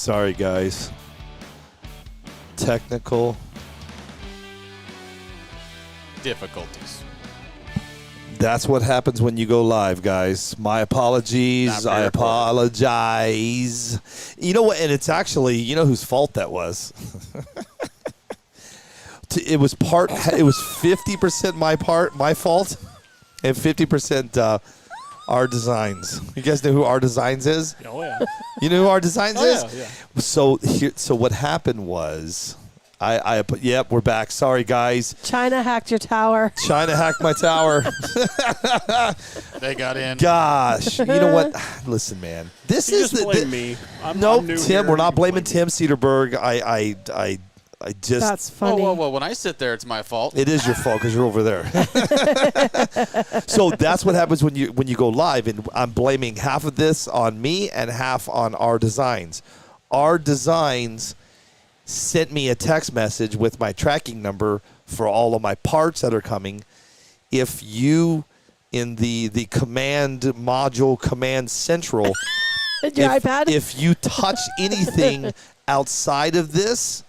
Sorry, guys. Technical difficulties. That's what happens when you go live, guys. My apologies. I apologize. You know what? And it's actually, you know whose fault that was? It was 50% my fault, and 50% Our Designs. You guys know who Our Designs is? Oh yeah. You know who Our Designs is? Yeah. So what happened was, yep, we're back. Sorry, guys. China hacked your tower. China hacked my tower. They got in. Gosh, you know what? Listen, man. This You is just blame me. I'm new Tim. here. We're not You blaming blame Tim Cedarberg. I just. That's funny. Whoa. When I sit there, it's my fault. It is your fault because you're over there. So that's what happens when you go live, and I'm blaming half of this on me and half on Our Designs. Our Designs sent me a text message with my tracking number for all of my parts that are coming. If you in the command module, command central, Your iPad? if you touch anything outside of this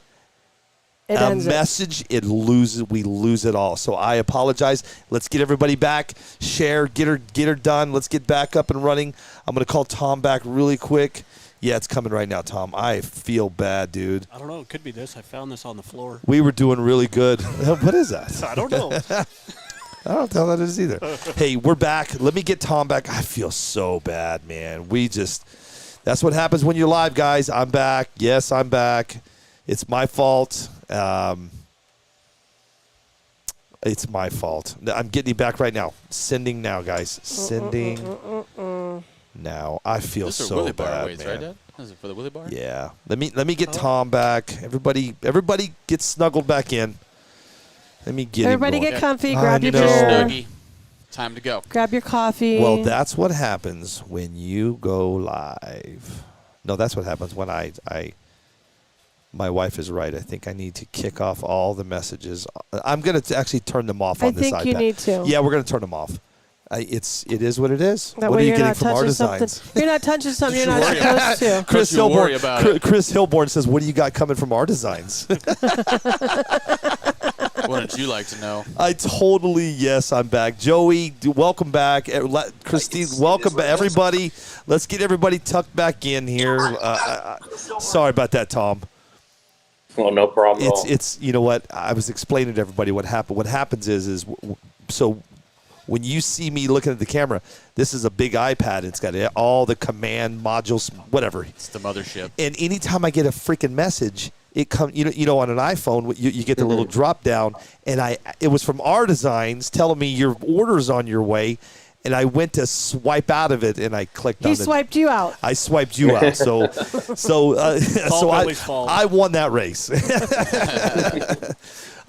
It a ends it. message, we lose it all. So I apologize. Let's get everybody back. Share, get her done. Let's get back up and running. I'm going to call Tom back really quick. Yeah, it's coming right now, Tom. I feel bad, dude. I don't know. It could be this. I found this on the floor. We were doing really good. What is that? I don't know. I don't know what that is either. Hey, we're back. Let me get Tom back. I feel so bad, man. That's what happens when you're live, guys. I'm back. Yes, I'm back. It's my fault. It's my fault. I'm getting you back right now. Sending now, guys. Sending now. I feel This is so Willy Bar bad, weights, man. right, Dad? Is it for the Willy Bar? Yeah. Let me get Tom back. Everybody get snuggled back in. Let me get Everybody him going. get comfy. I Grab your know. beer. Snuggie. Time to go. Grab your coffee. Well, that's what happens when you go live. No, that's what happens when my wife is right. I think I need to kick off all the messages. I'm going to actually turn them off on this iPad. I think you need to. Yeah, we're going to turn them off. It is what it is. That What way are you you're getting not from Our touching something. Designs? You're not touching something you're not Don't you worry supposed to. Chris Don't you worry Hilborn. about it. Chris Hilborn says, "What do you got coming from Our Designs?" Wouldn't you like to know? Yes, I'm back. Joey, welcome back. Christine, welcome back. Everybody, let's get everybody tucked back in here. Sorry about that, Tom. Well, no problem at all. It's you know what, I was explaining to everybody what happened. What happens is so when you see me looking at the camera, this is a big iPad. It's got all the command modules, whatever. It's the mothership. And anytime I get a freaking message, it comes. You know, on an iPhone, you get the little drop down, and it was from Our Designs telling me your order's on your way. And I went to swipe out of it, and I clicked on it. He swiped you out. I swiped you out. So Billy's fault. I won that race.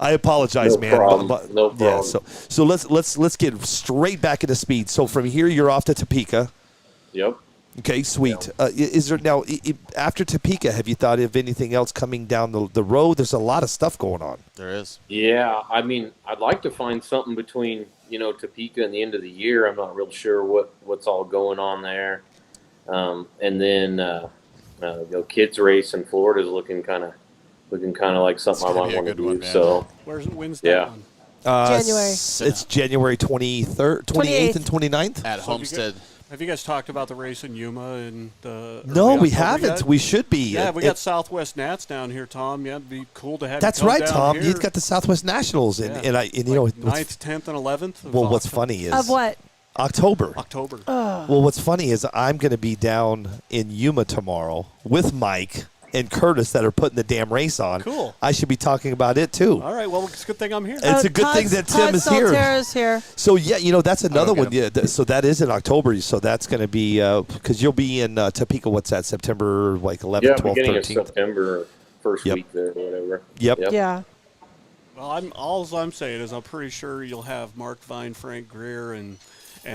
I apologize, No man. problem. No Yeah. problem. So let's get straight back into speed. So from here, you're off to Topeka. Yep. Okay, sweet. Is there now after Topeka? Have you thought of anything else coming down the road? There's a lot of stuff going on. There is. Yeah, I mean, I'd like to find something between, Topeka and the end of the year. I'm not real sure what's all going on there. And then, kids race in Florida is looking kind of like something I It's gonna might be a want to good do. one, man. So When's Yeah. that one? January. It's January 23rd, 28th, and 29th. At So Homestead. Have you guys talked about the race in Yuma and the? No, early we October haven't. yet? We should be. Yeah, we got Southwest Nats down here, Tom. Yeah, it'd be cool to have. That's you come right, down Tom. Here. You've got the Southwest Nationals, and Yeah. you know what's 9th, 10th, and 11th. well, what's funny is Of what? October. October. Well, what's funny is I'm going to be down in Yuma tomorrow with Mike and Curtis that are putting the damn race on. Cool. I should be talking about it too. All right. Well, it's a good thing I'm here. It's a good thing that Tim is here. Todd here. So yeah, that's another get one. Yeah, so that is in October. So that's going to be because you'll be in Topeka. What's that? September 11th, yeah, 12th, beginning 13th. of September, first Yep. week there, or whatever. Yep. Yeah. Well, all I'm saying is I'm pretty sure you'll have Mark Vine, Frank Greer, and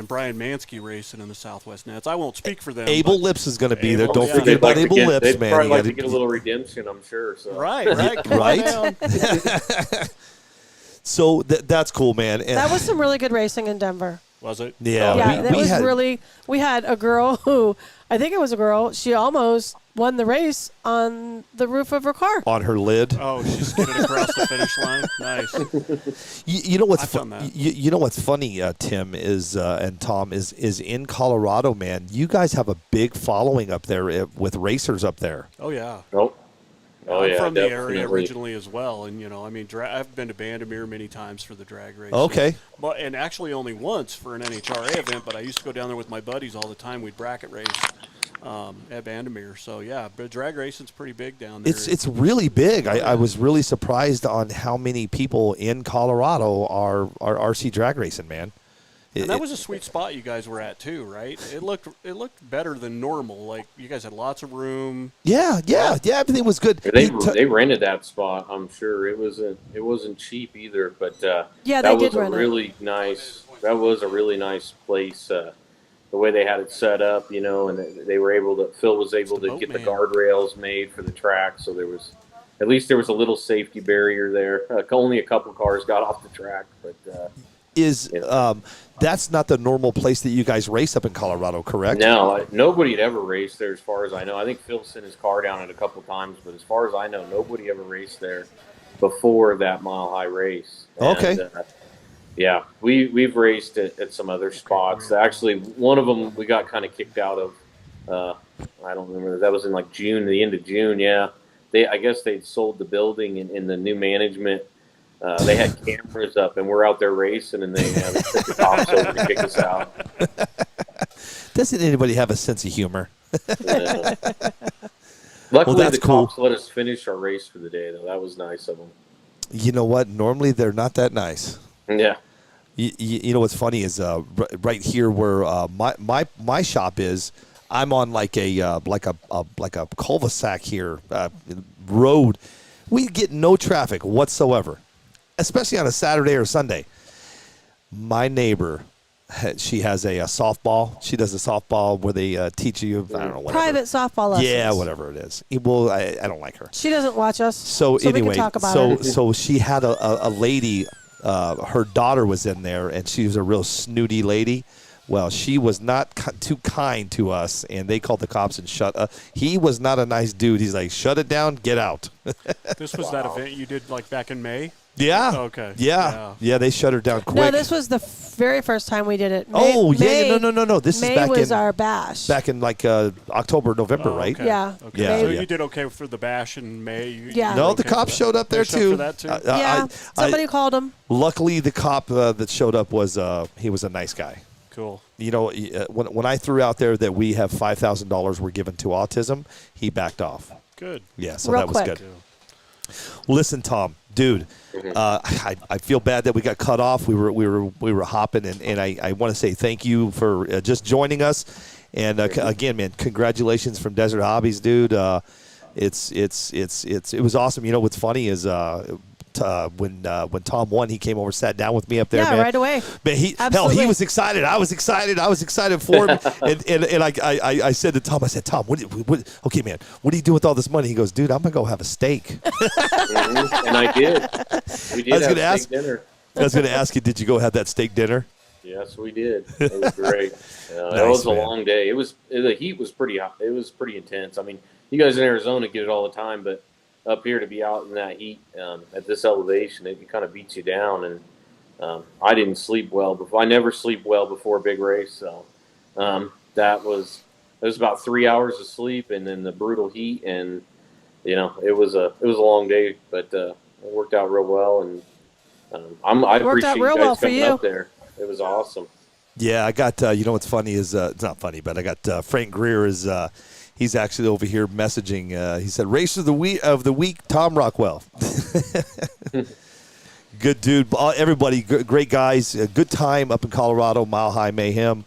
Brian Mansky racing in the Southwest Nats. I won't speak for them. Abel but- Lips is going to be there. Abel, Don't yeah. forget They'd about like to Abel get- Lips, they'd man. probably You like gotta- to get a little redemption, I'm sure. So. Right. Come on Right? down. So that's cool, man. And That was some really good racing in Denver. Was it? Yeah, Yeah, that we was had really. We had a girl who, I think it was a girl. She almost won the race on the roof of her car. on her lid. Oh, she skidded across the finish line. Nice. You know what's I've done that. you know what's funny, Tim is and Tom is in Colorado, man. You guys have a big following up there with racers up there. Oh yeah. Oh I'm yeah, from the area definitely. originally as well, and I mean, I've been to Bandimere many times for the drag race. Okay. But and actually only once for an NHRA event, but I used to go down there with my buddies all the time. We'd bracket race at Bandimere. So yeah, but drag racing's pretty big down there. It's really big. I was really surprised on how many people in Colorado are RC drag racing, man. And that was a sweet spot you guys were at too, right? It looked better than normal. Like you guys had lots of room. yeah. Everything was good. They rented that spot. I'm sure it wasn't cheap either, but Yeah, that they was did rent a it. really nice. That was a really nice place. The way they had it set up, and they were able to. Phil was able to get the boatman. guardrails made for the track, so at least there was a little safety barrier there. Only a couple cars got off the track, but that's not the normal place that you guys race up in Colorado, correct? no, nobody had ever raced there, as far as I know. I think Phil sent his car down it a couple times, but as far as I know, nobody ever raced there before that Mile High race. Okay. And, yeah, we've raced at some other spots. Actually, one of them we got kind of kicked out of. I don't remember. That was in like June, the end of June. Yeah, I guess they'd sold the building in the new management. They had cameras up, and we're out there racing, and they took the cops over to kick us out. Doesn't anybody have a sense of humor? Luckily, that's the cool. cops let us finish our race for the day, though. That was nice of them. You know what? Normally they're not that nice. Yeah. You know what's funny is right here where my shop is. I'm on like a cul-de-sac here road. We get no traffic whatsoever, especially on a Saturday or Sunday. My neighbor, she has a softball. She does a softball where they teach you, I don't know, whatever. Private softball lessons. Yeah, whatever it is. Well, I don't like her. She doesn't watch us, So we anyway, can talk about it. so she had a lady. Her daughter was in there, and she was a real snooty lady. Well, she was not too kind to us, and they called the cops and he was not a nice dude. He's like, shut it down, get out. This was that event you did like back in May. Yeah. Okay. Yeah, they shut her down quick. No, this was the very first time we did it. No. This May is back was in our bash. back in like October, November, Oh, right? okay. Yeah. Okay. Yeah, So yeah. you did okay for the bash in May. You Yeah. did No, okay the for cops that? showed up there They showed too. For that too. Yeah, somebody called him. Luckily, the cop that showed up was he was a nice guy. Cool. You know, when I threw out there that we have $5,000 we're given to autism, he backed off. Good. Yeah, so Real that was quick. good. Listen, Tom, dude, I feel bad that we got cut off. We were hopping, and I want to say thank you for just joining us. And again, man, congratulations from Desert Hobbies, dude. It was awesome. You know what's funny is when Tom won, he came over, sat down with me up there. Yeah, man. right away. Man, he Absolutely. was excited. I was excited for him. and I said to Tom, Tom, what? Okay, man, what do you do with all this money? He goes, dude, I'm gonna go have a steak. And I did. We did I was have gonna steak dinner. I was gonna ask you, did you go have that steak dinner? Yes, we did. It was great. Nice, it was a man. long day. The heat was pretty hot. It was pretty intense. I mean, you guys in Arizona get it all the time, but up here to be out in that heat at this elevation, it kind of beats you down. And I didn't sleep well before. I never sleep well before a big race. So it was about 3 hours of sleep, and then the brutal heat, and it was a long day, but it worked out real well. And I Worked out appreciate real you guys well for coming you. up there. It was awesome. Yeah, I got. You know what's funny is it's not funny, but I got Frank Greer is. He's actually over here messaging. He said, "Race of the week, Tom Rockwell." Good dude. Everybody, great guys. A good time up in Colorado, Mile High Mayhem.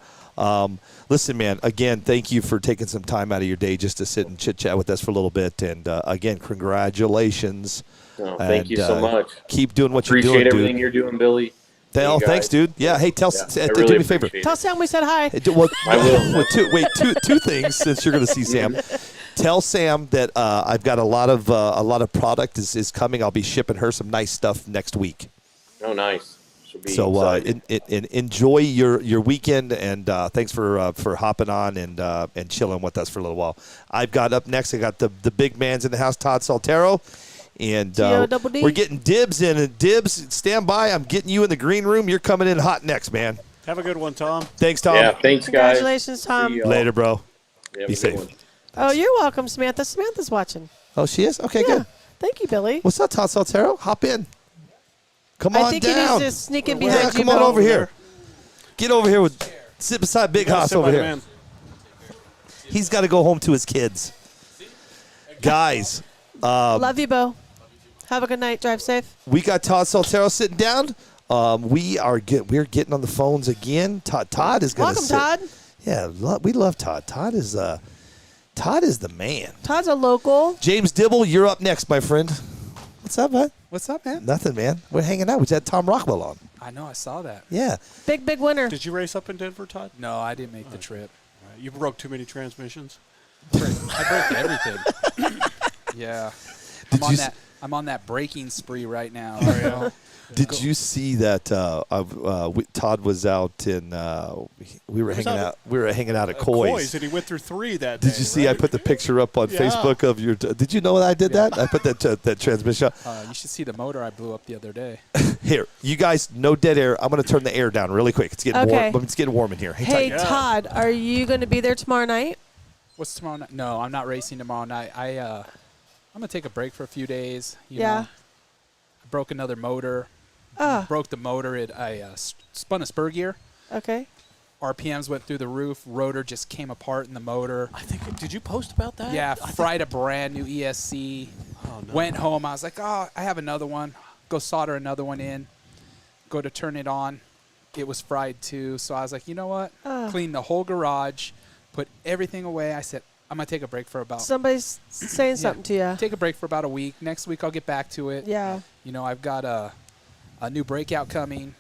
Listen, man, again, thank you for taking some time out of your day just to sit and chit-chat with us for a little bit. And, again, congratulations. Thank you so much. Keep doing what Appreciate you're doing, everything dude. you're doing, Billy. Oh, thanks, dude. Yeah, hey, I do really me a favor. appreciate it. Tell Sam we said hi. Well, I will. Well, two things since you're going to see Sam. Tell Sam that I've got a lot of product is coming. I'll be shipping her some nice stuff next week. Oh, nice. Should be So exciting. enjoy your weekend, and thanks for hopping on and chilling with us for a little while. I've got up next. I got the big man's in the house, Todd Saltero, and T-O-double-D. we're getting Dibs in. And Dibs, stand by. I'm getting you in the green room. You're coming in hot next, man. Have a good one, Tom. Thanks, Tom. Yeah, thanks, guys. Congratulations, Tom. See y'all. Later, bro. Have Be a good safe. one. Oh, you're welcome, Samantha. Samantha's watching. Oh, she is? Okay, Yeah. good. Thank you, Billy. What's up, Todd Saltero? Hop in. Come on I think down. he needs to sneak in Yeah, behind you. come on Bill. over here. Get over here sit beside Big Hoss Sit over by the here. man. He's got to go home to his kids. Guys, Love you, Bo. Have a good night. Drive safe. we got Todd Saltero sitting down. We're getting on the phones again. Todd is going to Welcome, Todd. Yeah, we love Todd. Todd is the man. Todd's a local. James Dibble, you're up next, my friend. What's up, bud? What's up, man? Nothing, man. We're hanging out. We just had Tom Rockwell on. I know, I saw that. Yeah. Big winner. Did you race up in Denver, Todd? No, I didn't make the trip. You broke too many transmissions. I broke everything. Yeah. Did you I'm on that braking spree right now. Did you see that Todd was out in we were hanging out at Coy's. And he went through 3 that day. Did you see I right? put the picture up on Yeah. Facebook of your did you know that I did that? I put that transmission up. You should see the motor I blew up the other day. Here. You guys, no dead air. I'm going to turn the air down really quick. It's getting Okay. warm. It's getting warm in here. Hang Hey, tight. Yeah. Todd, are you going to be there tomorrow night? What's tomorrow night? No, I'm not racing tomorrow night. I'm gonna take a break for a few days. You Yeah. know. I broke another motor. Oh, Broke the motor. I spun a spur gear. okay. RPMs went through the roof. Rotor just came apart in the motor. I think. Did you post about that? Yeah, I think- fried a brand new ESC. Oh, no. Went home. I was like, oh, I have another one. Go solder another one in. Go to turn it on. It was fried too. So I was like, you know what? Clean the whole garage. Put everything away. I said, I'm going to take a break for about Somebody's saying something to you. take a break for about a week. Next week I'll get back to it. Yeah. You know, I've got a new breakout coming.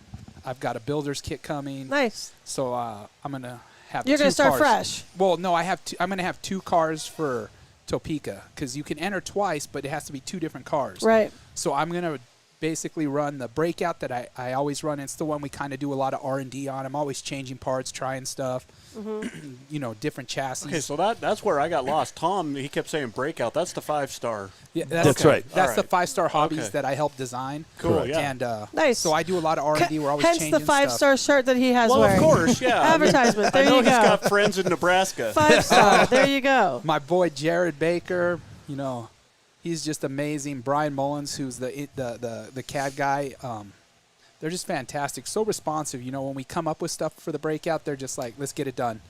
I've got a builder's kit coming. Nice. So I'm going to have You're two going to start cars. fresh. Well, no, I'm going to have 2 cars for Topeka because you can enter twice, but it has to be 2 different cars. Right. So I'm going to basically run the breakout that I always run. It's the one we kind of do a lot of R&D on. I'm always changing parts, trying stuff, you know, different chassis. Okay, so that's where I got lost. Tom, he kept saying breakout. That's the 5-star. Yeah, That's right. That's All the right. 5-star hobbies Okay. that I helped design. Cool, Correct. yeah. And Nice. So I do a lot of R&D. We're always Hence changing the stuff. 5-star shirt that he has Well, wearing. of course, yeah. Advertisement. There I know you he's go. got friends in Nebraska. 5-star. There you go. My boy Jared Baker, you know, he's just amazing. Brian Mullins, who's the CAD guy, they're just fantastic. So responsive. You know, when we come up with stuff for the breakout, they're just like, let's get it done.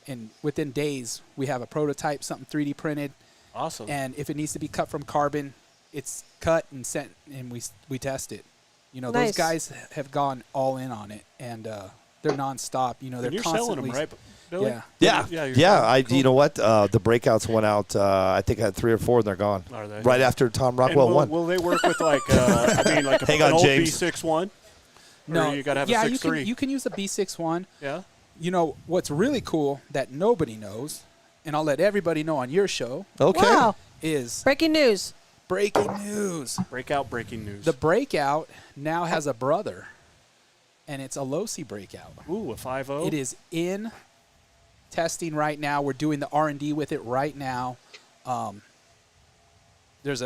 And within days, we have a prototype, something 3D printed. Awesome. And if it needs to be cut from carbon, it's cut and sent, and we test it. You know, those Nice. guys have gone all in on it, and they're nonstop. You know, they're And you're selling constantly them, right, Billy? Yeah. Yeah. you're Yeah. cool. You know what? The breakouts went out. I think I had 3 or 4 and they're gone. Are they? Right after Tom And Rockwell will, won. will they work with like Hang an on, old James. B61? No, Or you got to have yeah, a 6.3. you can use a B61. Yeah. You know what's really cool that nobody knows, and I'll let everybody know on your show, Okay. Wow. is Breaking news. breaking news. Breakout breaking news. The breakout now has a brother, and it's a Losi breakout. Ooh, a 5.0. It is in testing right now. We're doing the R&D with it right now. There's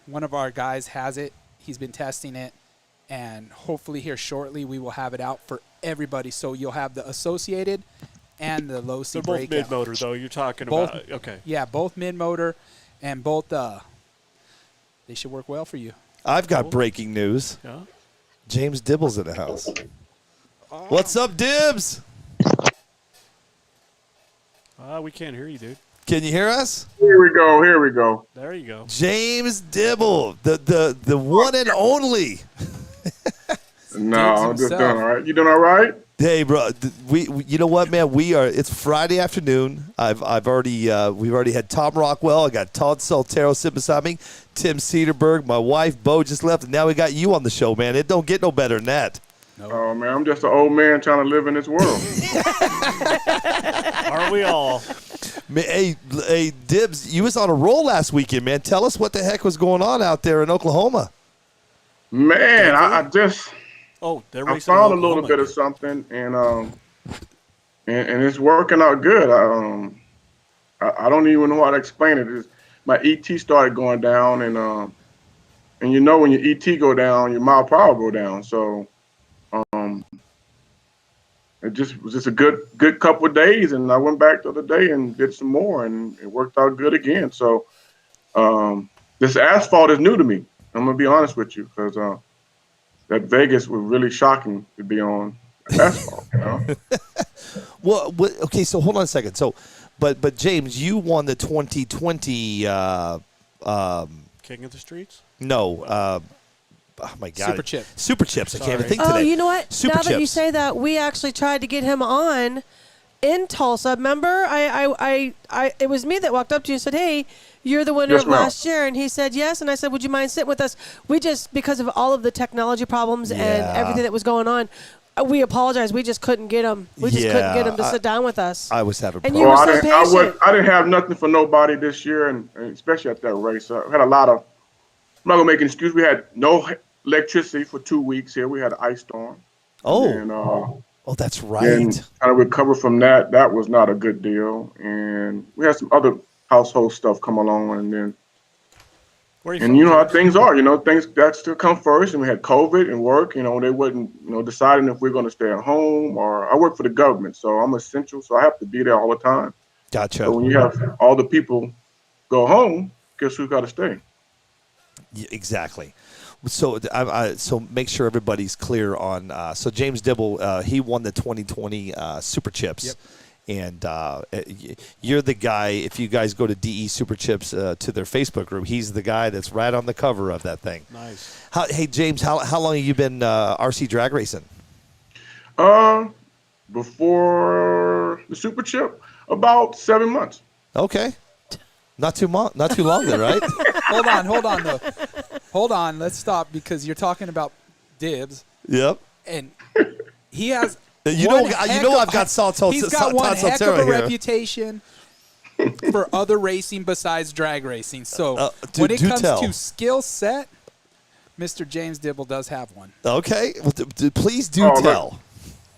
one of our guys has it. He's been testing it, and hopefully here shortly we will have it out for everybody. So you'll have the Associated and the Losi They're both breakout. mid-motor, though. You're talking Both- about. Okay. Yeah, both mid-motor, and both they should work well for you. I've got breaking news. Yeah. James Dibble's in the house. What's up, Dibs? We can't hear you, dude. Can you hear us? Here we go. Here we go. There you go. James Dibble, the one and only. No, I'm just himself. doing all right. You doing all right? Hey, bro, we you know what, man? It's Friday afternoon. We've already had Tom Rockwell. I got Todd Saltero sitting beside me. Tim Cedarberg, my wife Bo just left, and now we got you on the show, man. It don't get no better than that. Oh man, I'm just an old man trying to live in this world. Aren't we all? Hey, Dibs, you was on a roll last weekend, man. Tell us what the heck was going on out there in Oklahoma. Man, I just Oh, they're I racing in found a little Oklahoma bit of again. something, and it's working out good. I don't even know how to explain it. My ET started going down, and you know when your ET go down, your mile power go down. So um, it just was just a good couple of days, and I went back the other day and did some more, and it worked out good again. So this asphalt is new to me. I'm gonna be honest with you, because that Vegas was really shocking to be on asphalt. You know? Well, okay, so hold on a second. So, but James, you won the 2020. King of the Streets. No, oh my God, Super Chip. Super Chips. I can't even Sorry. think Oh, today. you know what? Super now that you Chips. say that, we actually tried to get him on in Tulsa. Remember, it was me that walked up to you and said, "Hey, you're the winner Yes, of ma'am. last year," and he said yes. And I said, "Would you mind sitting with us?" We just, because of all of the technology problems and Yeah. everything that was going on, we apologize. We just couldn't get him. We just couldn't get him to sit down with us. I was having And problems. you were Well, so patient. I didn't have nothing for nobody this year, and especially at that race. I had a lot of. I'm not gonna make an excuse. We had no electricity for 2 weeks here. We had an ice storm, and Oh, that's then right. trying to recover from that. That was not a good deal, and we had some other household stuff come along, and then. Where are you And from, you know how James? things are, things that still come first. And we had COVID and work, they wasn't, deciding if we're going to stay at home or I work for the government. So I'm essential. So I have to be there all the time. Gotcha. So when you have all the people go home, guess who's got to stay? Exactly. So, so make sure everybody's clear on. So James Dibble, he won the 2020 Super Chips. Yep. And you're the guy. If you guys go to DE Super Chips to their Facebook group, he's the guy that's right on the cover of that thing. Nice. Hey James, how long have you been RC drag racing? Before the Super Chip, about 7 months. Okay, not too long then, right? Hold on though. Hold on, let's stop because you're talking about Dibs, Yep. and he has. You one know heck I've got Salto. He's got one Todd heck of Saltero a here. reputation for other racing besides drag racing. So do when it comes tell. to skill set, Mr. James Dibble does have one. Okay, well, please do Oh, look. tell.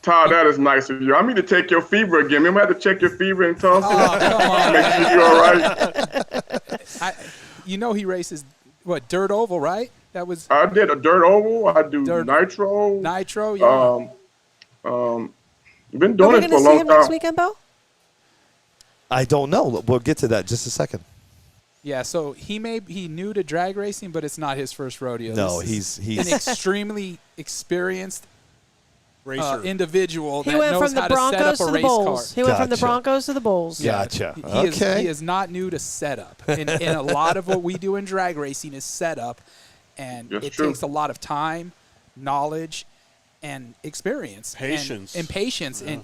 Todd, that is nice of you. I need to take your fever again. Remember, I had to check your fever in Tulsa. Oh, come on. Make sure you're all right. He races what, dirt oval, right? That was I did a dirt oval. I do Dirt- nitro. nitro. Yeah. Been Are doing we it going for to a see long him next time. weekend, Bo? I don't know. We'll get to that in just a second. Yeah, so he new to drag racing, but it's not his first rodeo. No, This is he's an extremely experienced Racer. individual He that went knows from how the to set Broncos up to a the race car. Bulls. He went from the Gotcha. Broncos to the Bulls. Yeah, Gotcha. He Okay. is not new to setup, and a lot of what we do in drag racing is setup, and That's it true. takes a lot of time, knowledge, and experience, Patience. and patience. And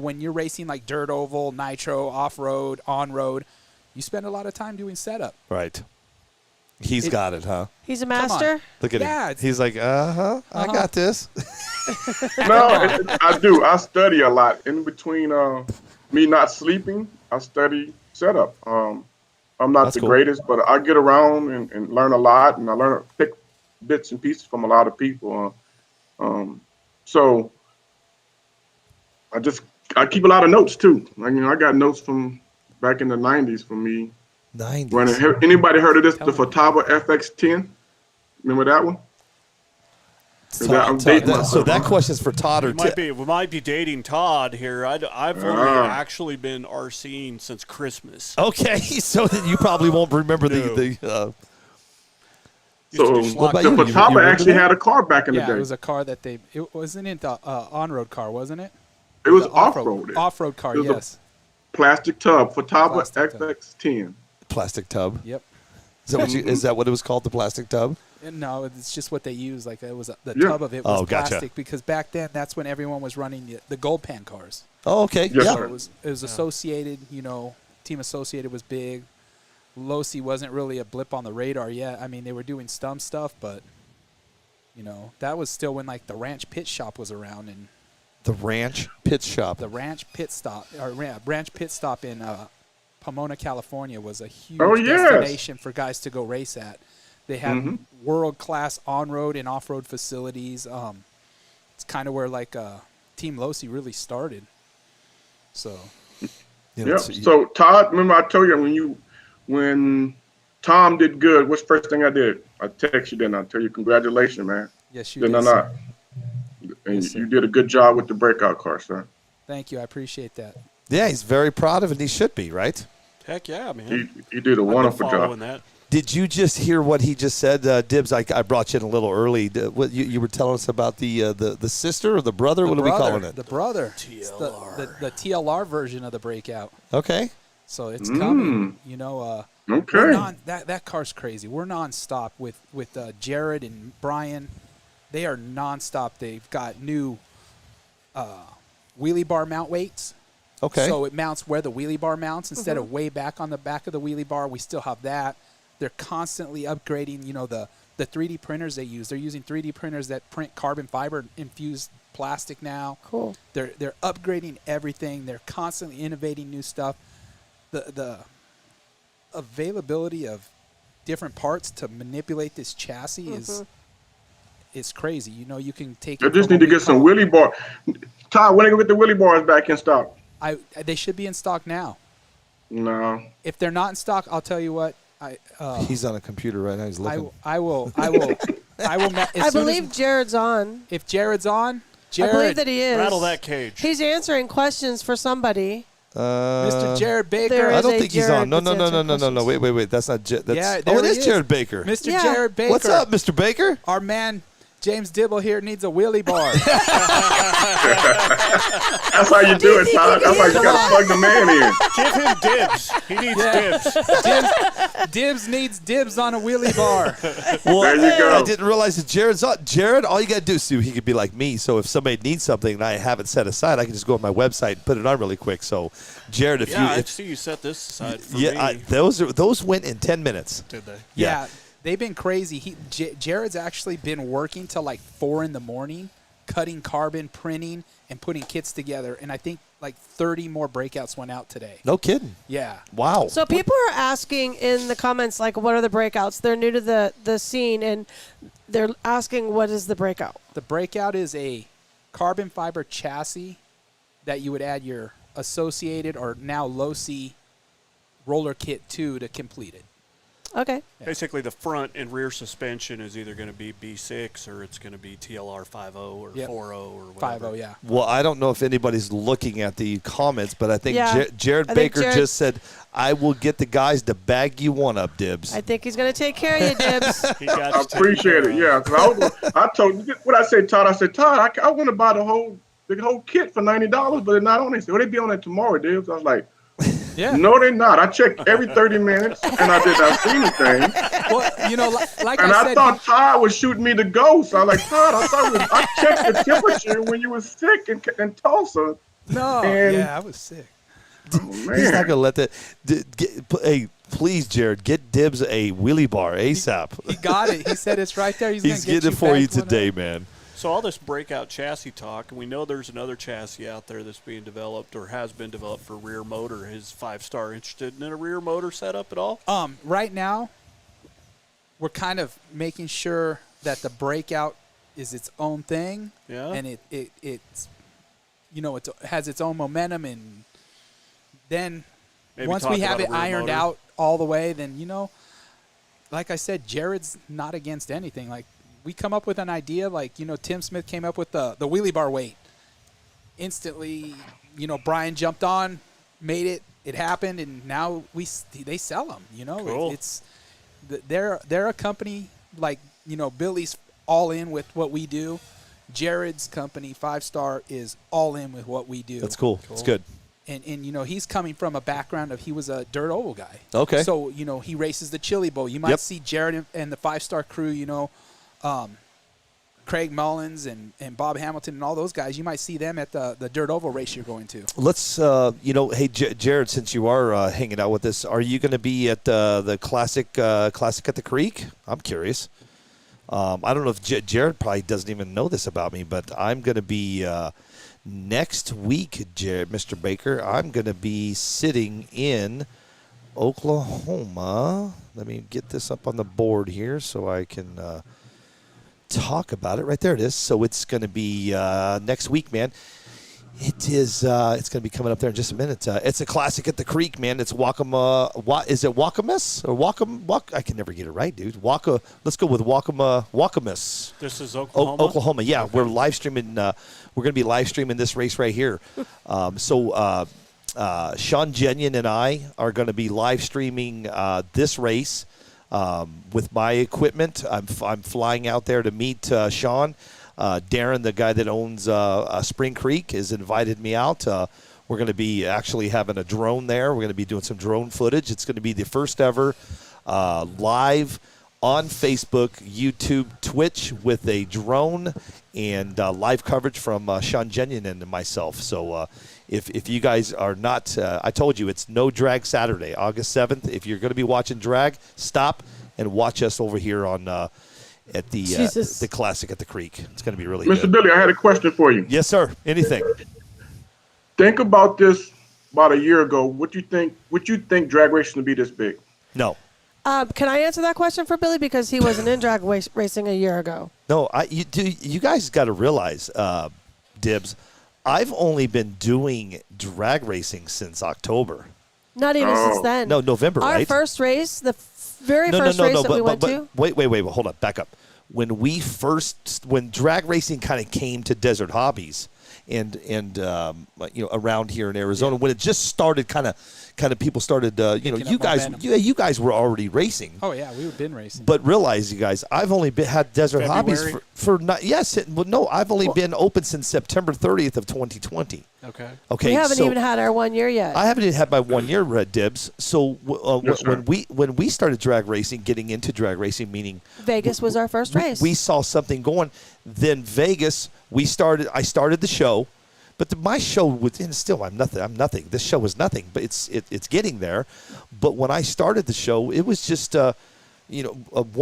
when you're racing like dirt oval, nitro, off road, on road, you spend a lot of time doing setup. right. He's got it, huh? He's a Come on. master. Look at Yeah, him. it's- He's like, I got this. No, I do. I study a lot. In between me not sleeping, I study setup. I'm not That's the cool. greatest, but I get around and learn a lot, and I pick bits and pieces from a lot of people. So I keep a lot of notes too. I got notes from back in the '90s from me. 90s. Anybody heard of this? Tell The me. Fataba FX10. Remember that one? I'm dating myself, So that huh? question's for Todd or We might be dating Todd here. I've only actually been RCing since Christmas. Okay, so then you probably won't remember No. the So Used to do What about the you? You Fataba remember actually that? had a car back in Yeah, the it day. was a car that it wasn't it the on-road car, wasn't it? It was The off-road. Off-road car, It was a yes. Plastic tub, Fataba Plastic tub. FX10. plastic tub. Yep. Is that what it was called, the plastic tub? And no, it's just what they use. Like it was the Yeah. tub of it was Oh, gotcha. plastic because back then that's when everyone was running the gold pan cars. Oh, okay. Yes, yeah. sir. So it was associated. Team Associated was big. Losi wasn't really a blip on the radar yet. I mean, they were doing some stuff, but that was still when like the Ranch Pit Shop was around, and The Ranch Pit Shop. the Ranch Pit Stop in Pomona, California was a huge Oh, yes. destination for guys to go race at. They had Mm-hmm. world-class on-road and off-road facilities. it's kind of where like Team Losi really started. So You know, Yep. it's- So Todd, remember I told you when Tom did good, what's the first thing I did? I text you, then I tell you congratulations, man. yes, you Did did. I Sir. not? And Yes, sir. you did a good job with the breakout car, sir. Thank you. I appreciate that. yeah, he's very proud of it, and he should be, right? Heck yeah, man. You did a I've been wonderful following job. that. Did you just hear what he just said, Dibs? I brought you in a little early. What you were telling us about the sister or the brother? What are we calling it? The brother. TLR. It's the TLR version of the breakout. Okay. So it's coming. You know, we're Okay. that car's crazy. We're nonstop with Jared and Brian. They are nonstop. They've got new wheelie bar mount weights. Okay. So it mounts where the wheelie bar mounts instead of way back on the back of the wheelie bar. We still have that. They're constantly upgrading, you know, the 3D printers they use. They're using 3D printers that print carbon fiber infused plastic now. Cool. They're upgrading everything. They're constantly innovating new stuff. The availability of different parts to manipulate this chassis is crazy. You know, you can take I it just from need to what we get some call- wheelie bar. Todd, when they get the wheelie bars back in stock? They should be in stock now. No. If they're not in stock, I'll tell you what. He's on a computer right now. He's looking. I will. I believe Jared's on. If Jared's on, I believe Jared, that he is. Rattle that cage. He's answering questions for somebody. Mr. Jared Baker. there I is don't a think he's Jared on. No. that's answering questions. Wait. That's not. That's, Yeah, oh, there it he is Jared Baker. Mr. Yeah. Jared Baker. What's up, Mr. Baker? Our man James Dibble here needs a wheelie bar. That's how you do it, Todd. That's how you got to plug the man in. Give him dibs. He needs dibs. Dibs needs dibs on a wheelie bar. Well, There you go. I didn't realize that Jared's on. Jared, all you got to do is he could be like me. So if somebody needs something and I have it set aside, I can just go on my website and put it on really quick. So, Jared, if Yeah, I you. see you set this aside for Yeah, me. those went in 10 minutes. Did they? Yeah, they've been crazy. Jared's actually been working till like 4 a.m, cutting carbon, printing, and putting kits together. And I think like 30 more breakouts went out today. No kidding. Yeah. Wow. So people are asking in the comments, like, what are the breakouts? They're new to the scene, and they're asking, what is the breakout? The breakout is a carbon fiber chassis that you would add your associated or now Losi roller kit to complete it. Okay. Basically, the front and rear suspension is either going to be B6 or it's going to be TLR 5.0 or Yep. 4.0 or whatever. 5.0, yeah. Well, I don't know if anybody's looking at the comments, but I think Yeah. Jared I think Baker Jared- just said, I will get the guys to bag you one up, Dibs. I think he's going to take care of you, Dibs. He got I you taken appreciate care it. of. Yeah, because I told what I said, Todd. I said, Todd, I want to buy the whole kit for $90, but it's not on it. He said, well, they be on it tomorrow, Dibs. I was like, Yeah. no, they're not. I checked every 30 minutes, and I did not see anything. Well, you know, like And I I said, thought Todd was shooting me to go. So I was like, Todd, I checked the temperature when you was sick in Tulsa. no. and- Yeah, I was sick. Oh, He's man. not going to let that. Hey, please, Jared, get Dibs a wheelie bar ASAP. He got it. He said it's right there. He's He's gonna get getting it for you bagged one today, up. man. So all this breakout chassis talk, and we know there's another chassis out there that's being developed or has been developed for rear motor. Is 5-Star interested in a rear motor setup at all? Right now, we're kind of making sure that the breakout is its own thing. Yeah. And it's you know, it has its own momentum, and then Maybe once talk we have about it a rear ironed motor. out all the way, then, you know, like I said, Jared's not against anything. Like, we come up with an idea, like, you know, Tim Smith came up with the wheelie bar weight. Instantly, you know, Brian jumped on, made it, it happened, and now they sell them, you know. Cool. They're a company, like, you know, Billy's all in with what we do. Jared's company, 5-Star, is all in with what we do. That's cool. It's good. And you know, he's coming from a background of he was a dirt oval guy. Okay. So, you know, he races the Chili Bowl. You might Yep. see Jared and the 5-Star crew, you know, Craig Mullins and Bob Hamilton and all those guys. You might see them at the dirt oval race you're going to. Let's, hey, Jared, since you are hanging out with us, are you going to be at the classic at the Creek? I'm curious. I don't know if Jared probably doesn't even know this about me, but I'm going to be next week, Jared, Mr. Baker. I'm going to be sitting in Oklahoma. Let me get this up on the board here so I can talk about it. Right there it is. So it's going to be next week, man. It is. It's going to be coming up there in just a minute. It's a classic at the creek, man. It's Waccamaw. Is it Wakamis or I can never get it right, dude. Let's go with Wakamis. This is Oklahoma. Oklahoma. Yeah, we're live streaming. We're going to be live streaming this race right here. Sean Jenyon and I are going to be live streaming this race with my equipment. I'm flying out there to meet Sean. Darren, the guy that owns Spring Creek, has invited me out. We're going to be actually having a drone there. We're going to be doing some drone footage. It's going to be the first ever live on Facebook, YouTube, Twitch with a drone and live coverage from Sean Jenyon and myself. So if you guys are not, I told you, it's No Drag Saturday, August 7th. If you're going to be watching drag, stop and watch us over here on at the classic at the creek. It's going to be really Mr. good. Billy, I had a question for you. Yes, sir. Anything. Think about this about a year ago. What you think drag racing would be this big? No. Can I answer that question for Billy because he wasn't in drag racing a year ago? No, you guys got to realize, Dibs, I've only been doing drag racing since October. Not even since then. No, November, Our right? first race, the very first race that we went to. Wait, hold up, back up. When drag racing kind of came to Desert Hobbies, and around here in Arizona, when it just started, kind of people started, you guys were already racing. Oh yeah, we've been racing. But realize, you guys, I've only had Desert Hobbies February? for not. Yes, no, I've only been open since September 30th of 2020. Okay. Okay, We haven't so even had our 1 year yet. I haven't even had my 1 year, Red Dibs. So Yes, sir. when we started drag racing, getting into drag racing, meaning Vegas was our first race. we saw something going. Then Vegas, I started the show, but my show was, and still I'm nothing. This show was nothing, but it's getting there. But when I started the show, it was just one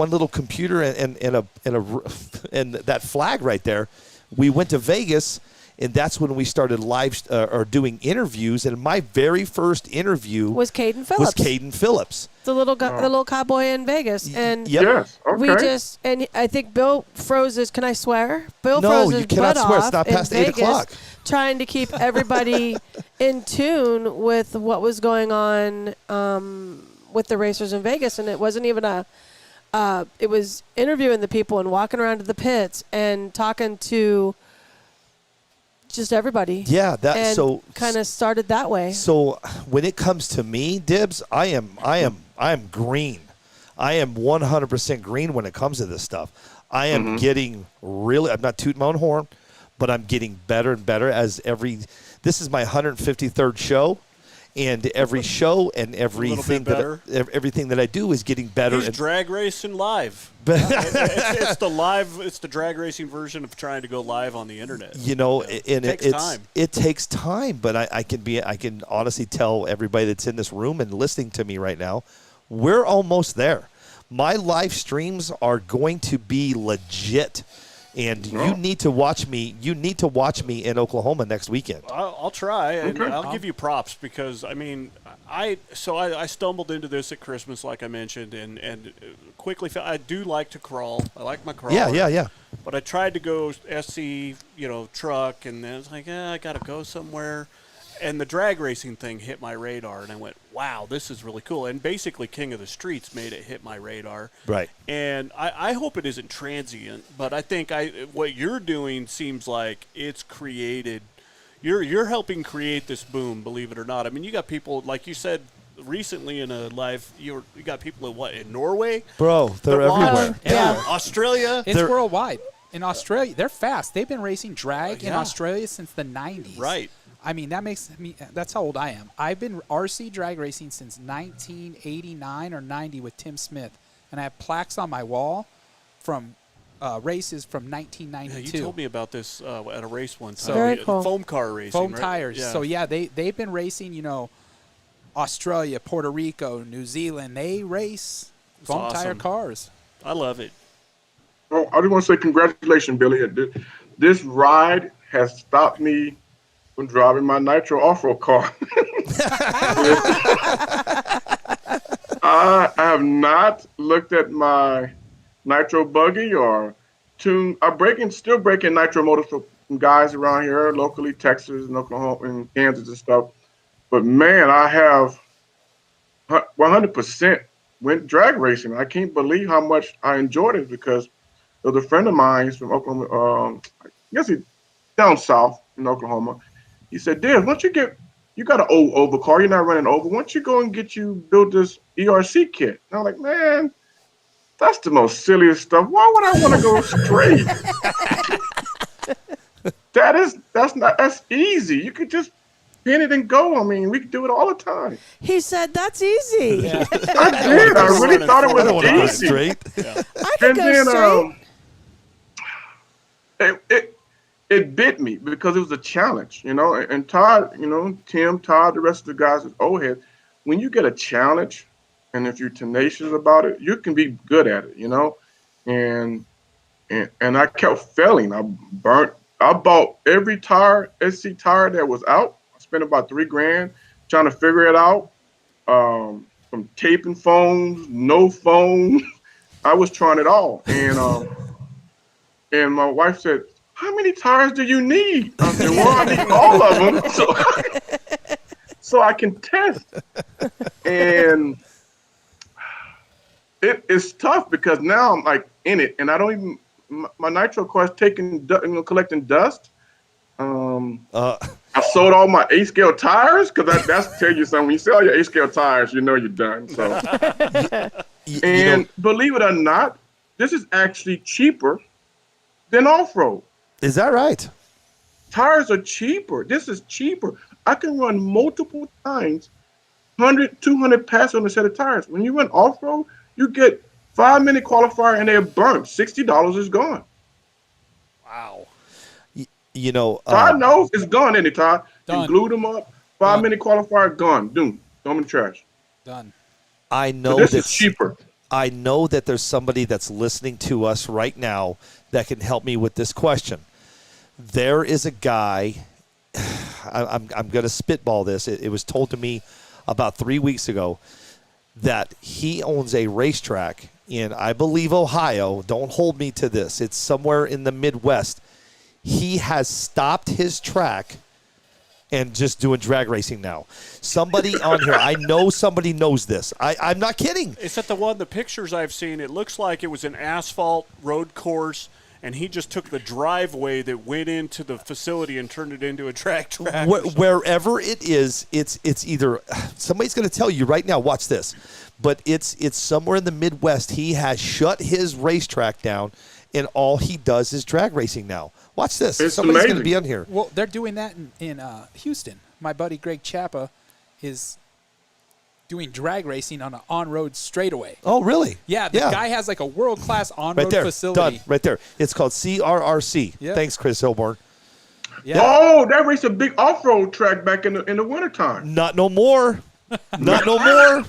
little computer and that flag right there. We went to Vegas. And that's when we started or doing interviews. And my very first interview was Caden Phillips. The little cowboy in Vegas. And Yep. Yes. Okay. and I think Bill froze his, can I swear? Bill No, froze you his cannot butt swear. It's off not in past 8 Vegas, o'clock. trying to keep everybody in tune with what was going on with the racers in Vegas. And it wasn't even it was interviewing the people and walking around to the pits and talking to just everybody. Yeah, kind of started that way. So when it comes to me, Dibs, I am green. I am 100% green when it comes to this stuff. I am getting I'm not tooting my own horn, but I'm getting better and better this is my 153rd show. And every show and everything that I do is getting better. He's drag racing live. It's the drag racing version of trying to go live on the internet. It takes time, but I can honestly tell everybody that's in this room and listening to me right now, we're almost there. My live streams are going to be legit. And you need to watch me. You need to watch me in Oklahoma next weekend. I'll try, and Okay. I'll give you props because I stumbled into this at Christmas, like I mentioned, and quickly found I do like to crawl. I like my crawl. Yeah. But I tried to go SC, truck, and then it's like, I got to go somewhere. And the drag racing thing hit my radar, and I went, wow, this is really cool. And basically King of the Streets made it hit my radar. Right. And I hope it isn't transient, but I think what you're doing seems like it's created – you're helping create this boom, believe it or not. I mean, you got people, like you said recently in a live – you got people in Norway? Bro, they're everywhere. Yeah. Australia? It's worldwide. In Australia, they're fast. They've been racing drag in Australia since the 90s. Right. I mean, that's how old I am. I've been RC drag racing since 1989 or 90 with Tim Smith. And I have plaques on my wall from races from 1992. Yeah, you told me about this at a race one time. So very cool. Foam car racing, Foam right? tires. Yeah. So, yeah, they've been racing, Australia, Puerto Rico, New Zealand. They race foam tire awesome. cars. I love it. Well, I just want to say congratulations, Billy. This ride has stopped me from driving my nitro off-road car. I have not looked at my nitro buggy or still breaking nitro motors for guys around here locally, Texas and Oklahoma and Kansas and stuff. But man, I have 100% went drag racing. I can't believe how much I enjoyed it because there was a friend of mine. He's from Oklahoma. I guess he's down south in Oklahoma. He said, "Dad, once you got an old over car, you're not running over. Why don't you go and build this ERC kit?" And I'm like, man, that's the most silliest stuff. Why would I want to go straight? That's easy. You could just pin it and go. I mean, we could do it all the time. He said that's easy. Yeah. I did. I really thought it I don't want to go was easy. straight. I could go straight. It bit me because it was a challenge, and Todd, Tim, Todd, the rest of the guys with old heads, when you get a challenge and if you're tenacious about it, you can be good at it, and I kept failing. I bought every SC tire that was out. I spent about $3,000 trying to figure it out. From taping phones, no phone. I was trying it all. And my wife said, "How many tires do you need?" I said, "Well, I need all of them so I can test." And it's tough because now I'm like in it, and I don't even my nitro car is collecting dust. I sold all my 8-scale tires because that's tell you something. When you sell your 8-scale tires, you know you're done. So, and believe it or not, this is actually cheaper than off-road. Is that right? Tires are cheaper. This is cheaper. I can run multiple times, 100, 200 passes on a set of tires. When you run off-road, you get 5-minute qualifier and they're burnt. $60 is gone. Wow. Todd knows it's gone, isn't it, Todd? Done. You glued them up, 5-minute qualifier, gone. Doom. Throw them in the trash. Done. I know So this is cheaper. I know that there's somebody that's listening to us right now that can help me with this question. There is a guy, I'm going to spitball this. It was told to me about 3 weeks ago that he owns a racetrack in, I believe, Ohio. Don't hold me to this. It's somewhere in the Midwest. He has stopped his track and just doing drag racing now. Somebody on here, I know somebody knows this. I'm not kidding. Is that the pictures I've seen? It looks like it was an asphalt road course, and he just took the driveway that went into the facility and turned it into a track. Wherever it is, it's either somebody's going to tell you right now. Watch this, but it's somewhere in the Midwest. He has shut his racetrack down, and all he does is drag racing now. Watch this. It's Somebody's going to amazing. be on here. Well, they're doing that in Houston. My buddy Greg Chappa is doing drag racing on an on-road straightaway. Oh, really? Yeah, the guy has like a world-class on-road Right there. facility. Done. Right there. It's called CRRC. Yeah. Thanks, Chris Hilborn. Yeah. Oh, that raced a big off-road track back in the wintertime. Not no more. Not no more.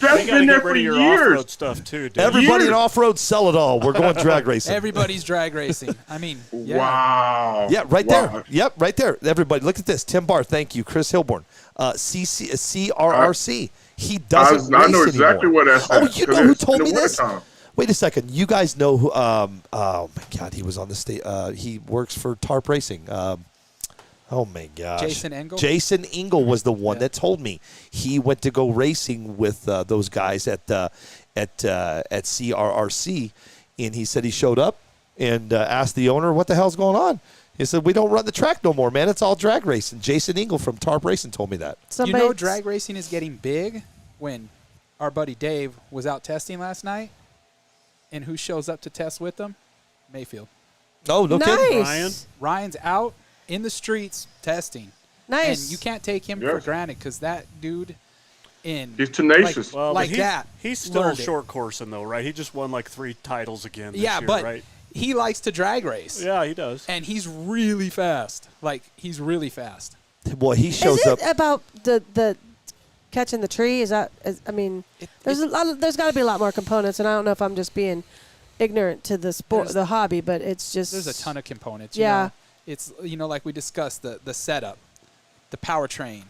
That's You gotta been there get for rid of your years. off-road stuff too, dude. Everybody in Years. off-road, sell it all. We're going drag racing. Everybody's drag racing. I mean, yeah. Wow. Yeah, right Wow. there. Yep, right there. Everybody, look at this. Tim Barr, thank you. Chris Hilborn. CRRC. He doesn't I race know exactly anymore. where that's Oh, at, you 'cause know who it's told in me the this? wintertime. Wait a second. You guys know who? Oh my God, he was on the state. He works for TARP Racing. Oh my gosh. Jason Engel? Jason Engel was the one that told me he went to go racing with those guys at CRRC, and he said he showed up and asked the owner, "What the hell's going on?" He said, "We don't run the track no more, man. It's all drag racing." Jason Engel from TARP Racing told me that. You know drag racing is getting big when our buddy Dave was out testing last night, and who shows up to test with them? Mayfield. Oh, no kidding. Nice. Ryan's out in the streets testing. Nice. And you can't take him for granted because that dude He's tenacious. Well, like but that. He's still learned it. short coursing though, right? He just won like 3 titles again this Yeah, year, but right? he likes to drag race. Yeah, he does. And he's really fast. Like, he's really fast. Well, he shows Is up. it about the catching the tree? Is that? I mean, there's a lot. There's got to be a lot more components, and I don't know if I'm just being ignorant to the sport, the hobby, but it's just There's a ton of components. Yeah. You know? It's, like we discussed, the setup, the powertrain,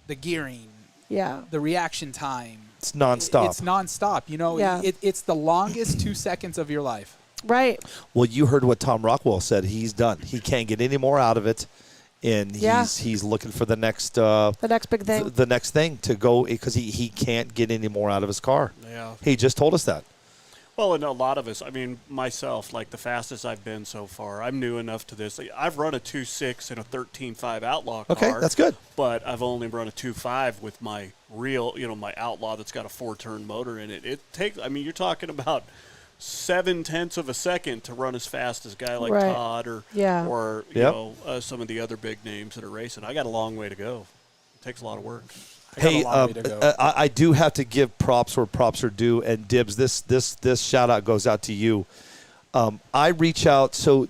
the gearing, Yeah. the reaction time. It's nonstop. It's nonstop. You know, Yeah. it's the longest 2 seconds of your life. Right. Well, you heard what Tom Rockwell said. He's done. He can't get any more out of it, and Yeah. he's looking for the next The next big thing. the next thing to go because he can't get any more out of his car. Yeah. He just told us that. Well, and a lot of us, I mean, myself, like the fastest I've been so far, I'm new enough to this. I've run a 2.6 and a 13.5 Outlaw car. Okay, that's good. But I've only run a 2.5 with my real, my Outlaw that's got a 4-turn motor in it. It takes, I mean, you're talking about 0.7 of a second to run as fast as a guy like Right. Todd or Yeah. Yep. some of the other big names that are racing. I got a long way to go. It takes a lot of work. I got a Hey, long way to go. I do have to give props where props are due, and Dibs, this shout out goes out to you. I reach out, so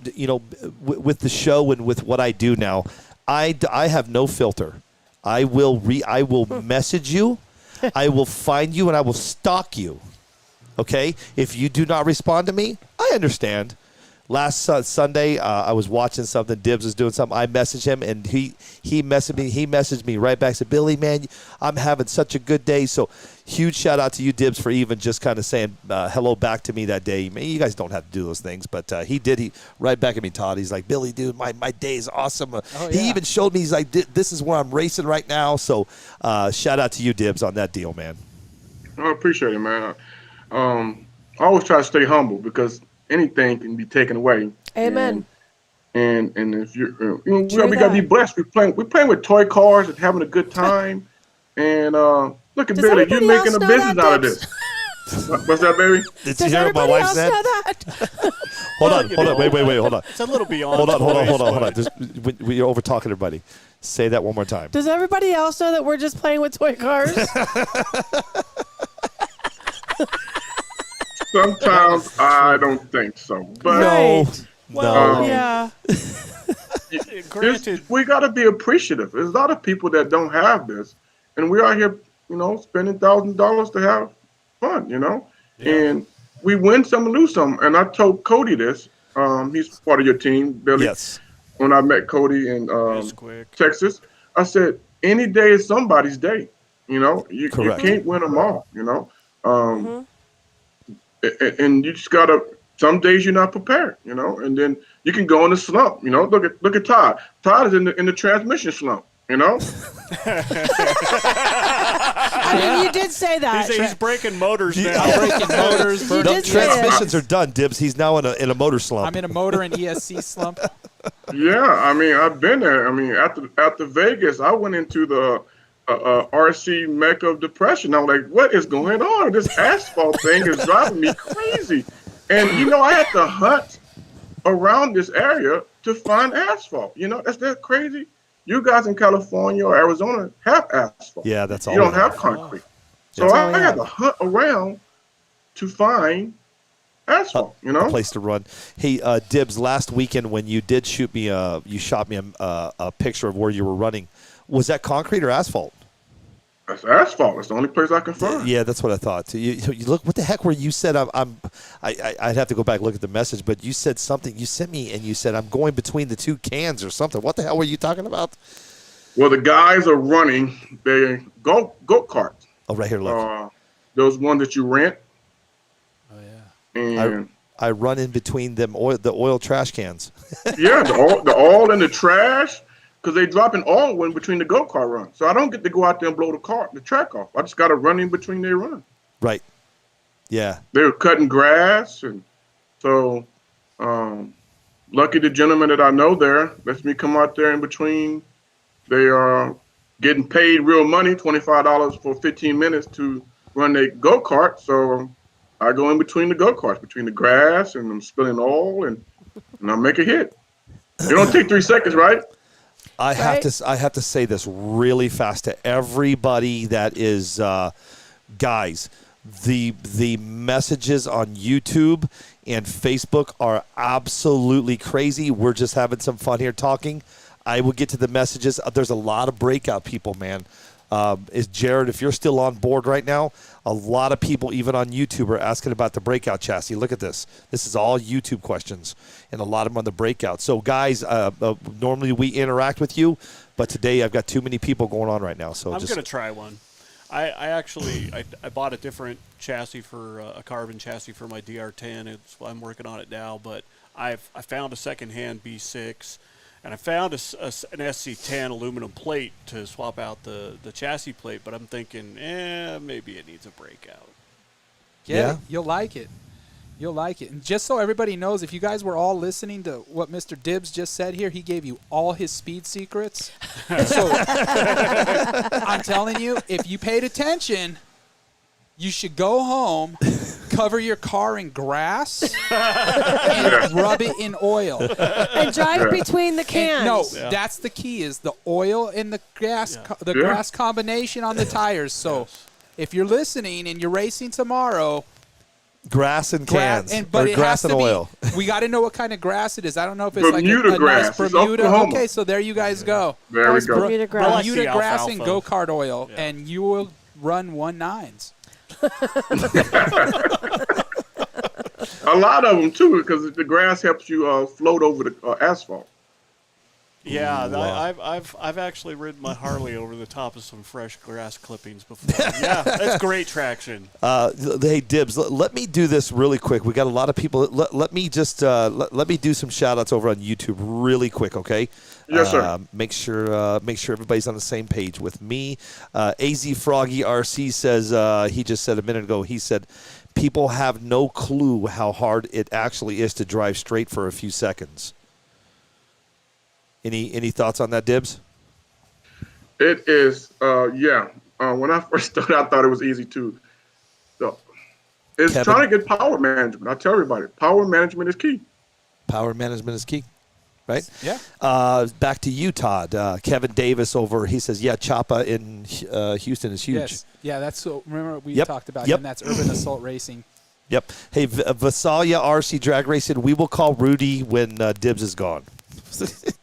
with the show and with what I do now, I have no filter. I will message you, I will find you, and I will stalk you. Okay, if you do not respond to me, I understand. Last Sunday, I was watching something. Dibs was doing something. I messaged him, and he messaged me. He messaged me right back. Said, "Billy, man, I'm having such a good day." So, huge shout out to you, Dibs, for even just kind of saying hello back to me that day. Man, you guys don't have to do those things, but he did. He right back at me, Todd. He's like, "Billy, dude, my day is awesome." He even showed me. He's like, "This is where I'm racing right now." So, shout out to you, Dibs, on that deal, man. I appreciate it, man. I always try to stay humble because anything can be taken away. Amen. And if you're, we True gotta be that. blessed. We're playing with toy cars and having a good time. And look at Does Billy, everybody you're making else a know business that, out of Dibs? this. What's that, baby? Did you Does hear what my everybody wife else said? know that? Hold on, wait, hold on. It's a little beyond. Hold on. toys, Just, you're over talking everybody. Say that one more time. Does everybody else know that we're just playing with toy cars? Sometimes I don't think so. But Right. No. Yeah. Granted, we got to be appreciative. There's a lot of people that don't have this, and we are here, spending $1,000 to have fun, and we win some and lose some. And I told Cody this. He's part of your team, Billy. Yes. When I met Cody in That's quick. Texas, I said, any day is somebody's day. You Correct. can't win them all. And you just gotta. Some days you're not prepared, and then you can go in a slump. Look at Todd. Todd is in the transmission slump. I mean, you did say that. He's breaking motors Yeah. now. Breaking motors, You burning did say that. Transmissions are done, Dibs. He's now in a motor slump. I'm in a motor and ESC slump. Yeah, I mean, I've been there. I mean, after Vegas, I went into the RC mecca of depression. I'm like, what is going on? This asphalt thing is driving me crazy. And I had to hunt around this area to find asphalt. That's that crazy. You guys in California or Arizona have asphalt. Yeah, that's all. You don't we have concrete. So That's I had to hunt around to find asphalt. A place to run. Hey, Dibs. Last weekend when you did shoot me, you shot me a picture of where you were running. Was that concrete or asphalt? That's asphalt. It's the only place I can find. Yeah, that's what I thought. You look. What the heck were you said? I'd have to go back and look at the message, but you said something. You sent me and you said I'm going between the two cans or something. What the hell were you talking about? Well, the guys are running. They go karts. Oh, right here. Look. Those ones that you rent. Oh yeah. And I run in between them the oil trash cans. yeah, the oil in the trash. Because they dropping oil in between the go-kart runs. So I don't get to go out there and blow the track off. I just got to run in between their runs. Right. Yeah. They were cutting grass. And so lucky the gentleman that I know there lets me come out there in between. They are getting paid real money, $25 for 15 minutes to run their go-kart. So I go in between the go-karts, between the grass, and I'm spilling oil, and I make a hit. It don't take 3 seconds, right? I have to say this really fast to everybody that is guys. The messages on YouTube and Facebook are absolutely crazy. We're just having some fun here talking. I will get to the messages. There's a lot of breakout people, man. Is Jared, if you're still on board right now, a lot of people, even on YouTube, are asking about the breakout chassis. Look at this. This is all YouTube questions, and a lot of them on the breakout. So, guys, normally we interact with you, but today I've got too many people going on right now. So I'm going to try one. I actually I bought a different chassis for a carbon chassis for my DR10. I'm working on it now, but I found a secondhand B6, and I found an SC10 aluminum plate to swap out the chassis plate. But I'm thinking, maybe it needs a breakout. Get it. You'll like it. You'll like it. And just so everybody knows, if you guys were all listening to what Mr. Dibbs just said here, he gave you all his speed secrets. So I'm telling you, if you paid attention, you should go home, cover your car in grass, and rub it in oil. And drive between the cans. That's the key, is the oil and the grass, grass combination on the tires. So if you're listening and you're racing tomorrow, grass and cans, but or grass and oil. We got to know what kind of grass it is. I don't know if it's Bermuda like a grass. nice Bermuda. Okay, so there you guys go. There we go. Bermuda grass. I like Bermuda the grass alfalfa. and go-kart oil, and you will run 1.9s. A lot of them too, because the grass helps you float over the asphalt. Yeah, I've actually ridden my Harley over the top of some fresh grass clippings before. Yeah, that's great traction. Hey, Dibbs, let me do this really quick. We got a lot of people. Let me just let me do some shout outs over on YouTube really quick, okay? Yes, sir. Make sure everybody's on the same page with me. AZ Froggy RC says, he just said a minute ago, he said, people have no clue how hard it actually is to drive straight for a few seconds. Any thoughts on that, Dibbs? It is, when I first started, I thought it was easy too. So it's Kevin. trying to get power management. I tell everybody, power management is key. Power management is key, right? Yeah. Back to you, Todd. Kevin Davis over, he says, Choppa in Houston is huge. Yes. Yeah, that's what, remember we Yep. talked about Yep. him. That's Urban Assault Racing. Yep. Hey, Visalia RC Drag Racing, we will call Rudy when Dibbs is gone.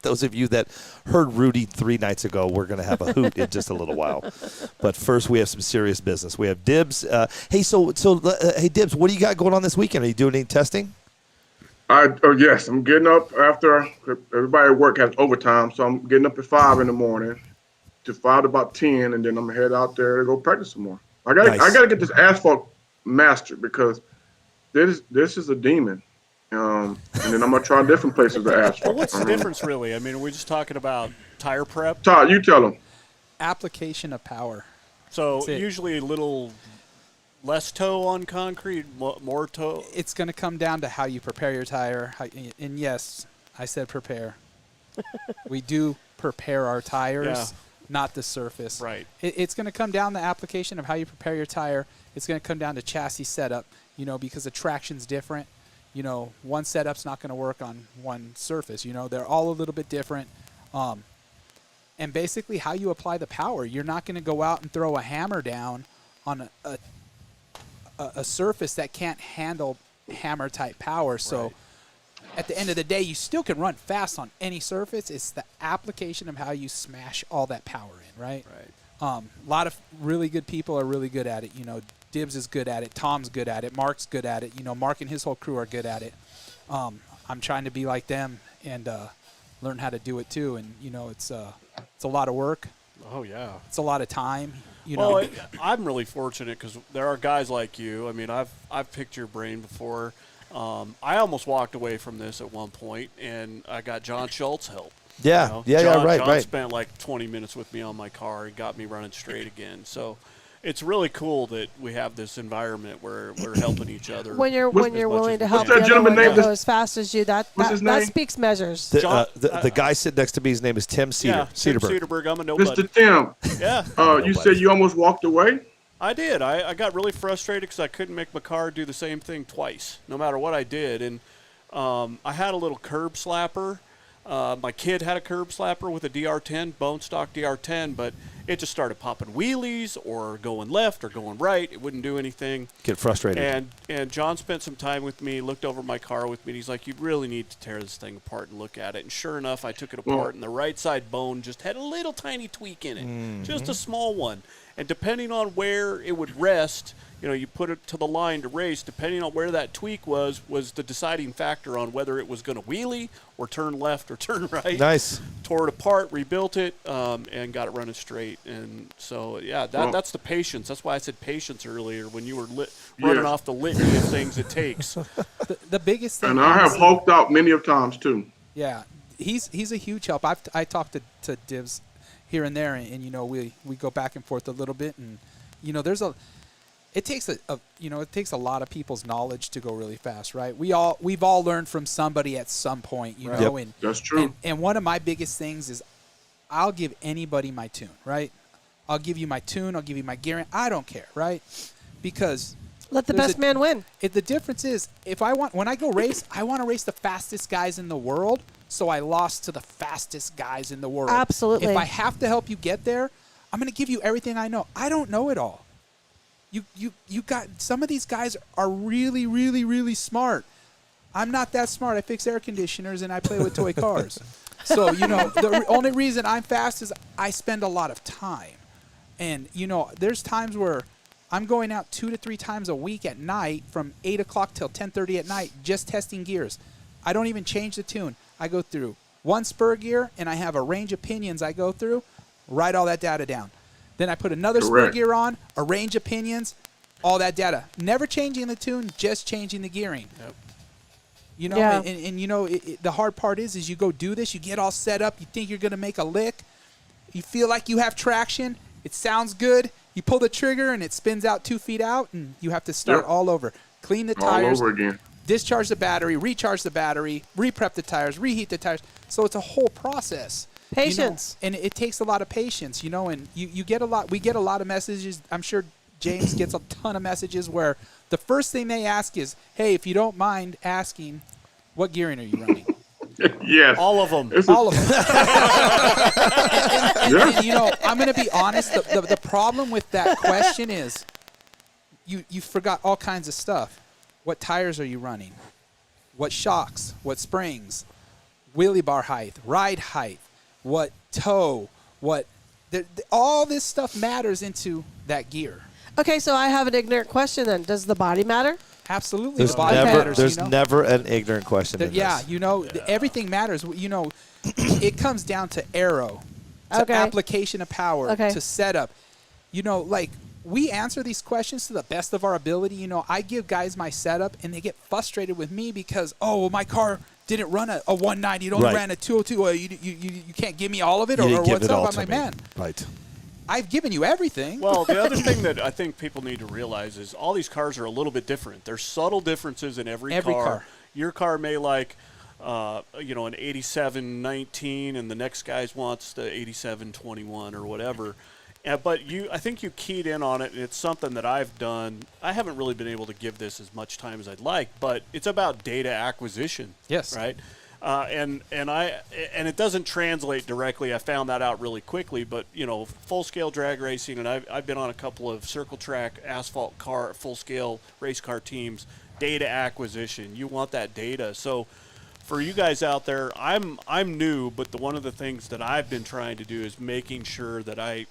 Those of you that heard Rudy 3 nights ago, we're going to have a hoot in just a little while. But first, we have some serious business. We have Dibbs. Hey, hey, Dibbs, what do you got going on this weekend? Are you doing any testing? Yes, I'm getting up after everybody at work has overtime, so I'm getting up at 5 in the morning to 5 to about 10, and then I'm gonna head out there to go practice some more. I gotta get this asphalt mastered because this is a demon. And then I'm gonna try different places of asphalt. Well, what's the difference, really? I mean, are we just talking about tire prep? Todd, you tell them. Application of power. So That's it. usually a little less toe on concrete, more toe. It's going to come down to how you prepare your tire. And yes, I said prepare. We do prepare our tires, not the surface. Right. It's going to come down to the application of how you prepare your tire. It's going to come down to chassis setup, because the traction's different. One setup's not going to work on one surface. They're all a little bit different. And basically how you apply the power. You're not going to go out and throw a hammer down on a surface that can't handle hammer-type power. So at the end of the day, you still can run fast on any surface. It's the application of how you smash all that power in, right? Right. A lot of really good people are really good at it. Dibbs is good at it. Tom's good at it. Mark's good at it. Mark and his whole crew are good at it. I'm trying to be like them and learn how to do it too. And it's a lot of work. Oh yeah. It's a lot of time. Well, I'm really fortunate because there are guys like you. I mean, I've picked your brain before. I almost walked away from this at one point, and I got John Schultz help. Yeah, John right. spent like 20 minutes with me on my car and got me running straight again. So it's really cool that we have this environment where we're helping each other. When you're willing to help that the other gentleman one name? go as fast as you, that his name? speaks measures. The guy sitting next to me, his name is Tim Cedar. Tim Cedarberg. Cedarberg. I'm a nobody. Mr. Tim, Yeah, you said you almost walked away? I did. I got really frustrated because I couldn't make my car do the same thing twice, no matter what I did. And I had a little curb slapper. My kid had a curb slapper with a DR10, bone stock DR10, but it just started popping wheelies or going left or going right. It wouldn't do anything. Get frustrated. And John spent some time with me, looked over my car with me, and he's like, you really need to tear this thing apart and look at it. And sure enough, I took it apart, and the right side bone just had a little tiny tweak in it, just a small one. And depending on where it would rest, you put it to the line to race, depending on where that tweak was the deciding factor on whether it was going to wheelie or turn left or turn right. Nice. Tore it apart, rebuilt it, and got it running straight. And so, that's the patience. That's why I said patience earlier when you were running off the litany of things it takes. The biggest thing. And I have hulked out many of times too. Yeah, he's a huge help. I talked to Divs here and there, and we go back and forth a little bit, and it takes a lot of people's knowledge to go really fast, right? We've all learned from somebody at some point, and that's true. And one of my biggest things is I'll give anybody my tune, right? I'll give you my tune, I'll give you my gearing. I don't care, right? Because let the best man win. The difference is when I go race, I want to race the fastest guys in the world. So I lost to the fastest guys in the world. Absolutely. If I have to help you get there, I'm going to give you everything I know. I don't know it all. You got some of these guys are really, really, really smart. I'm not that smart. I fix air conditioners and I play with toy cars. So, the only reason I'm fast is I spend a lot of time. And, there's times where I'm going out 2 to 3 times a week at night from 8 o'clock till 10:30 at night just testing gears. I don't even change the tune. I go through one spur gear, and I have a range of pinions I go through, write all that data down. Then I put another spur gear on, a range of pinions, all that data. Never changing the tune, just changing the gearing. Yep. The hard part is you go do this, you get all set up, you think you're going to make a lick, you feel like you have traction, it sounds good, you pull the trigger, and it spins out 2 feet out, and you have to start all over. Clean the tires. All over again. Discharge the battery, recharge the battery, re-prep the tires, reheat the tires. So it's a whole process. Patience. And it takes a lot of patience, and you get a lot. We get a lot of messages. I'm sure James gets a ton of messages where the first thing they ask is, hey, if you don't mind asking, what gearing are you running? Yes. All of them. All of them. and I'm going to be honest. The problem with that question is you forgot all kinds of stuff. What tires are you running? What shocks? What springs? Wheelie bar height, ride height, what toe, all this stuff matters into that gear. Okay, so I have an ignorant question then. Does the body matter? Absolutely. There's the body never matters, there's never an ignorant question. In yeah, this. Everything matters. It comes down to aero, to application of power, to setup. We answer these questions to the best of our ability. I give guys my setup, and they get frustrated with me because, my car didn't run a 190. It only ran a 202. You can't give me all of it, or what's up? I'm like, man, right. I've given you everything. Well, the other thing that I think people need to realize is all these cars are a little bit different. There's subtle differences in every car. Your car may like, an 87-19, and the next guy's wants the 87-21 or whatever. But I think you keyed in on it, and it's something that I've done. I haven't really been able to give this as much time as I'd like, but it's about data acquisition. Yes. Right. And it doesn't translate directly. I found that out really quickly. But full scale drag racing, and I've been on a couple of circle track asphalt car full scale race car teams. Data acquisition. You want that data. So for you guys out there, I'm new, but one of the things that I've been trying to do is making sure that I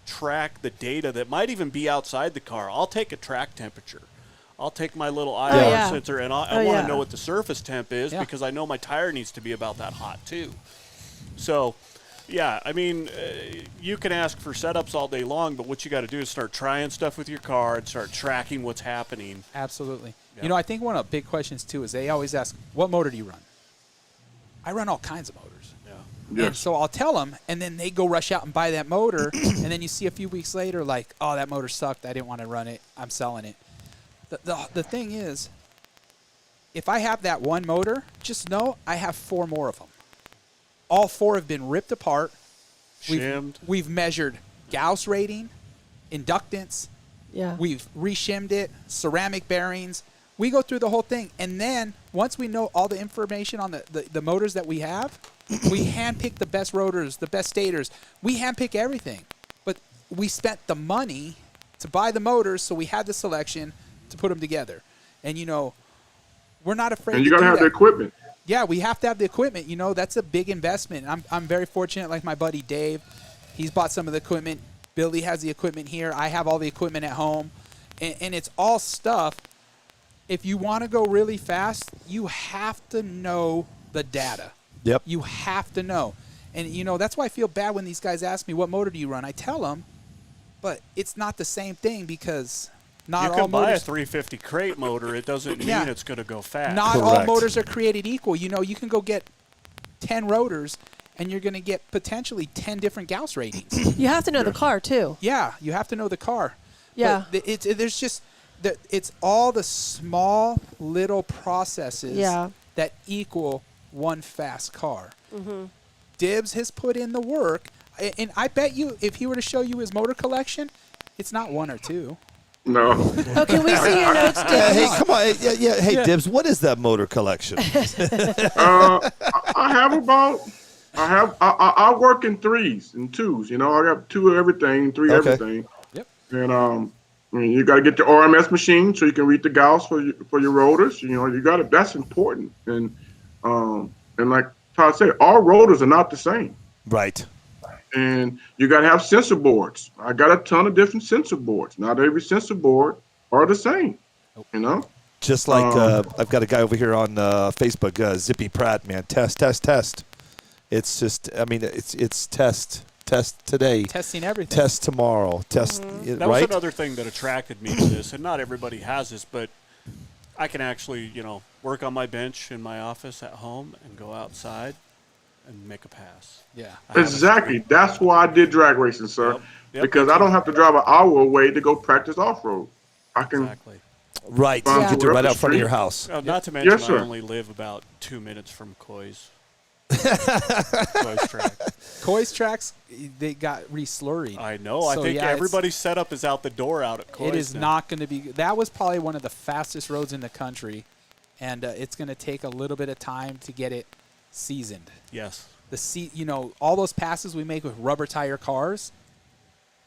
track the data that might even be outside the car. I'll take a track temperature. I'll take my little IR sensor, and I want to know what the surface temp is because I know my tire needs to be about that hot too. So, you can ask for setups all day long, but what you got to do is start trying stuff with your car and start tracking what's happening. Absolutely. Yep. I think one of the big questions too is they always ask, what motor do you run? I run all kinds of motors. Yes. And so I'll tell them, and then they go rush out and buy that motor, and then you see a few weeks later, like, oh, that motor sucked. I didn't want to run it. I'm selling it. The thing is, if I have that one motor, just know I have 4 more of them. All 4 have been ripped apart. Shimmed. We've measured Gauss rating, inductance. Yeah. We've reshimmed it, ceramic bearings. We go through the whole thing, and then once we know all the information on the motors that we have, we handpick the best rotors, the best stators. We handpick everything. But we spent the money to buy the motors, so we had the selection to put them together. And, we're not afraid and you to got to have the equipment. Yeah, we have to have the equipment. That's a big investment. I'm very fortunate, like my buddy Dave. He's bought some of the equipment. Billy has the equipment here. I have all the equipment at home. And it's all stuff. If you want to go really fast, you have to know the data. Yep. You have to know. And, that's why I feel bad when these guys ask me, what motor do you run? I tell them, but it's not the same thing because not You all can buy a motors. 350 crate motor. It doesn't mean Yeah. it's going to go fast. Not all Correct. motors are created equal. You can go get 10 rotors, and you're going to get potentially 10 different Gauss ratings. You have to know the car too. Yeah, you have to know the car. Yeah. But there's just it's all the small little processes Yeah. that equal one fast car. Mm-hmm. Dibbs has put in the work, and I bet you if he were to show you his motor collection, it's not one or two. No. Oh, can we see your notes, Yeah, Dibs? hey, come on. Yeah. Hey, Yeah. Dibs, what is that motor collection? I have about. I work in threes and twos. I got two of everything, three Okay. everything. Yep. And you got to get your RMS machine so you can read the Gauss for your rotors. You got to. That's important. And like Todd said, all rotors are not the same. Right. And you got to have sensor boards. I got a ton of different sensor boards. Not every sensor board are the same. Just like I've got a guy over here on Facebook, Zippy Pratt, man. Test. It's just, it's test today, Testing everything. test tomorrow, test, That right? was another thing that attracted me to this, and not everybody has this, but I can actually, work on my bench in my office at home and go outside and make a pass. Yeah. I have a Exactly. street. That's why I did drag racing, sir. Yep, Because me I too. don't have to drive an hour away to go practice off road. I can. Exactly. Right. Yeah. You can do it right Up the out front of street. your house. Not to mention, Yes, sir. I only live about 2 minutes from Coy's. Coy's track. Coy's tracks, they got re-slurried. I know. I So, think yeah, it's- everybody's setup is out the door out at Coy's. It is now. not going to be. That was probably one of the fastest roads in the country, and it's going to take a little bit of time to get it seasoned. Yes. All those passes we make with rubber tire cars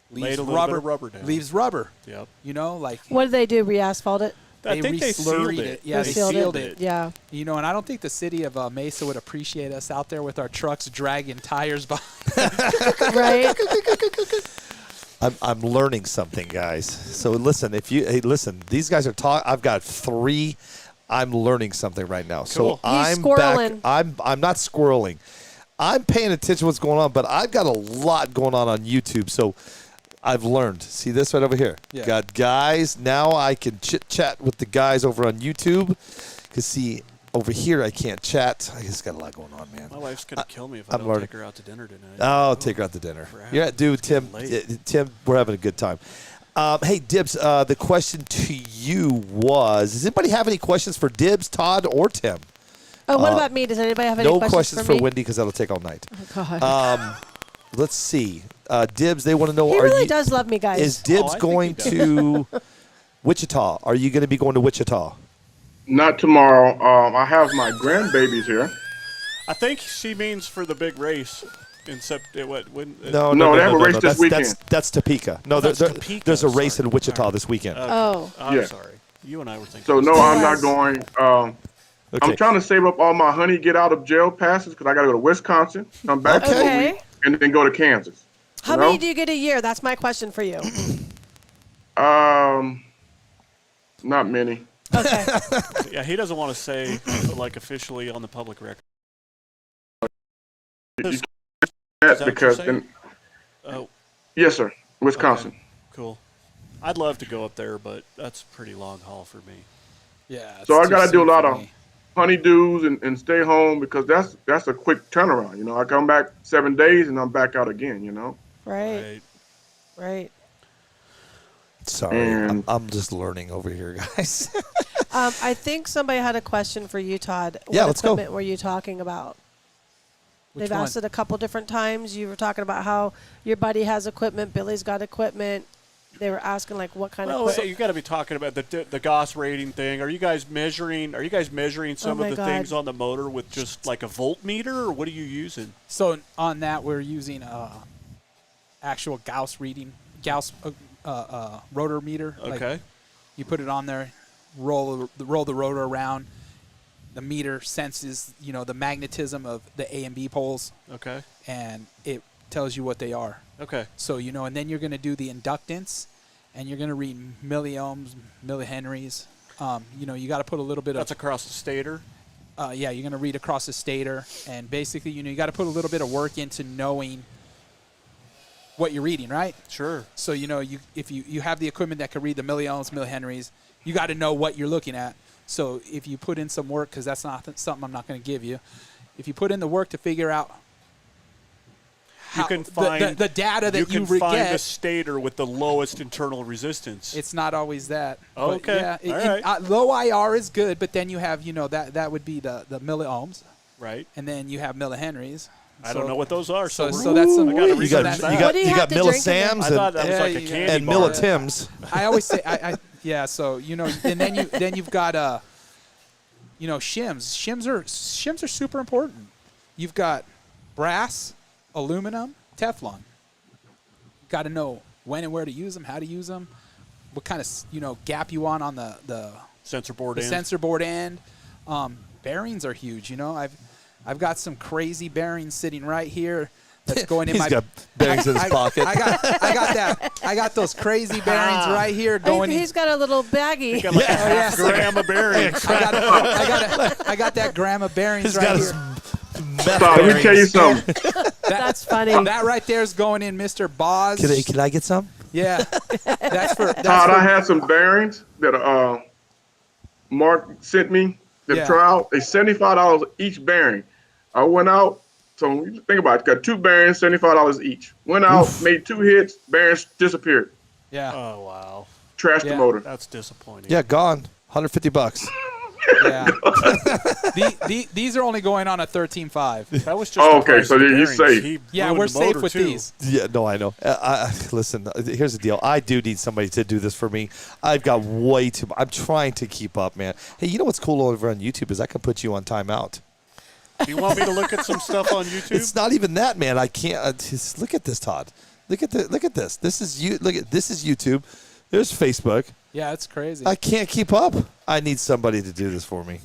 Laid a little bit of rubber down. leaves rubber. Yep. What did they do? Re-asphalt it? I think they re-slurried sealed it. Yeah, They they sealed sealed it? it. Yeah. And I don't think the city of Mesa would appreciate us out there with our trucks dragging tires by. Right. I'm learning something, guys. So listen, listen, these guys are talking. I've got 3. I'm learning something right now. So Cool. I'm squirreling. back. I'm not squirreling. I'm paying attention to what's going on, but I've got a lot going on YouTube. So I've learned. See this right over here? Yeah. Got guys. Now I can chit chat with the guys over on YouTube. Because see, over here I can't chat. I just got a lot going on, man. My wife's going to kill me if I I'm don't learning. take her out to dinner tonight. Oh, take her out to dinner. Crap. Yeah, dude, It's Tim. getting late. Tim, we're having a good time. Hey, Dibs. The question to you was: does anybody have any questions for Dibs, Todd, or Tim? Oh, what about me? Does anybody have any No questions, questions for for me? Wendy because that'll take all night. Oh, God. Let's see. Dibs, they want to know: He are really you? does love me, guys. Is Dibs I think going he does. to Wichita? Are you going to be going to Wichita? Not tomorrow. I have my grandbabies here. I think she means for the big race in September. No, they have a race this weekend. That's Topeka. No, that's there- Topeka. there's a race Sorry. in Wichita All right. this weekend. Oh. I'm Yeah. sorry. You and I were thinking. So no, I'm not going. Okay. I'm trying to save up all my honey get out of jail passes because I got to go to Wisconsin, come back for a Okay. week, and then go to Kansas. How You many know? do you get a year? That's my question for you. Not many. Okay. Yeah, he doesn't want to say like officially on the public record. Is that what you're Because saying? then, Oh, yes, sir, Wisconsin. okay. Cool. I'd love to go up there, but that's a pretty long haul for me. Yeah. So I it's too gotta do a soon lot for of me. honeydews and stay home because that's a quick turnaround. I come back 7 days and I'm back out again. Right. Right. Right. Sorry, And- I'm just learning over here, guys. I think somebody had a question for you, Todd. Yeah, What let's go. equipment were you talking about? Which They've one? asked it a couple different times. You were talking about how your buddy has equipment, Billy's got equipment. They were asking like what kind of Well, equipment. you got to be talking about the Gauss rating thing. Are you guys measuring some my of the God. things on the motor with just like a voltmeter, or what are you using? So on that, we're using actual Gauss rotor meter. Okay. Like you put it on there, roll the rotor around. The meter senses, the magnetism of the A and B poles, Okay. and it tells you what they are. Okay. So, and then you're going to do the inductance, and you're going to read milliohms, millihenries. You got to put a little bit That's of... across the stator? Yeah, you're going to read across the stator. And basically, you got to put a little bit of work into knowing what you're reading, right? Sure. So, if you have the equipment that can read the milliohms, millihenries, you got to know what you're looking at. So if you put in some work, because that's not something I'm not going to give you, if you put in the work to figure out You can find the data that you can get, find the stator with the lowest internal resistance. it's not always that. Oh, But okay. Yeah, All right. low IR is good, but then you have, that would be the milliohms, right. and then you have millihenries. I don't know what those are. So, So that's some. I gotta you research got that. you What got do you you have got to drink in millisams I thought that was Yeah, like a yeah. candy and bar. millitims. I always say, yeah. So and then you've got shims. Shims are super important. You've got brass, aluminum, Teflon. Got to know when and where to use them, how to use them, what kind of gap you want on the Sensor board the end. sensor board end. Bearings are huge. I've got some crazy bearings sitting right here. That's going in He's my. got bearings in his pocket. I got those crazy bearings right here going. He's got a little baggie. Got like a yeah. half gram of bearings. I got that gram of bearings He's right got here. his meth Stop, let me tell you bearings. something. That's funny. That right there is going in Mr. Boz. Can I get some? Yeah, that's for. Todd, I had some bearings that Mark sent me to Yeah. try out. They $75 each bearing. I went out. So think about it. Got two bearings, $75 each. Went out, made 2 hits, bearings disappeared. Yeah, Oh wow, Trashed Yeah. the motor. that's disappointing. Yeah, gone. $150. yeah. These are only going on a 13.5. That was just. Oh, the okay, price so of the then you're bearings. safe. He Yeah, ruined we're the safe motor, with too. these. Yeah, no, I know. Listen, here's the deal. I do need somebody to do this for me. I've got way too. I'm trying to keep up, man. Hey, you know what's cool over on YouTube is I can put you on timeout. Do you want me to look at some stuff on YouTube? It's not even that, man. I can't. Just look at this, Todd. Look at this. This is you. This is YouTube. There's Facebook. Yeah, it's crazy. I can't keep up. I need somebody to do this for me.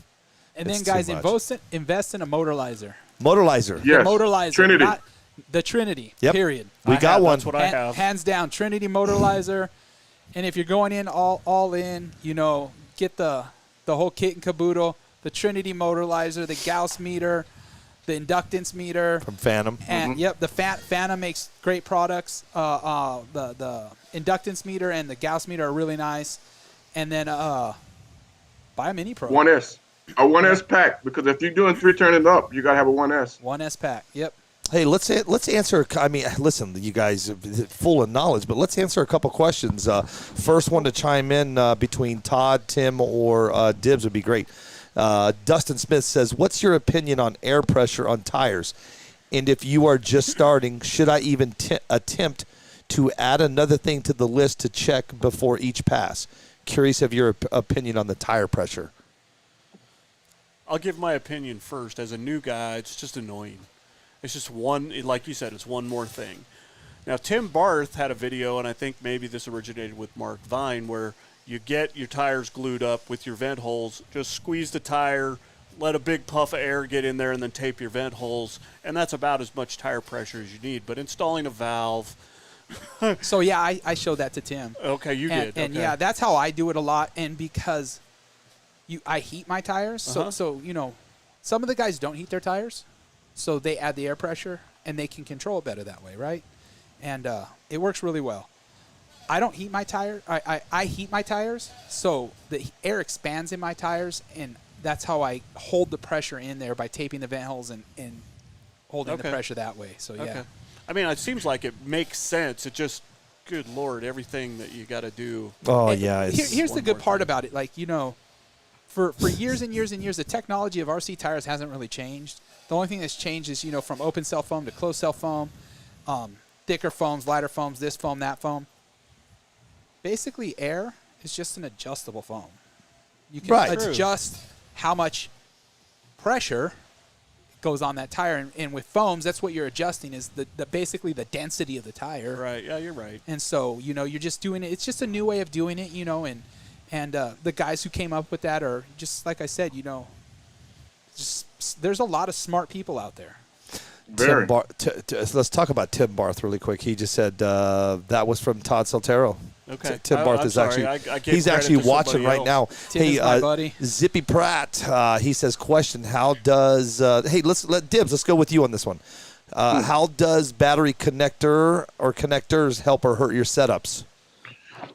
And It's then, too guys, much. invest in a motorlizer. Motorlizer. Yes. The motorlizer. Trinity. Not the Trinity, Yep. period. We got one. That's what I have. Hands down, Trinity motorlizer. And if you're going in all in, get the whole kit and caboodle, the Trinity motorlizer, the Gauss meter, the inductance meter. From Phantom. And yep, the Phantom makes great products. The inductance meter and the Gauss meter are really nice. And then buy a mini pro. 1S. A 1S pack, because if you're doing 3 turning up, you got to have a 1S. 1S pack. Yep. Hey, let's answer. I mean, listen, you guys are full of knowledge, but let's answer a couple questions. First one to chime in between Todd, Tim, or Dibs would be great. Dustin Smith says, "What's your opinion on air pressure on tires? And if you are just starting, should I even attempt to add another thing to the list to check before each pass? Curious of your opinion on the tire pressure." I'll give my opinion first. As a new guy, it's just annoying. It's just one, like you said, it's one more thing. Now, Tim Barth had a video, and I think maybe this originated with Mark Vine, where you get your tires glued up with your vent holes, just squeeze the tire, let a big puff of air get in there, and then tape your vent holes, and that's about as much tire pressure as you need. But installing a valve, So, yeah, I showed that to Tim. okay, you did. And okay. yeah, that's how I do it a lot. And because I heat my tires, Uh-huh. so some of the guys don't heat their tires, so they add the air pressure and they can control it better that way, right? And it works really well. I don't heat my tire. I heat my tires, so the air expands in my tires, and that's how I hold the pressure in there by taping the vent holes and holding the Okay. pressure that way. So yeah. Okay. I mean, it seems like it makes sense. It just, good Lord, everything that you got to do. Oh And yeah, here's the one good more part thing. about it. Like, for years and years and years, the technology of RC tires hasn't really changed. The only thing that's changed is, from open cell foam to closed cell foam, thicker foams, lighter foams, this foam, that foam. Basically, air is just an adjustable foam. You can Right. True. adjust how much pressure goes on that tire. And with foams, that's what you're adjusting is basically the density of the tire. Right. Yeah, you're right. And so, you're just doing it. It's just a new way of doing it, and the guys who came up with that are just, like I said, just there's a lot of smart people out there. Very. Let's talk about Tim Barth really quick. He just said that was from Todd Soltero. Okay. Tim Barth I'm is sorry. actually I gave he's credit actually to watching somebody right else. now. Tim is my buddy. Zippy Pratt. He says, question: how does let Dibs? Let's go with you on this one. How does battery connector or connectors help or hurt your setups?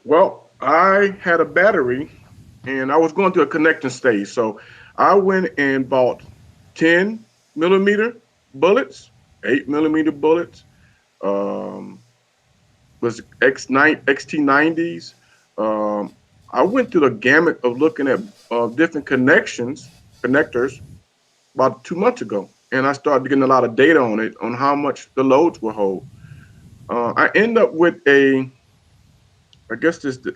Well, I had a battery, and I was going through a connecting stage. So I went and bought 10 millimeter bullets, 8 millimeter bullets, was XT90s. I went through the gamut of looking at different connectors about 2 months ago, and I started getting a lot of data on it, on how much the loads will hold. I end up with I guess it's the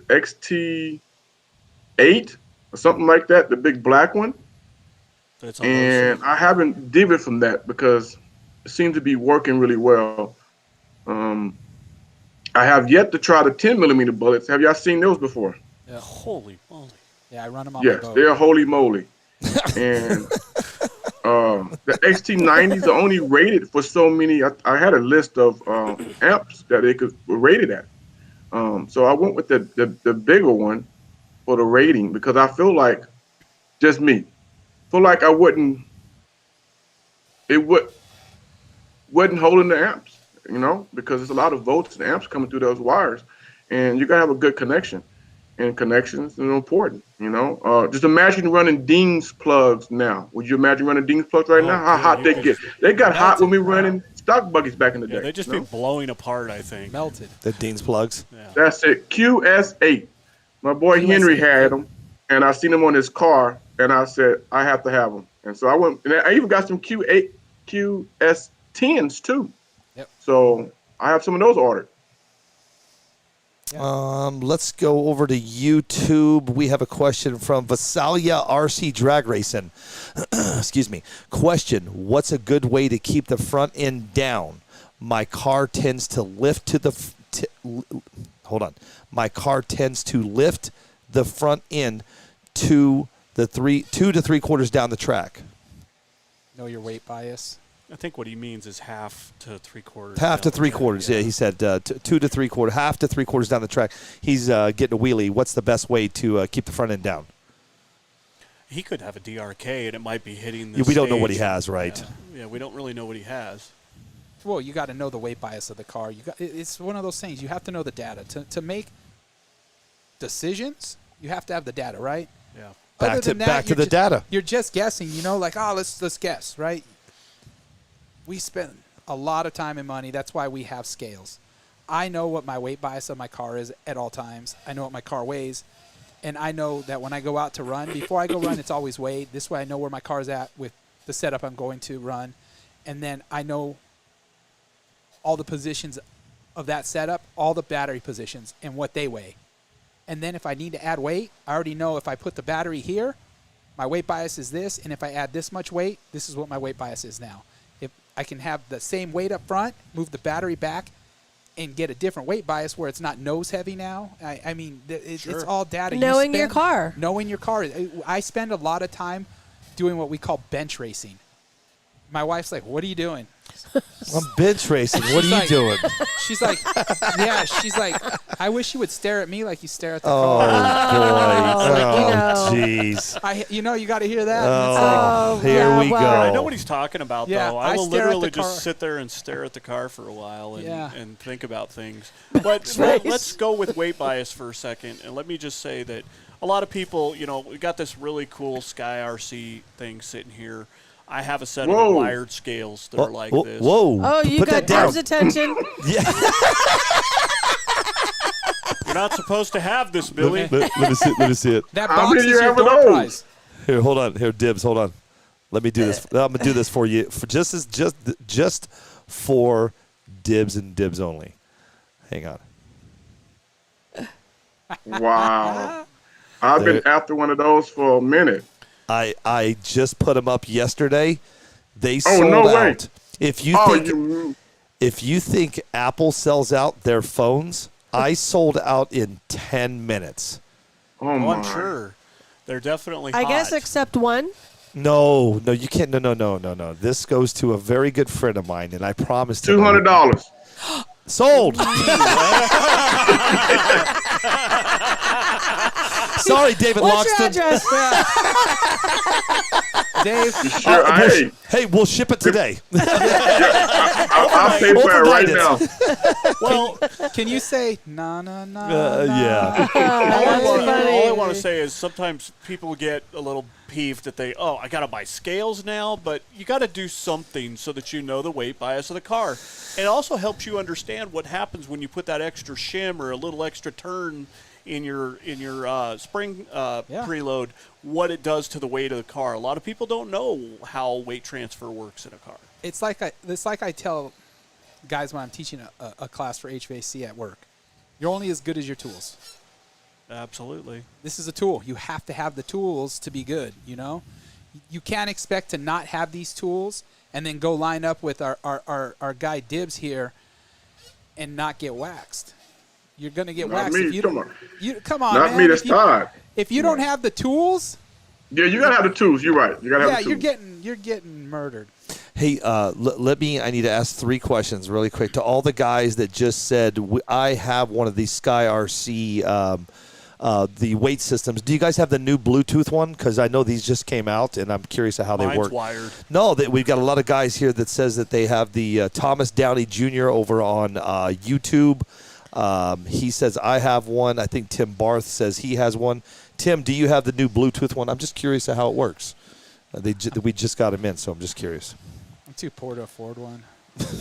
XT8 or something like that, the big black one. That's on And those. I haven't divvied from that because it seems to be working really well. I have yet to try the 10 millimeter bullets. Have y'all seen those before? Holy moly. Yeah, I run them on my Yes, boat. they're holy moly. And the XT90s are only rated for so many. I had a list of amps that they were rated at. So I went with the bigger one for the rating because I feel like, just me, feel like wouldn't holding the amps, because there's a lot of volts and amps coming through those wires, and you gotta have a good connection. And connections are important, Just imagine running Dean's plugs now. Would you imagine running Dean's plugs right now? How dude, hot they get? They got hot when we melted. running stock buggies back in the Yeah, day. they'd just be blowing apart, I think. Melted. The Dean's plugs. Yeah. That's it. QS8. My boy Henry had them, and I seen them on his car, and I said I have to have them. And so I went, and I even got some QS10s too. Yep. So I have some of those ordered. Let's go over to YouTube. We have a question from Visalia RC Drag Racing. Excuse me. Question: what's a good way to keep the front end down? My car tends to lift to the. My car tends to lift the front end to the 2 to 3/4 down the track. Know your weight bias. I think what he means is half to 3/4. Half to down the 3/4. track, Yeah, he said 2 to 3/4, half to 3/4 down the track. He's getting a wheelie. What's the best way to keep the front end down? He could have a DRK, and it might be hitting the Yeah, we don't know what he stage. has, right? Yeah, we don't really know what he has. Well, you got to know the weight bias of the car. It's one of those things. You have to know the data to make decisions. You have to have the data, right? Yeah. Other than that, to the data. You're just guessing, like, let's guess, right? We spend a lot of time and money. That's why we have scales. I know what my weight bias of my car is at all times. I know what my car weighs. And I know that when I go out to run, before I go run, it's always weighed. This way I know where my car's at with the setup I'm going to run. And then I know all the positions of that setup, all the battery positions, and what they weigh. And then if I need to add weight, I already know if I put the battery here, my weight bias is this. And if I add this much weight, this is what my weight bias is now. If I can have the same weight up front, move the battery back, and get a different weight bias where it's not nose heavy now. It's all data. Knowing your car. Knowing your car. I spend a lot of time doing what we call bench racing. My wife's like, "What are you doing?" I'm bench racing. What are you like- doing? She's like, "Yeah." She's like, "I wish you would stare at me like you stare at the Oh, car." boy. Jeez. You got to hear that. Oh, here yeah, we well- go. I know what he's talking about, Yeah, though. I I will stare at literally the car. just sit there and stare at the car for a while and, Yeah. and think about things. But right. let's go with weight bias for a second. And let me just say that a lot of people, we got this really cool Sky RC thing sitting here. I have a set Whoa. of wired scales that are like this. Whoa. Oh, you Put got that down. Deb's attention. Yeah. You're not supposed to have this, Billy. Let me see. Let me see it. That How box many is you your have of door those? prize. Here, hold on. Here, Dibs, hold on. Let me do this. I'm gonna do this for you, for just for Dibs and Dibs only. Hang on. Wow. I've been after one of those for a minute. I just put them up yesterday. They Oh, sold no way. out. If you think Apple sells out their phones, I sold out in 10 minutes. oh Oh, my. I'm sure. They're definitely I hot. guess except one. No, you can't. No. This goes to a very good friend of mine, and I promised him. $200. Sold. Sorry, David What's your Loxton. address? Dave, Sure, Hey, we'll ship it today. I'll pay for it right Overnight now. Well, can you say na na na? Yeah. all I want to say is sometimes people get a little peeved that I got to buy scales now, but you got to do something so that you know the weight bias of the car. It also helps you understand what happens when you put that extra shim or a little extra turn in your spring preload, what it does to the weight of the car. A lot of people don't know how weight transfer works in a car. It's like I tell guys when I'm teaching a class for HVAC at work. You're only as good as your tools. Absolutely. This is a tool. You have to have the tools to be good, you know? You can't expect to not have these tools and then go line up with our guy Dibs here and not get waxed. You're going to get Not waxed. me. If you Come don't, on. come on, Not man. me. That's tired. If you don't have the tools, Yeah, you gotta have the tools. You're right. You gotta have the tools. you're getting murdered. Hey, I need to ask 3 questions really quick to all the guys that just said, I have one of these Sky RC, the weight systems. Do you guys have the new Bluetooth one? Because I know these just came out, and I'm curious of how they Mine's work. wired. No, we've got a lot of guys here that says that they have the Thomas Downey Jr. over on YouTube. He says, I have one. I think Tim Barth says he has one. Tim, do you have the new Bluetooth one? I'm just curious of how it works. We just got them in, so I'm just curious. I'm too poor to afford one.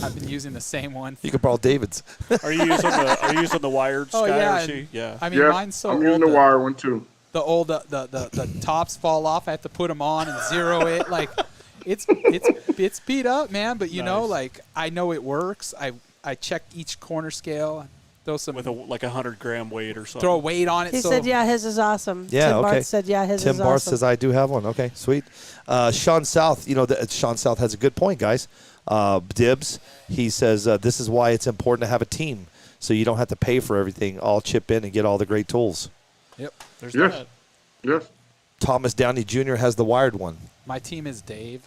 I've been using the same one. You can borrow David's. Are you using the wired Oh, Sky yeah, RC? Yeah. I mean, Yes, mine's so I'm old. using the wire one too. The tops fall off. I have to put them on and zero it. Like, it's beat up, man. But you know, like, I know it works. I check each corner scale. Throw some With a 100-gram weight or something. throw a weight on it. He said, yeah, his is awesome. Yeah, Tim okay. Barth said, yeah, his Tim is Barth awesome. says, I do have one. Okay, sweet. Sean South, Sean South has a good point, guys. Dibs, he says, this is why it's important to have a team, so you don't have to pay for everything. All chip in and get all the great tools. Yep. There's Yes. that. Yes. Thomas Downey Jr. has the wired one. My team is Dave.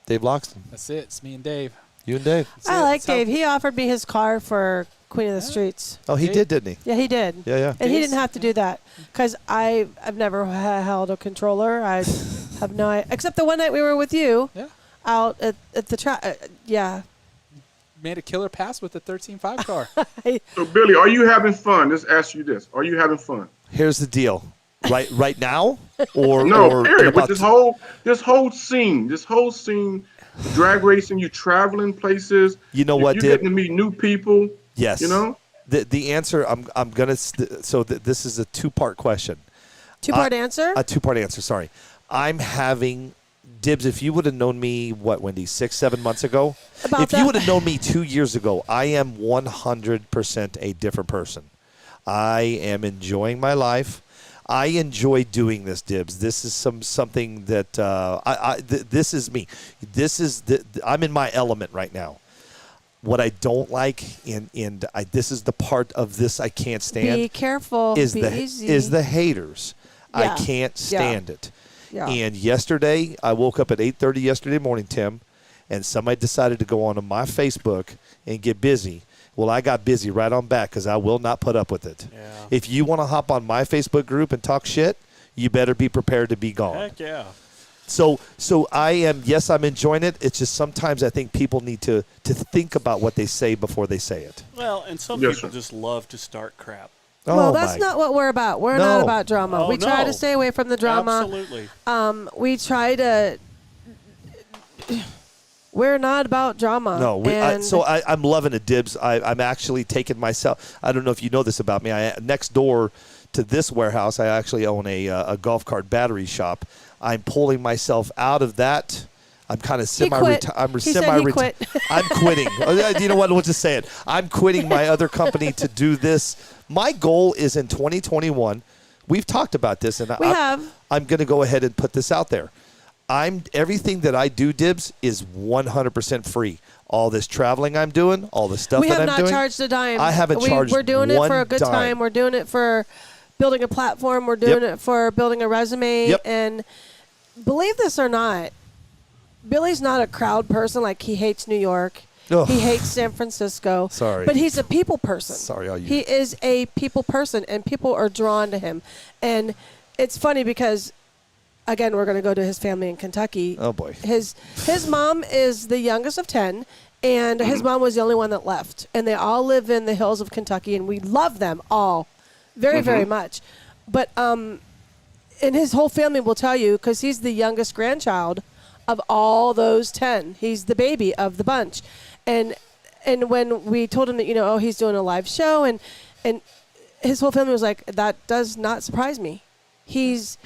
Dave Loxton. That's it. It's me and Dave. You and Dave. That's I it. like So- Dave. He offered me his car for Queen of the Streets. Oh, he Dave? did, didn't he? Yeah, he did. Yeah. And he Dave's- didn't have to do that because I've never held a controller. I have no idea. Except the one night we were with you Yeah. out at the track. Yeah. Made a killer pass with the 13.5 car. So Billy, are you having fun? Let's ask you this: are you having fun? Here's the deal. Right now? Or No, or in period. But about this whole scene, drag racing, you traveling places. You know what, You're Dib? getting to meet new people. Yes. You know. The answer, I'm going to, so this is a 2-part question. Two-part answer? A 2-part answer, sorry. I'm having, Dibs, if you would have known me, Wendy, 6-7 months ago? About If you that- would have known me 2 years ago, I am 100% a different person. I am enjoying my life. I enjoy doing this, Dibs. This is something that, this is me. I'm in my element right now. What I don't like, this is the part of this I can't stand. Be careful. Is be easy. the haters. Yeah. I can't stand it. Yeah. And yesterday, I woke up at 8:30 yesterday morning, Tim, and somebody decided to go onto my Facebook and get busy. Well, I got busy right on back because I will not put up with it. Yeah. If you want to hop on my Facebook group and talk shit, you better be prepared to be gone. Heck yeah. So I am, yes, I'm enjoying it. It's just sometimes I think people need to think about what they say before they say it. Well, and some Yes, people sir. just love to start crap. Well, Oh, that's my- not what we're about. We're not No. about drama. Oh, we try no. to stay away from the drama. Absolutely. We try to. We're not about drama. No, and I'm loving it, Dibs. I'm actually taking myself. I don't know if you know this about me. Next door to this warehouse, I actually own a golf cart battery shop. I'm pulling myself out of that. I'm kind of He quit. He said he quit. I'm quitting. You know what? We'll just say it. I'm quitting my other company to do this. My goal is in 2021. We've talked about this, and We have. I'm going to go ahead and put this out there. Everything that I do, Dibs, is 100% free. All this traveling I'm doing, all the stuff we that have I'm not doing. charged a dime. I haven't charged We're doing it one for a good dime. time. We're doing it for building a platform. We're doing Yep. it for building a resume. Yep. And believe this or not, Billy's not a crowd person. Like, he hates New York. Ugh. He hates San Francisco. Sorry. But he's a people person. Sorry, all you. He is a people person, and people are drawn to him. And it's funny because, again, we're going to go to his family in Kentucky. Oh, boy. His mom is the youngest of 10, and his mom was the only one that left. And they all live in the hills of Kentucky, and we love them all very, very much. But and his whole family will tell you, because he's the youngest grandchild of all those 10. He's the baby of the bunch. And when we told him that, he's doing a live show, and his whole family was like, that does not surprise me. He's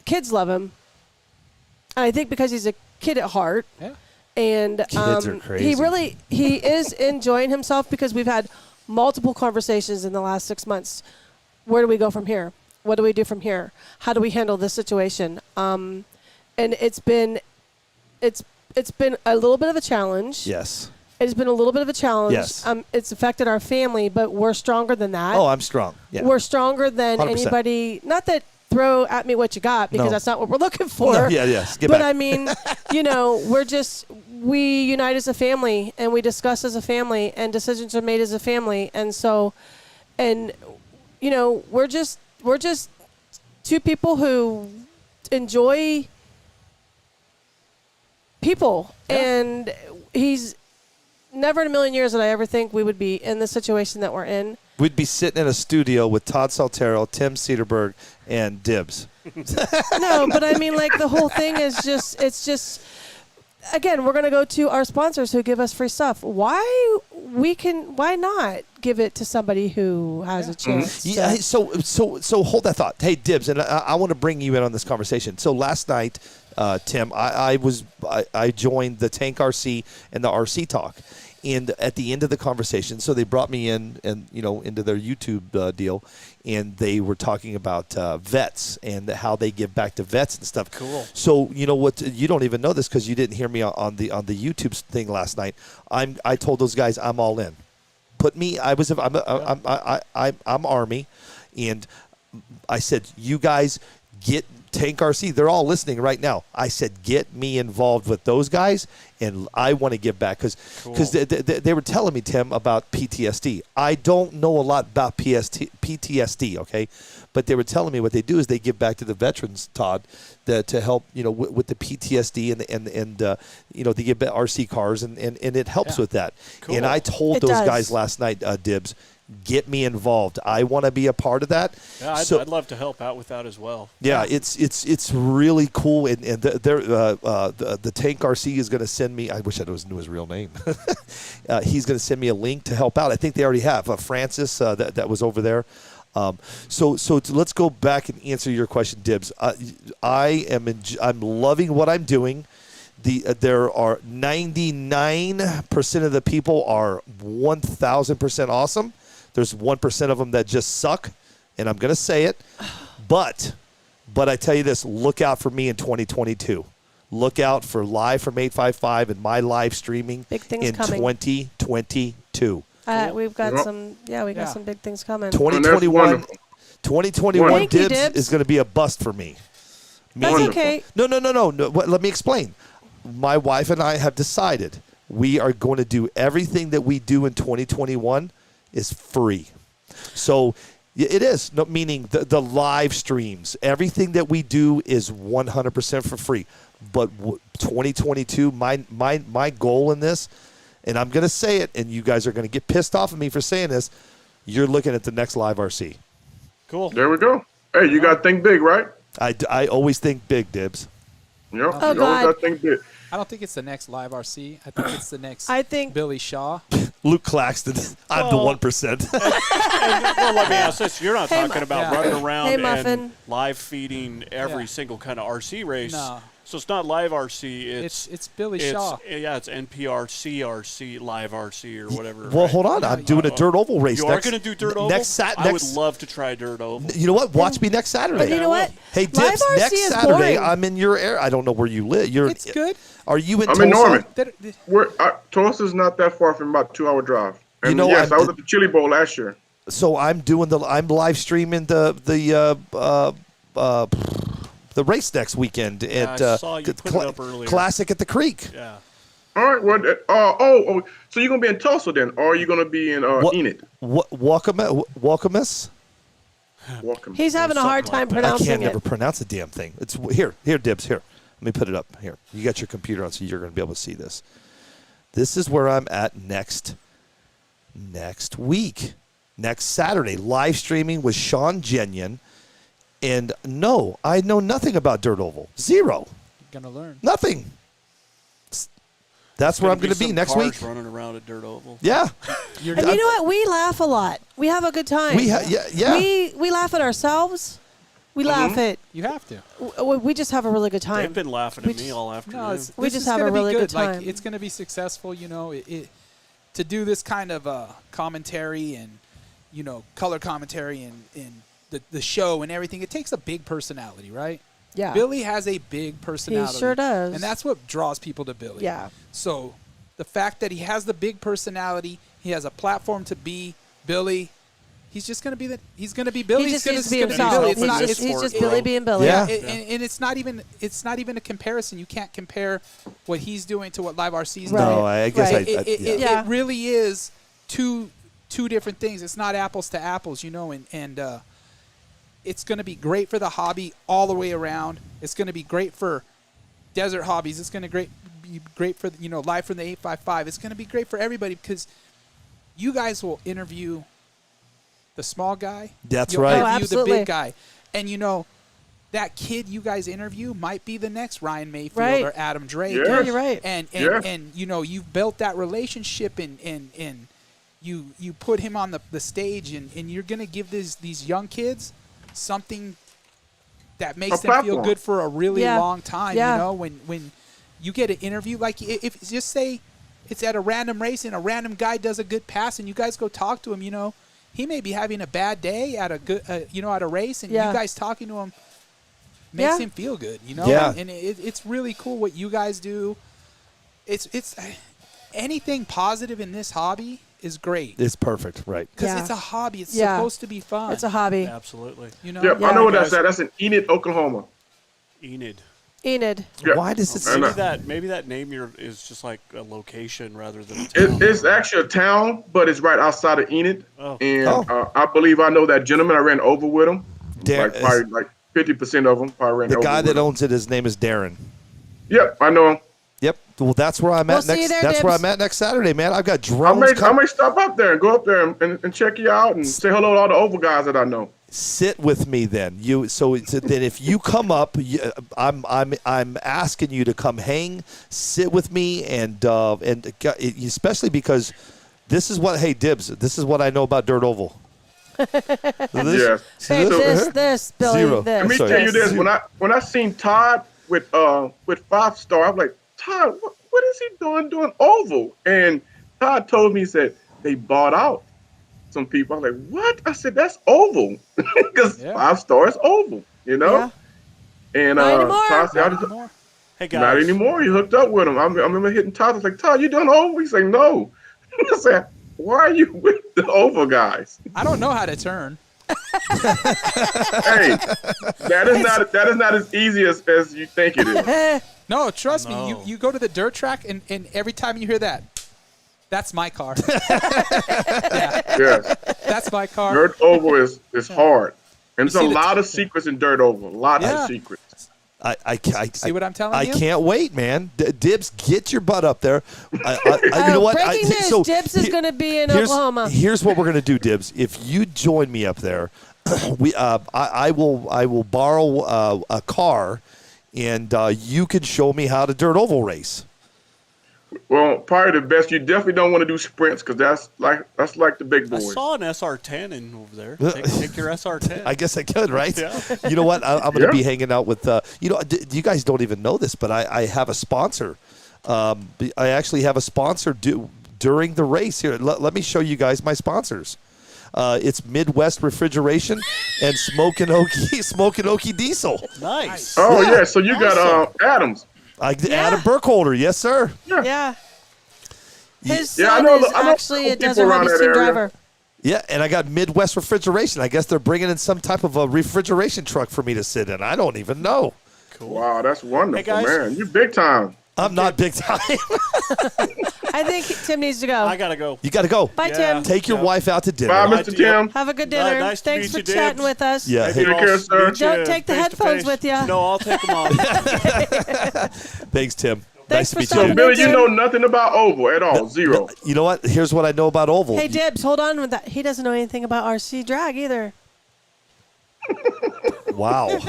kids love him. And I think because he's a kid at heart. Yeah. And Kids are crazy. he is enjoying himself, because we've had multiple conversations in the last 6 months. Where do we go from here? What do we do from here? How do we handle this situation? And it's been a little bit of a challenge. Yes. It's been a little bit of a challenge. Yes. It's affected our family, but we're stronger than that. Oh, I'm strong. Yeah. We're stronger than 100%. anybody. Not that throw at me what you got, because No. that's not what we're looking for. No, yes. Get But back. I mean, we unite as a family, and we discuss as a family, and decisions are made as a family. And so, we're just two people who enjoy people. Yeah. And he's never in a million years did I ever think we would be in the situation that we're in. We'd be sitting in a studio with Todd Saltero, Tim Cedarberg, and Dibs. No, but I mean, like, the whole thing is just, again, we're going to go to our sponsors who give us free stuff. Why not give it to somebody who has a chance? Yeah. So hold that thought. Hey, Dibs, and I want to bring you in on this conversation. So last night, Tim, I joined the Tank RC and the RC Talk. And at the end of the conversation, so they brought me in and into their YouTube deal, and they were talking about vets and how they give back to vets and stuff. Cool. So you know what? You don't even know this because you didn't hear me on the YouTube thing last night. I told those guys I'm all in. Put me. I'm Army, and I said you guys get Tank RC. They're all listening right now. I said, get me involved with those guys, and I want to give back because they were telling me, Tim, about PTSD. I don't know a lot about PTSD, okay? But they were telling me what they do is they give back to the veterans, Todd, to help with the PTSD and they give RC cars and it helps with that. Cool. And I told It those does. guys last night, Dibs, get me involved. I want to be a part of that. Yeah, So- I'd love to help out with that as well. yeah, it's really cool, and the Tank RC is going to send me. I wish I knew his real name. He's going to send me a link to help out. I think they already have Francis that was over there. So let's go back and answer your question, Dibs. I'm loving what I'm doing. There are 99% of the people are 1,000% awesome. There's 1% of them that just suck, and I'm going to say it. But I tell you this, look out for me in 2022. Look out for Live from 855 and my live streaming Big things in coming. 2022. We've got Yep. some big things coming. 2021, wonderful. 2021 Thank you, Dibs Dibs. is going to be a bust for me. That's Meaning- okay. No. Let me explain. My wife and I have decided we are going to do everything that we do in 2021 is free. So it is, meaning the live streams, everything that we do is 100% for free. But 2022, my goal in this, and I'm going to say it, and you guys are going to get pissed off at me for saying this, you're looking at the next Live RC. Cool. There we go. Hey, you got to think big, right? I always think big, Dibs. Yep. Oh, you always God. got to think big. I don't think it's the next Live RC. I think it's the next I think Billy Shaw. Luke Claxton, I'm Well- the 1%. Well, let me ask this. You're not Hey, talking about Yeah. running around Hey, and Muffin. live feeding every Yeah. single kind of RC race. No. So it's not live RC. It's Billy Shaw. Yeah, it's NPR CRC, live RC, or whatever. Well, right? hold on. I'm doing a dirt oval race. You are going to do dirt oval? I would next. love to try dirt oval. You know what? Watch me next Saturday. But you know what? Hey, Live Dibs, RC next is Saturday, boring. I'm in your area. I don't know where you live. It's good. Are you in I'm Tulsa? in Norman. That- Tulsa's not that far from about a 2-hour drive. And You know, yes, I'm- I was at the Chili Bowl last year. So I'm live streaming the the race next weekend at I saw you put it up earlier. Classic at the Creek. Yeah. All right. Well, so you're gonna be in Tulsa then, or are you gonna be in Enid? Welcomus? Welcome. He's having a hard time I pronouncing can't it. never pronounce a damn thing. It's here, Dibs, here. Let me put it up here. You got your computer on, so you're going to be able to see this. This is where I'm at next week, next Saturday, live streaming with Sean Genion. And no, I know nothing about Dirt Oval. Zero. You're gonna learn. Nothing. That's where I'm going to be some next cars week. running around at Dirt Oval. Yeah. And you know what? We laugh a lot. We have a good time. Yeah. We laugh at ourselves. We laugh at. You have to. We just have a really good time. They've been laughing at me all afternoon. No, We this just is have a gonna be really good Like time. it's going to be successful. You know, to do this kind of commentary and color commentary and the show and everything. It takes a big personality, right? Yeah. Billy has a big personality. He sure does. And that's what draws people to Billy. Yeah. So the fact that he has the big personality, he has a platform to be Billy. He's just going to be he's going to be Billy. He just He's needs to be gonna himself. Billy. He's just Billy being Billy. Yeah. And it's not even a comparison. You can't compare what he's doing to what Live RC's Right. doing. No, I guess Right. yeah. It really is two different things. It's not apples to apples, and it's going to be great for the hobby all the way around. It's going to be great for Desert Hobbies. It's going to be great for Live from the 855. It's going to be great for everybody because you guys will interview the small guy. That's You'll right. interview Oh, the absolutely. big guy, and that kid you guys interview might be the next Ryan Mayfield Right. or Adam Drake. Yeah. Yeah, you're right. And Yeah. you've built that relationship and you put him on the stage and you're gonna give these young kids something that makes A them feel platform. good for a really Yeah. long time. Yeah. When you get an interview, like if just say it's at a random race and a random guy does a good pass and you guys go talk to him, he may be having a bad day at a good at a race and Yeah. you guys talking to him makes Yeah. him feel good, Yeah. and it's really cool what you guys do. It's anything positive in this hobby is great It's perfect, right? because Yeah. it's a hobby. It's Yeah. supposed to be fun. It's a hobby. Absolutely. Yep, Yeah. I know what Guys. that's at. That's in Enid, Oklahoma. Enid. Enid. Yeah. Why does it I know. Maybe that name is just like a location rather than a town. It's actually a town, but it's right outside of Enid. Oh. And Oh. I believe I know that gentleman. I ran over with him. Darren, Probably 50% of them probably ran the over guy with that him. owns it, his name is Darren. Yep, I know him. Yep. Well, that's where I'm We'll at see you next. there, That's where Dibs. I'm at next Saturday, man. I've got I drones. may stop up there and go up there and check you out and say hello to all the Oval guys that I know. Sit with me then. Then if you come up, I'm asking you to come hang, sit with me, and especially because this is what Dibs. This is what I know about Dirt Oval. Yeah. Hey, this, Billy, Zero. this. Let me Sorry. tell you this: when I seen Todd with 5 Star, I'm like, Todd, what is he doing Oval? And Todd told me, he said they bought out some people. I'm like, what? I said that's Oval because Yeah. 5 Star is Oval, Yeah. And Not anymore. Todd said, Not anymore. Hey guys. not anymore. He hooked up with him. I remember hitting Todd. I was like, Todd, you doing Oval? He's like, no. I said, why are you with the Oval guys? I don't know how to turn. Hey, that is not as easy as you think it is. No, trust me. No. You go to the dirt track and every time you hear that, that's my car. Yeah. That's my car. Dirt Oval is hard. And there's see a the lot of secrets in Dirt Oval. A lot Yeah. of secrets. See what I'm telling I you? can't wait, man. Dibs, get your butt up there. You know what? Breaking news: Dibs is going to be in Oklahoma. Here's what we're going to do, Dibs. If you join me up there, I will borrow a car, and you can show me how to Dirt Oval race. Well, probably the best. You definitely don't want to do sprints because that's like the big I boys. saw an SR10 over there. Take your SR10. I guess I could, right? Yeah. You know what? I'm going to Yeah. be hanging out with, you guys don't even know this, but I have a sponsor. I actually have a sponsor during the race here. Let me show you guys my sponsors. It's Midwest Refrigeration and Smokin' Okie Diesel. Nice. Oh Yeah. yeah, so you got Adams. Adam Burkholder, yes, sir. Yeah. His Yeah, I son know- is I know actually a people Desert around Hobbies that team area. driver. Yeah, and I got Midwest Refrigeration. I guess they're bringing in some type of a refrigeration truck for me to sit in. I don't even know. Wow, that's wonderful, Hey, guys. man. You big time. I'm not big time. I think Tim needs to go. I gotta go. You got to go. Bye, Yeah. Tim. Take your Yep. wife out to dinner. Bye, Bye, Mr. Tim. Have a good dinner. Nice to Thanks meet for you, chatting Dibs. with us. Yeah. Maybe Take I'll care, sir. meet Don't you take the face to headphones face. with ya. No, I'll take them off. Thanks, Tim. Thanks Nice for to meet stopping you. So, in. Billy, you Tim. know nothing about Oval at all. Zero. You know what? Here's what I know about Oval. Hey, Dibs, hold on with that. He doesn't know anything about RC drag either. Wow.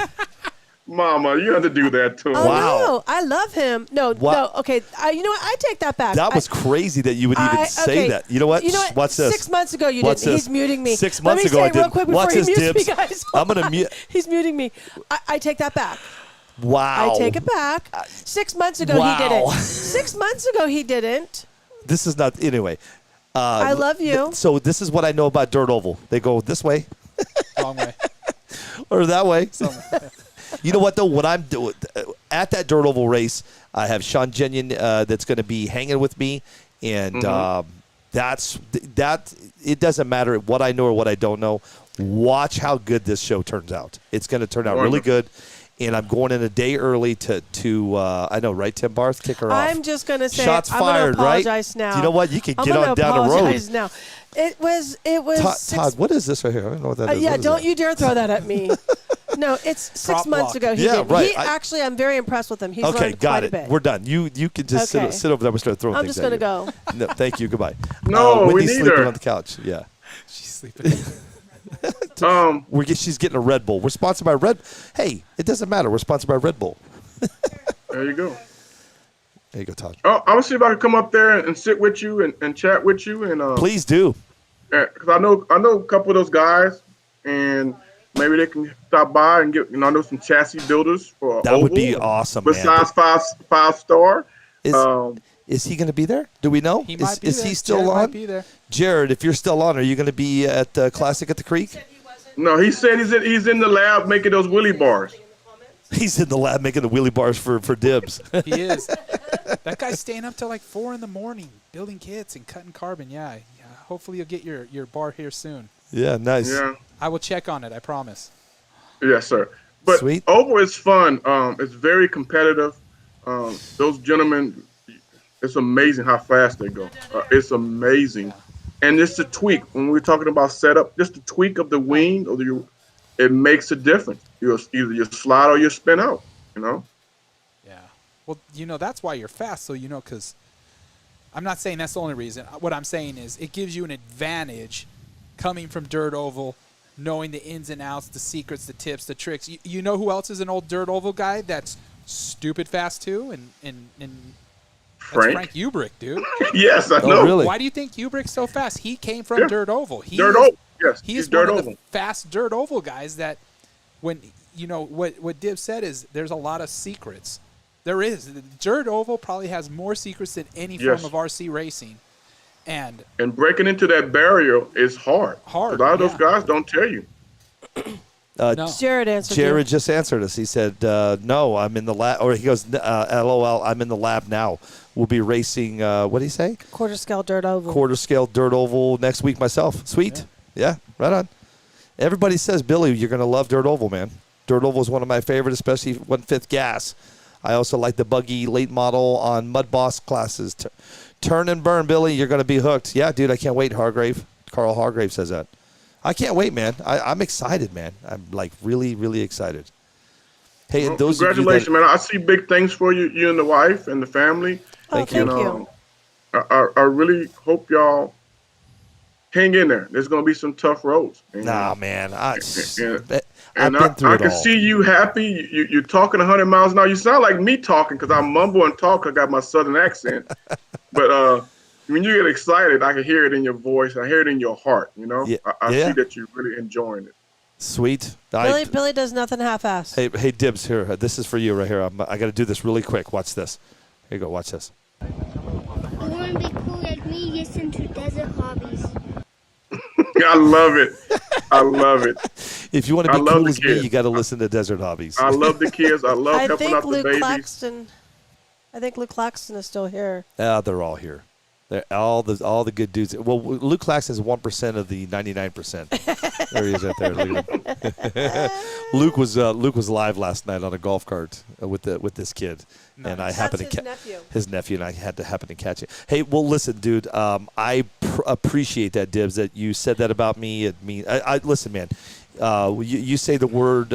Mama, you have to do that to him. Oh, Wow. no. I love him. No, Wow. no. Okay. You know what? I take that back. That was crazy that you would even say that. You know what? You know what? Watch this. 6 months ago, you Watch didn't. this. He's muting me. 6 Let months me ago, say I it real did. quick before Watch he this, mutes me, Dibs. guys. I'm going to mute. He's muting me. I take that back. Wow. I take it back. 6 months ago, he didn't. Wow. 6 months ago, he didn't. This is not. Anyway. I love you. So this is what I know about Dirt Oval. They go this way Wrong way. or that way. You know what, though? When I'm at that Dirt Oval race, I have Sean Genion that's going to be hanging with me. And that. It doesn't matter what I know or what I don't know. Watch how good this show turns out. It's going to turn out really good. And I'm going in a day early to I know, right, Tim Barth? Kick her off. I'm just going to say, Shots I'm fired, going to right? apologize now. You know what? You can I'm get gonna on down the road. apologize now. It was Todd, what is this right here? I don't know what that is. yeah, What is don't that? you dare throw that at me. No, it's 6 Prop months block. ago he Yeah, did. right. Actually, I'm very impressed with him. He's Okay, learned got quite it. a bit. We're done. You can just Okay. sit over there and start throwing I'm things just at going to you. go. No, thank you. Goodbye. No, we Wendy's sleeping neither. on the couch. Yeah. She's sleeping. She's getting a Red Bull. We're sponsored by Red. Hey, it doesn't matter. We're sponsored by Red Bull. There you go. There you go, Todd. I'm gonna see if I can come up there and sit with you and chat with you and Please do. because I know a couple of those guys and maybe they can stop by and get I know some chassis builders for That would be Oval. awesome, man. Besides five star. Is he going to be there? Do we know? He might be is there. he still Jared on? might be there. Jared, if you're still on, are you going to be at Classic at the Creek? No, he said he's in the lab making those wheelie bars. He's in the lab making the wheelie bars for Dibs. He is. That guy's staying up till like 4 in the morning building kits and cutting carbon. Yeah. Hopefully you'll get your bar here soon. Yeah, nice. Yeah. I will check on it. I promise. Yes, sir. But Sweet. Oval is fun. It's very competitive. Those gentlemen, it's amazing how fast they go. It's amazing. And it's a tweak. When we're talking about setup, just the tweak of the wing, it makes a difference. Either you slide or you spin out, Yeah. Well, that's why you're fast. So, because I'm not saying that's the only reason. What I'm saying is it gives you an advantage coming from Dirt Oval, knowing the ins and outs, the secrets, the tips, the tricks. You know who else is an old Dirt Oval guy that's stupid fast too? And that's Frank Ubrick, dude. Yes, I know. Oh, really? Why do you think Ubrick's so fast? He came from Dirt Oval. Dirt Oval, yes. He's He's Dirt one of Oval. the fast Dirt Oval guys that when, what Div said is there's a lot of secrets. There is. Dirt Oval probably has more secrets than any Yes. form of RC racing. And breaking into that barrier is hard. Hard, A lot of those yeah. guys don't tell you. no. Jared answered Jared you. just answered us. He said, no, I'm in the lab. Or he goes, LOL, I'm in the lab now. We'll be racing, what did he say? Quarter scale dirt oval. Quarter scale Dirt Oval next week myself. Sweet. Yeah, right on. Everybody says, Billy, you're going to love Dirt Oval, man. Dirt Oval is one of my favorite, especially 1/5 gas. I also like the buggy late model on Mud Boss classes. Turn and burn, Billy. You're going to be hooked. Yeah, dude, I can't wait, Hargrave. Carl Hargrave says that. I can't wait, man. I'm excited, man. I'm like really, really excited. Hey, and those Congratulations, of you that, man. I see big things for you and the wife and the family. Thank Thank you. you. I really hope y'all hang in there. There's going to be some tough roads. And, Nah, man. I've and been through I it can all. see you happy. You're talking 100 miles an hour. You sound like me talking because I mumble and talk. I got my southern accent. But when you get excited, I can hear it in your voice. I hear it in your heart. Yeah. I Yeah. see that you're really enjoying it. Sweet. Billy does nothing half-assed. Hey, Dibs, here. This is for you right here. I got to do this really quick. Watch this. Here you go. Watch this. You want to be cool like me? Listen to Desert Hobbies. I love it. I love it. If you want to I be love cool the as me, kids. you got to listen to Desert Hobbies. I love the kids. I love I helping think out the Luke babies. Claxton. I think Luke Claxton is still here. They're all here. They're all the good dudes. Well, Luke Claxton is 1% of the 99%. There he is right there. Look at him. Luke was live last night on a golf cart with this kid, and I happened That's to his nephew. his nephew, and I had to happen to catch it. Hey, well, listen, dude. I appreciate that, Dibs, that you said that about me. I listen, man. You say the word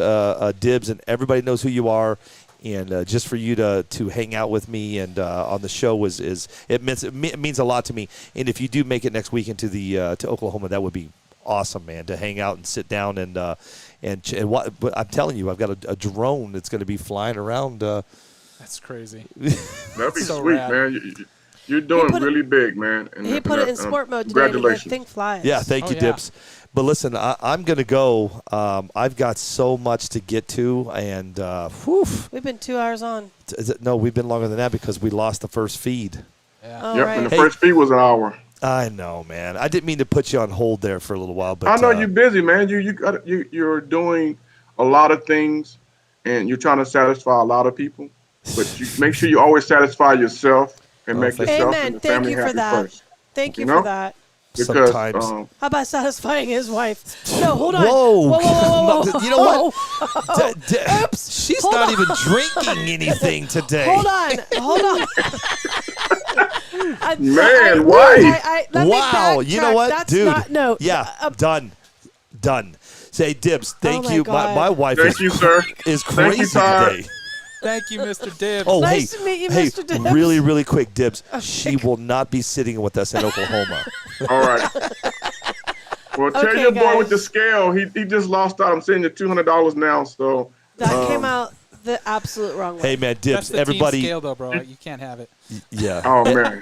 Dibs, and everybody knows who you are. And just for you to hang out with me and on the show it means a lot to me. And if you do make it next weekend to Oklahoma, that would be awesome, man. To hang out and sit down and but I'm telling you, I've got a drone that's going to be flying around. That's crazy. That'd be So sweet, rad. man. You're doing put it- really big, man. And, He put it in sport mode today, and the Congratulations. thing flies. Yeah, thank you, yeah. Dibs. But listen, I'm going to go. I've got so much to get to, and whew, We've been 2 hours on. no, we've been longer than that because we lost the first feed. Yeah. Oh, Yep, right. and the Hey. first feed was an hour. I know, man. I didn't mean to put you on hold there for a little while, but I know you're busy, man. You're doing a lot of things, and you're trying to satisfy a lot of people. But you make sure you always satisfy yourself and Oh, make thank yourself Amen. and the Thank family you for happy that. first. Thank you You know? for that. Because Sometimes. How about satisfying his wife? No, hold on. Whoa. Whoa, whoa, whoa, whoa, whoa. You know what? Whoa. She's Hold not on. even drinking anything today. Hold on. Man, why? Let me Wow. You know backtrack. what, That's dude? Not, no. Yeah. Done. Say, Dibs. Thank my you. God. My wife Thank you, sir. is Thank you, crazy Todd. today. Thank you, Mr. Dibs. Oh, Nice hey, to meet you, hey, Mr. Dibs. really, really quick, Dibs. She will not be sitting with us in Oklahoma. All right. Well, tell Okay, your boy guys. with the scale. He just lost out. I'm sending you $200 now. So That came out the absolute wrong way. Hey, man, That's Dibs. the Everybody. team scale, though, bro. You can't have it. Yeah. oh man.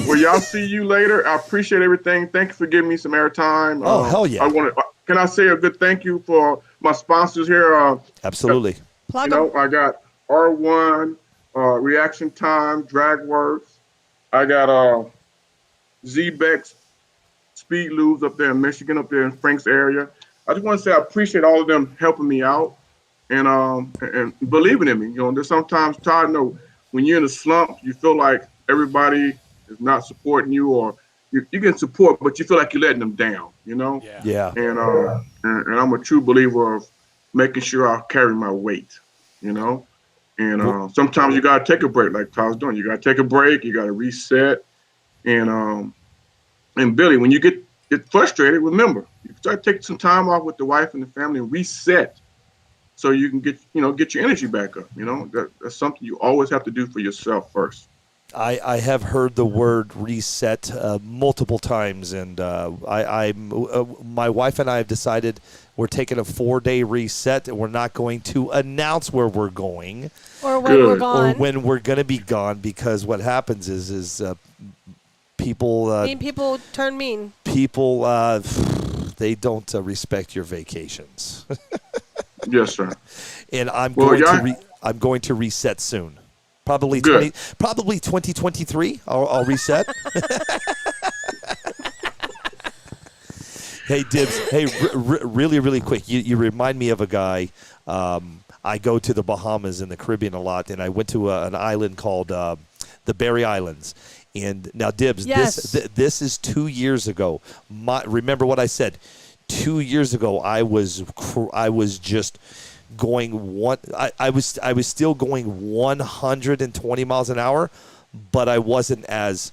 Well, y'all see you later. I appreciate everything. Thank you for giving me some airtime. Oh, hell yeah. I want to. Can I say a good thank you for my sponsors here? Absolutely. Plug You 'em. know, I got R1, Reaction Time, Dragworks. I got Z-Bex, Speed Lubes up there in Michigan, up there in Frank's area. I just want to say I appreciate all of them helping me out and believing in me. You know, there's sometimes, Todd, when you're in a slump, you feel like everybody is not supporting you, or you get support, but you feel like you're letting them down, you know? Yeah. And I'm a true believer of making sure I carry my weight, you know? And sometimes you got to take a break, like Todd's doing. You got to take a break. You got to reset. And Billy, when you get frustrated, remember, you start taking some time off with the wife and the family and reset so you can get your energy back up. You know, that's something you always have to do for yourself first. I have heard the word reset multiple times, and my wife and I have decided we're taking a 4-day reset, and we're not going to announce where we're going Or when Good. we're or gone. when we're going to be gone, because what happens is people Mean people turn mean. they don't respect your vacations, Yes, sir. and I'm Well, going to reset soon. Probably Good. 2023. I'll reset. Hey, Dibs. Hey, really, really quick. You remind me of a guy. I go to the Bahamas and the Caribbean a lot, and I went to an island called the Berry Islands. And now, Dibs, Yes. this is 2 years ago. Remember what I said? 2 years ago, I was just going I was still going 120 miles an hour, but I wasn't as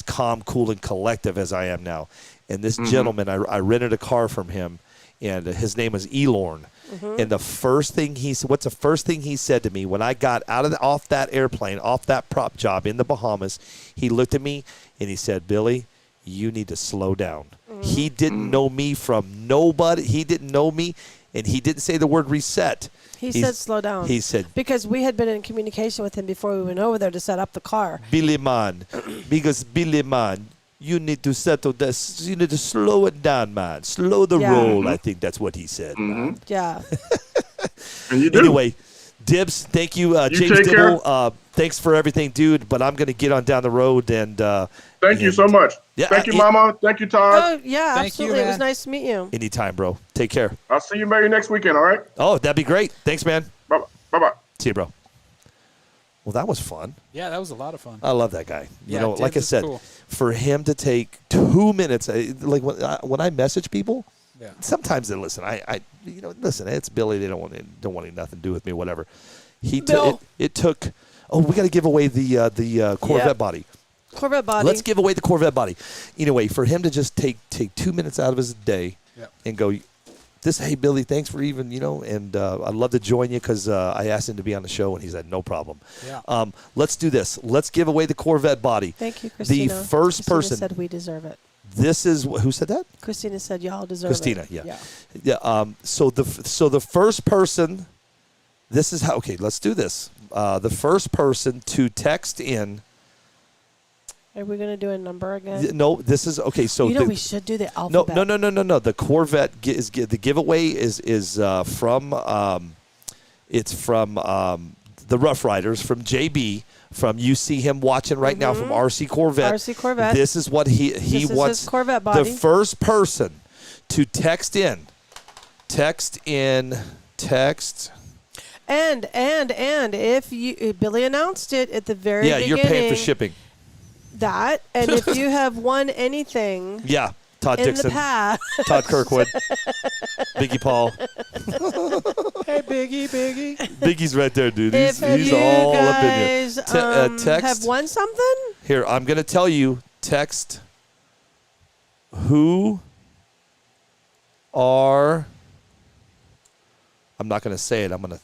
calm, cool, and collective as I am now. And this gentleman, I rented a car from him, and his name is Elorn. And the first thing what's the first thing he said to me when I got off that airplane, off that prop job in the Bahamas? He looked at me and he said, "Billy, you need to slow down." He didn't know me from nobody. He didn't know me, and he didn't say the word reset. He said slow down. He said, because we had been in communication with him before we went over there to set up the car. Billy man, you need to settle this. You need to slow it down, man. Slow the Yeah. roll. I think that's what he said. man. Yeah. And you do. Anyway, Dibs, thank you, James take care. Dibble. Thanks for everything, dude. But I'm going to get on down the road and. Thank you so much. Yeah, Thank you, Mama. Thank you, Todd. Oh, yeah, Thank you, absolutely. It was man. nice to meet you. Anytime, bro. Take care. I'll see you maybe next weekend, all right? Oh, that'd be great. Thanks, man. Bye-bye. See you, bro. Well, that was fun. Yeah, that was a lot of fun. I love that guy. You Yeah, know, like I Dibs is said, cool. for him to take 2 minutes, like when I message people, Yeah. sometimes they listen. Listen. It's Billy. They don't want nothing to do with me. Whatever. Bill. It took. Oh, we got to give away the Corvette Yep. body. Corvette body. Let's give away the Corvette body. Anyway, for him to just take 2 minutes out of his day Yep. and go, hey, Billy, thanks for even, and I'd love to join you because I asked him to be on the show, and he said, no problem. Yeah. Let's do this. Let's give away the Corvette body. Thank you, Christina. The first Christina person. said we deserve it. This is, who said that? Christina said y'all deserve Christina, it. yeah. Yeah. So the first person, this is how, okay, let's do this. The first person to text in. Are we going to do a number again? No, this is, okay, so. we should do the alphabet. No. The Corvette the giveaway is from it's from the Rough Riders, from JB, from you see him watching right now from RC Corvette. RC Corvette. This is what he This is wants. his Corvette body. The first person to text. And if Billy announced it at the very beginning. you're paying for shipping. That, and if you have won anything Yeah, Todd in Dixon, the past, Todd Kirkwood, Biggie Paul. Hey, Biggie. Biggie's right there, dude. He's if you all up in guys you. Text. have won something, Here, I'm going to tell you, text who are, I'm not going to say it. I'm going to,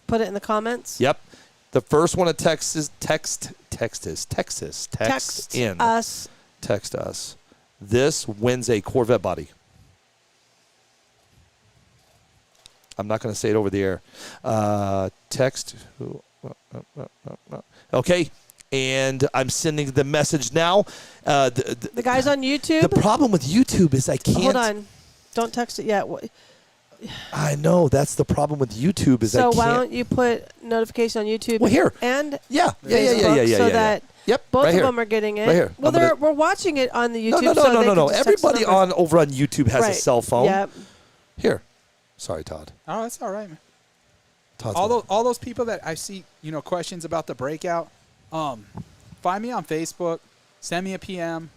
put it in the comments. yep. The first one to text in. Us. Text us. This wins a Corvette body. I'm not going to say it over the air. Text who. Okay. And I'm sending the message now. The guys on YouTube. The problem with YouTube is I can't. Hold on. Don't text it yet. I know. That's the problem with YouTube is I So can't. why don't you put notification on YouTube Well, here. and Yeah. Facebook so that Yep. both right of here. them are getting it. Right here. Well, I'm gonna- we're watching it on the YouTube. No. so they can just text Everybody the number. over on YouTube has a Right. cell phone. Yep. Here. Sorry, Todd. Oh, that's all right, man. Todd's All those people that I see, questions about the breakout, find me on Facebook, send me a PM.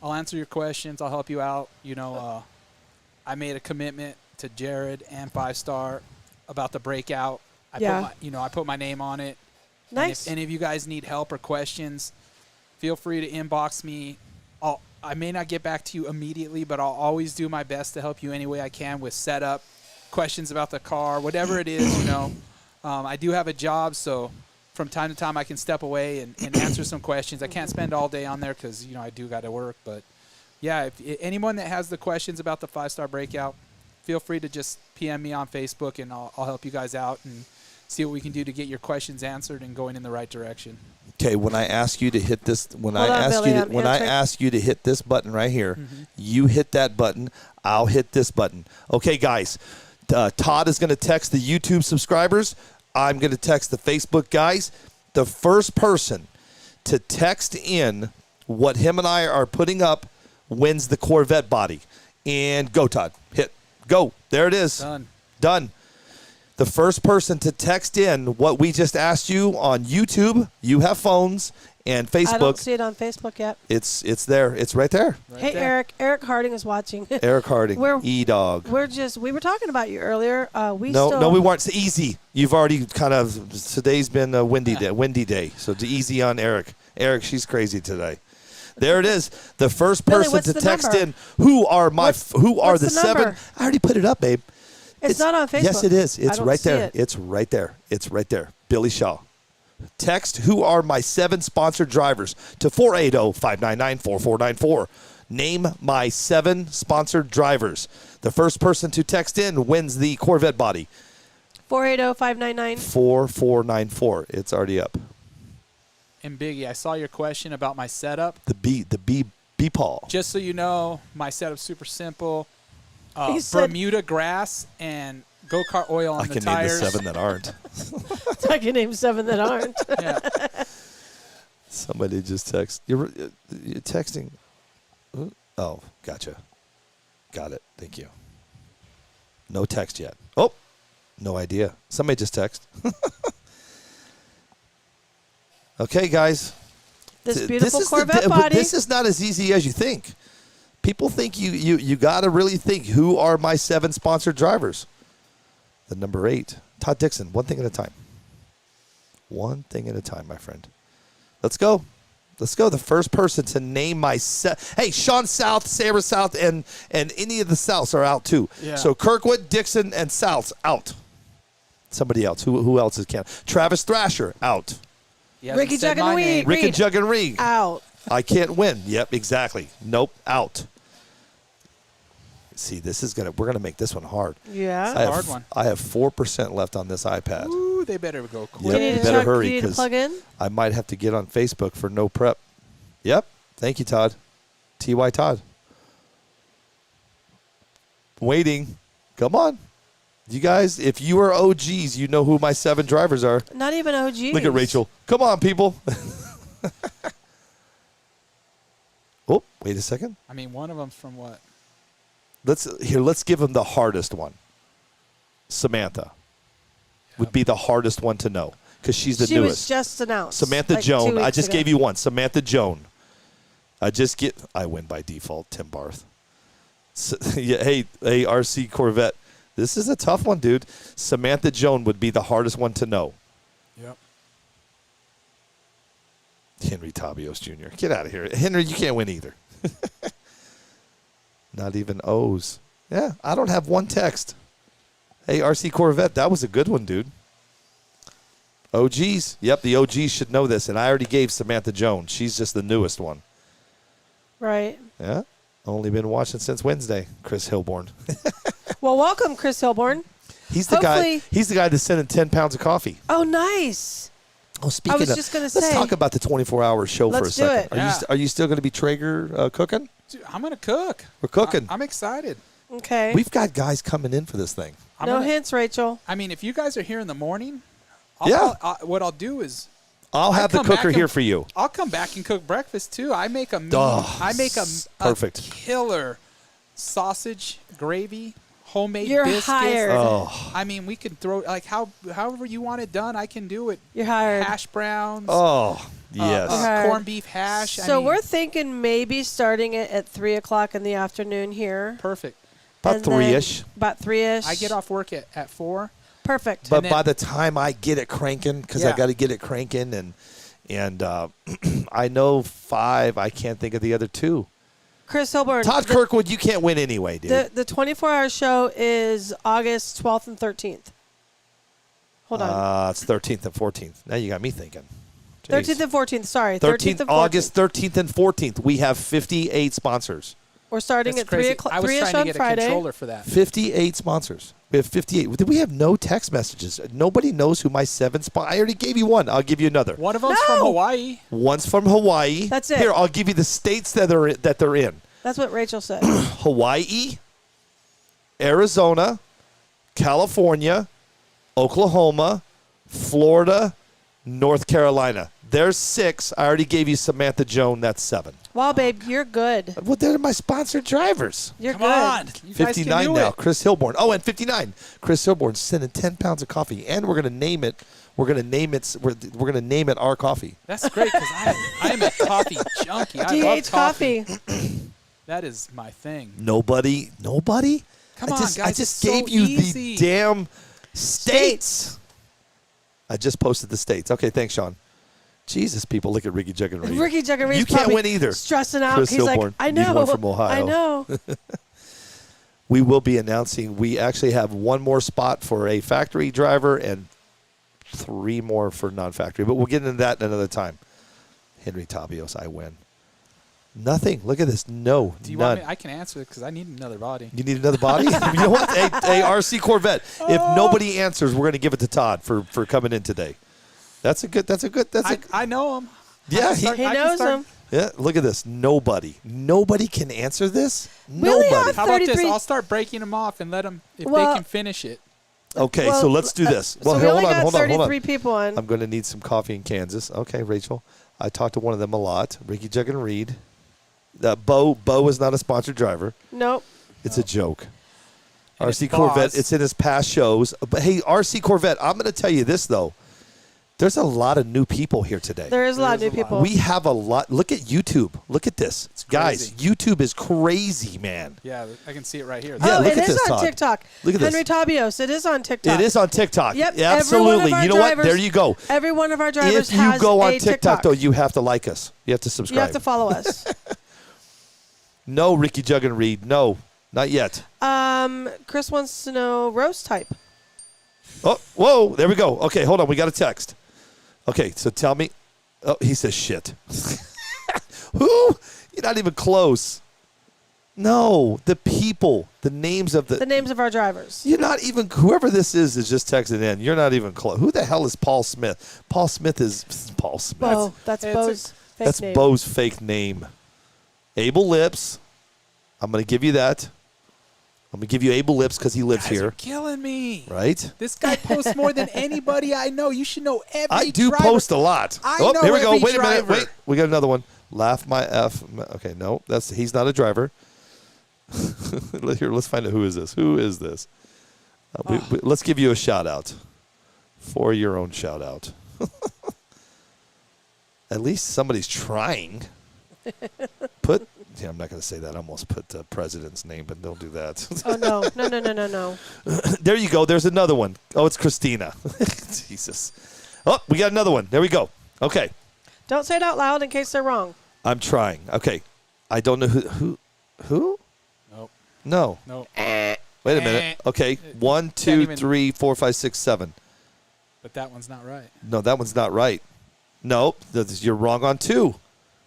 I'll answer your questions. I'll help you out. I made a commitment to Jared and 5-Star about the breakout. I put my name on it. And Nice. if any of you guys need help or questions, feel free to inbox me. I may not get back to you immediately, but I'll always do my best to help you any way I can with setup, questions about the car, whatever it is. I do have a job, so from time to time I can step away and answer some questions. I can't spend all day on there because I do got to work. But yeah, if anyone that has the questions about the 5-Star breakout, feel free to just PM me on Facebook, and I'll help you guys out and see what we can do to get your questions answered and going in the right direction. Okay, when I ask you to hit this, when Hold I on, ask Billy, you, I'm when I answering. ask you to hit this button right here, you hit that button. I'll hit this button. Okay, guys. Todd is going to text the YouTube subscribers. I'm going to text the Facebook guys. The first person to text in what him and I are putting up wins the Corvette body. And go, Todd. Hit. Go. There it is. Done. The first person to text in what we just asked you on YouTube, you have phones, and Facebook. I don't see it on Facebook yet. It's there. It's right there. Hey, there. Eric. Eric Harding is watching. Eric Harding. We're- E-Dog. We were talking about you earlier. No, we weren't. It's easy. You've already today's been a windy day. So easy on Eric. Eric, she's crazy today. There it is. The first Billy, person what's to the text number? in who are What's the the seven. number? I already put it up, babe. It's not on Facebook. Yes, it is. I It's don't right see there. it. It's right there. It's right there. Billy Shaw. Text who are my 7 sponsored drivers to 480-599-4494. Name my 7 sponsored drivers. The first person to text in wins the Corvette body. 480-599. 4494. It's already up. And Biggie, I saw your question about my setup. The B Paul. Just so you know, my setup's super simple. He said- Bermuda grass and go-kart oil on I the can name tires. the 7 that aren't. I can name 7 that aren't. Yeah. Somebody just text. You're texting. Oh, gotcha. Got it. Thank you. No text yet. Oh, no idea. Somebody just text. Okay, guys. This Th- beautiful is Corvette but body. this is not as easy as you think. People think you got to really think, who are my 7 sponsored drivers? The number 8, Todd Dixon. One thing at a time. One thing at a time, my friend. Let's go. Let's go. The first person to name my Hey, Sean South, Sarah South, and any of the Souths are out too. Yeah. So Kirkwood, Dixon, and Souths out. Somebody else. Who else is counting? Travis Thrasher out. He hasn't Ricky said Jug and my Reed. name. Rick and Jug and Reed. Out. I can't win. Yep, exactly. Nope, out. See, we're gonna make this one hard. Yeah. I have, hard one. I have 4% left on this iPad. Ooh, they better go Yep, quick. you better hurry, You need to 'cause plug in. I might have to get on Facebook for no prep. Yep. Thank you, Todd. T.Y. Todd. Waiting. Come on. You guys, if you are OGs, you know who my 7 drivers are. Not even OG. Look at Rachel. Come on, people. Oh, wait a second. I mean, one of them's from what? Let's give him the hardest one. Samantha would be the hardest one to know because she's the She newest. was just announced. Samantha like 2 Joan. I weeks just ago. gave you one. Samantha Joan. I win by default. Tim Barth. Yeah, hey, RC Corvette. This is a tough one, dude. Samantha Joan would be the hardest one to know. Yep. Henry Tabios Jr. Get out of here. Henry, you can't win either. Not even O's. Yeah, I don't have one text. Hey, RC Corvette, that was a good one, dude. OGs. Yep, the OGs should know this, and I already gave Samantha Jones. She's just the newest one. Right. Yeah, only been watching since Wednesday. Chris Hilborn. Well, welcome, Chris Hilborn. He's the guy. Hopefully- He's the guy that's sending 10 pounds of coffee. Oh, nice. Oh, speaking was of, just gonna let's say. talk about the 24-hour show for a Let's do second. it. Yeah. Are you still going to be Traeger cooking? Dude, I'm gonna cook. We're cooking. I'm excited. Okay. We've got guys coming in for this thing. I'm no gonna- hints, Rachel. I mean, if you guys are here in the morning, Yeah. what I'll do is I'll have the come back cooker and- here for you. I'll come back and cook breakfast too. I make a mean, Oh, I make a perfect. killer sausage gravy, homemade You're biscuits. hired. Oh, I mean, we can throw like however you want it done. I can do it. You're hired. Hash browns. oh, yes. Okay. Corned beef hash. I So mean, we're thinking maybe starting it at 3 o'clock in the afternoon here. perfect. About And then 3-ish. About 3-ish. I get off work at 4. Perfect. But and then- by the time I get it cranking, because I Yeah. got to get it cranking, and I know 5. I can't think of the other 2. Chris Hilborn. Todd Kirkwood, you can't win anyway, dude. The 24-hour show is August 12th and 13th. Hold on. It's 13th and 14th. Now you got me thinking. Jeez. 13th and 14th. Sorry. 13th, and 14th. August 13th and 14th. We have 58 sponsors. We're starting That's at 3 crazy. o'clock. I was 3-ish trying to on get a Friday. controller for that. 58 sponsors. We have 58. We have no text messages. Nobody knows who my 7 I already gave you one. I'll give you another. One of them's from No! Hawaii. One's from Hawaii. That's it. Here, I'll give you the states that they're in. That's what Rachel said. Hawaii, Arizona, California, Oklahoma, Florida, North Carolina. There's 6. I already gave you Samantha Joan. That's 7. Wow, babe, you're good. Well, they're my sponsored drivers. You're Come good. on. You guys 59 can do now. It. Chris Hilborn. Oh, and 59. Chris Hilborn sending 10 pounds of coffee, and we're gonna name it. We're gonna name it. We're gonna name it our coffee. That's great because I am a coffee junkie. I love DH coffee. coffee. That is my thing. Nobody. Come I on, just, guys. I it's just so gave you easy. the damn states. I just posted the states. Okay, thanks, Sean. Jesus, people, look at Ricky Jug and Reed. Ricky Jug and Reed's You can't probably win either. Stressing out. Chris He's Hilborn. like, I Need know. one from Ohio. I know. We will be announcing. We actually have one more spot for a factory driver and 3 more for non-factory. But we'll get into that another time. Henry Tabios, I win. Nothing. Look at this. No, Do you none. want me? I can answer it because I need another body. You need another body? You know what? Hey, RC Corvette. If nobody answers, we're going to give it to Todd for coming in today. That's a good. I know him. Yeah, He knows him. Yeah, look at this. Nobody can answer this. We only Nobody. have How about this? 33 I'll start breaking them off and let them if Well- they can finish it. Okay, Well, so let's do this. So Well, we hold only on, got hold on, 33 people on. I'm going to need some coffee in Kansas. Okay, Rachel. I talked to one of them a lot. Ricky Jug and Reed. Bo is not a sponsored driver. Nope. It's a joke. And RC it's Corvette, Boz. it's in his past shows. But hey, RC Corvette, I'm going to tell you this, though. There's a lot of new people here today. There is a lot of new people. We have a lot. Look at YouTube. Look at this. Guys, YouTube is crazy, man. Yeah, I can see it right here. Yeah, oh, look it at is this, on Todd. TikTok. Look at Henry this. Tabios, it is on TikTok. It is on TikTok. Yep. Yeah, Every one of absolutely. our You know what? drivers- There you go. Every one of our drivers If you has go on a TikTok, though, you have to like us. You have to subscribe. You have to follow us. No, Ricky Jug and Reed. No, not yet. Chris wants to know roast type. Oh, whoa. There we go. Okay, hold on. We got a text. Okay, so tell me. Oh, he says shit. Who? You're not even close. No, the people, the names of The names of our drivers. You're not even, whoever this is just texted in. You're not even close. Who the hell is Paul Smith? Paul Smith is Paul Smith. Bo. That's It's Bo's fake That's name. Bo's fake name. Abel Lips. I'm going to give you that. I'm going to give you Abel Lips because he lives You guys here. are killing me. Right? This guy posts more than anybody I know. You should know every I do driver. post a lot. I oh, know here we go. every Wait a minute. driver. Wait. We got another one. Laugh my F. Okay, no. He's not a driver. Here, let's find out who is this. Who is this? Let's give you a shout out for your own shout out. At least somebody's trying. I'm not going to say that. I almost put the president's name, but don't do that. Oh, no. There you go. There's another one. Oh, it's Christina. Jesus. Oh, we got another one. There we go. Okay. Don't say it out loud in case they're wrong. I'm trying. Okay. I don't know who? Nope. No. Nope. Wait a minute. Okay. 1, Can't 2, even- 3, 4, 5, 6, 7. But that one's not right. No, that one's not right. Nope. You're wrong on 2.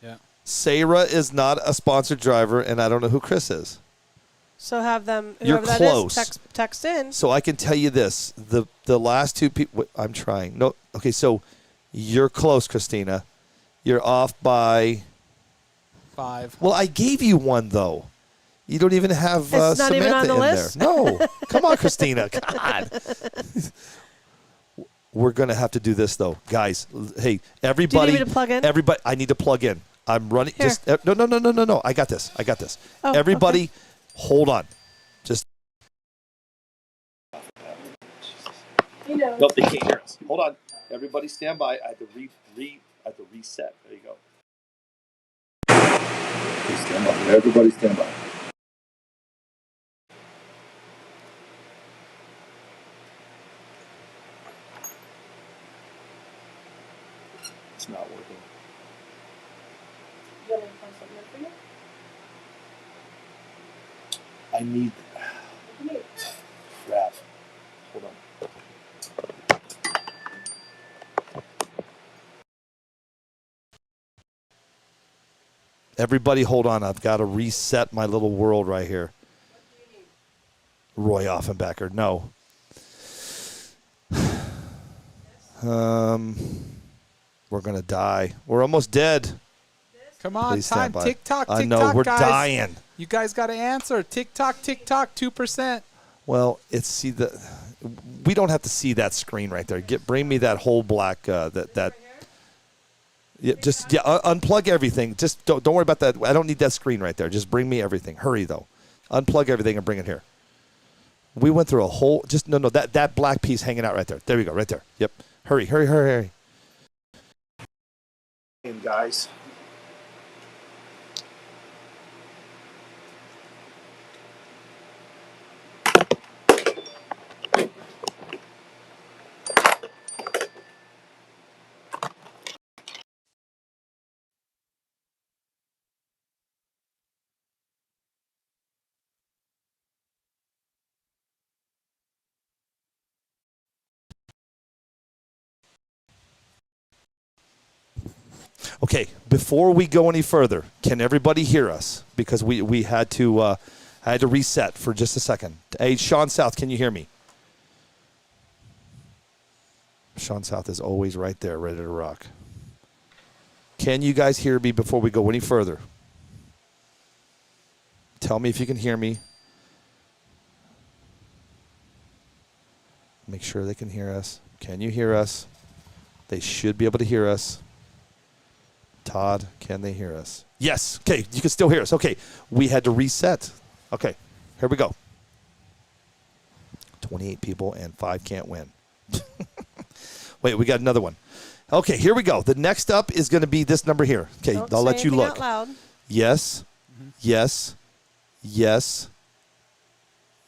Yeah. Sarah is not a sponsored driver, and I don't know who Chris is. So have them, You're whoever that close. is, text in. So I can tell you this: the last 2 people. I'm trying. No. Okay. So you're close, Christina. You're off by. 5. Well, I gave you one though. You don't even have It's not Samantha even on the in list? there. No. Come on, Christina. God. We're gonna have to do this though, guys. Hey, everybody. Do you need me to plug in? Everybody, I need to plug in. I'm running. Here. Just no. I got this. Oh, Everybody, okay. hold on. Just. Nope, they can't hear us. Hold on. Everybody, stand by. I have to reset. There you go. Stand by. Everybody, stand by. It's not working. I need. Crap. Hold on. Everybody, hold on. I've got to reset my little world right here. Roy Offenbacher. No. We're going to die. We're almost dead. Come on, Please time. stand by. TikTok, I know. We're guys. dying. You guys got to answer. TikTok, 2%. Well, we don't have to see that screen right there. Bring me that whole black that. Yeah, unplug everything. Just don't worry about that. I don't need that screen right there. Just bring me everything. Hurry though. Unplug everything and bring it here. We went through a whole. That black piece hanging out right there. There we go. Right there. Yep. Hurry. And guys. Okay, before we go any further, can everybody hear us? Because we had to reset for just a second. Hey, Sean South, can you hear me? Sean South is always right there, ready to rock. Can you guys hear me before we go any further? Tell me if you can hear me. Make sure they can hear us. Can you hear us? They should be able to hear us. Todd, can they hear us? Yes. Okay, you can still hear us. Okay, we had to reset. Okay, here we go. 28 people and 5 can't win. Wait, we got another one. Okay, here we go. The next up is going to be this number here. Okay, Don't I'll say let you anything look. out loud. Yes, yes, yes,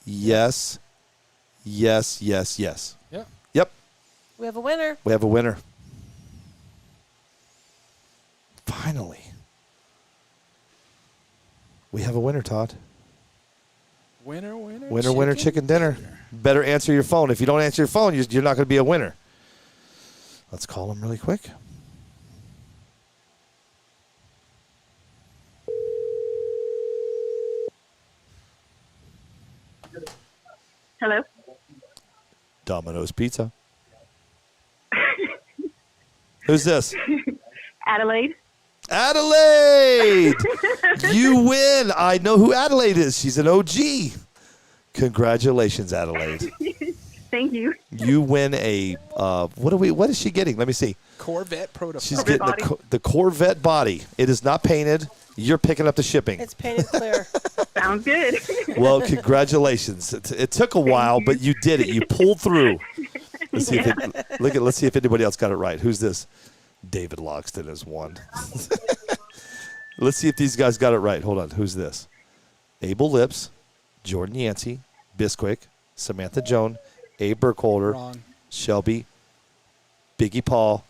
yes, yes, yes, yes. Yep. Yep, We have a winner. we have a winner. Finally. We have a winner, Todd. Winner, Winner, chicken dinner. Better answer your phone. If you don't answer your phone, you're not going to be a winner. Let's call him really quick. Hello. Domino's Pizza. Who's this? Adelaide. Adelaide! You win. I know who Adelaide is. She's an OG. Congratulations, Adelaide. Thank you. You win a what is she getting? Let me see. Corvette prototype. She's Corvette getting body. the Corvette body. It is not painted. You're picking up the shipping. It's painted clear. Sounds good. Well, congratulations. It took a while, but you did it. You pulled through. Let's see let's see if anybody else got it right. Who's this? David Logston is one. Let's see if these guys got it right. Hold on. Who's this? Abel Lips, Jordan Yancey, Bisquick, Samantha Joan, Abe Burkholder, Wrong. Shelby, Biggie Paul.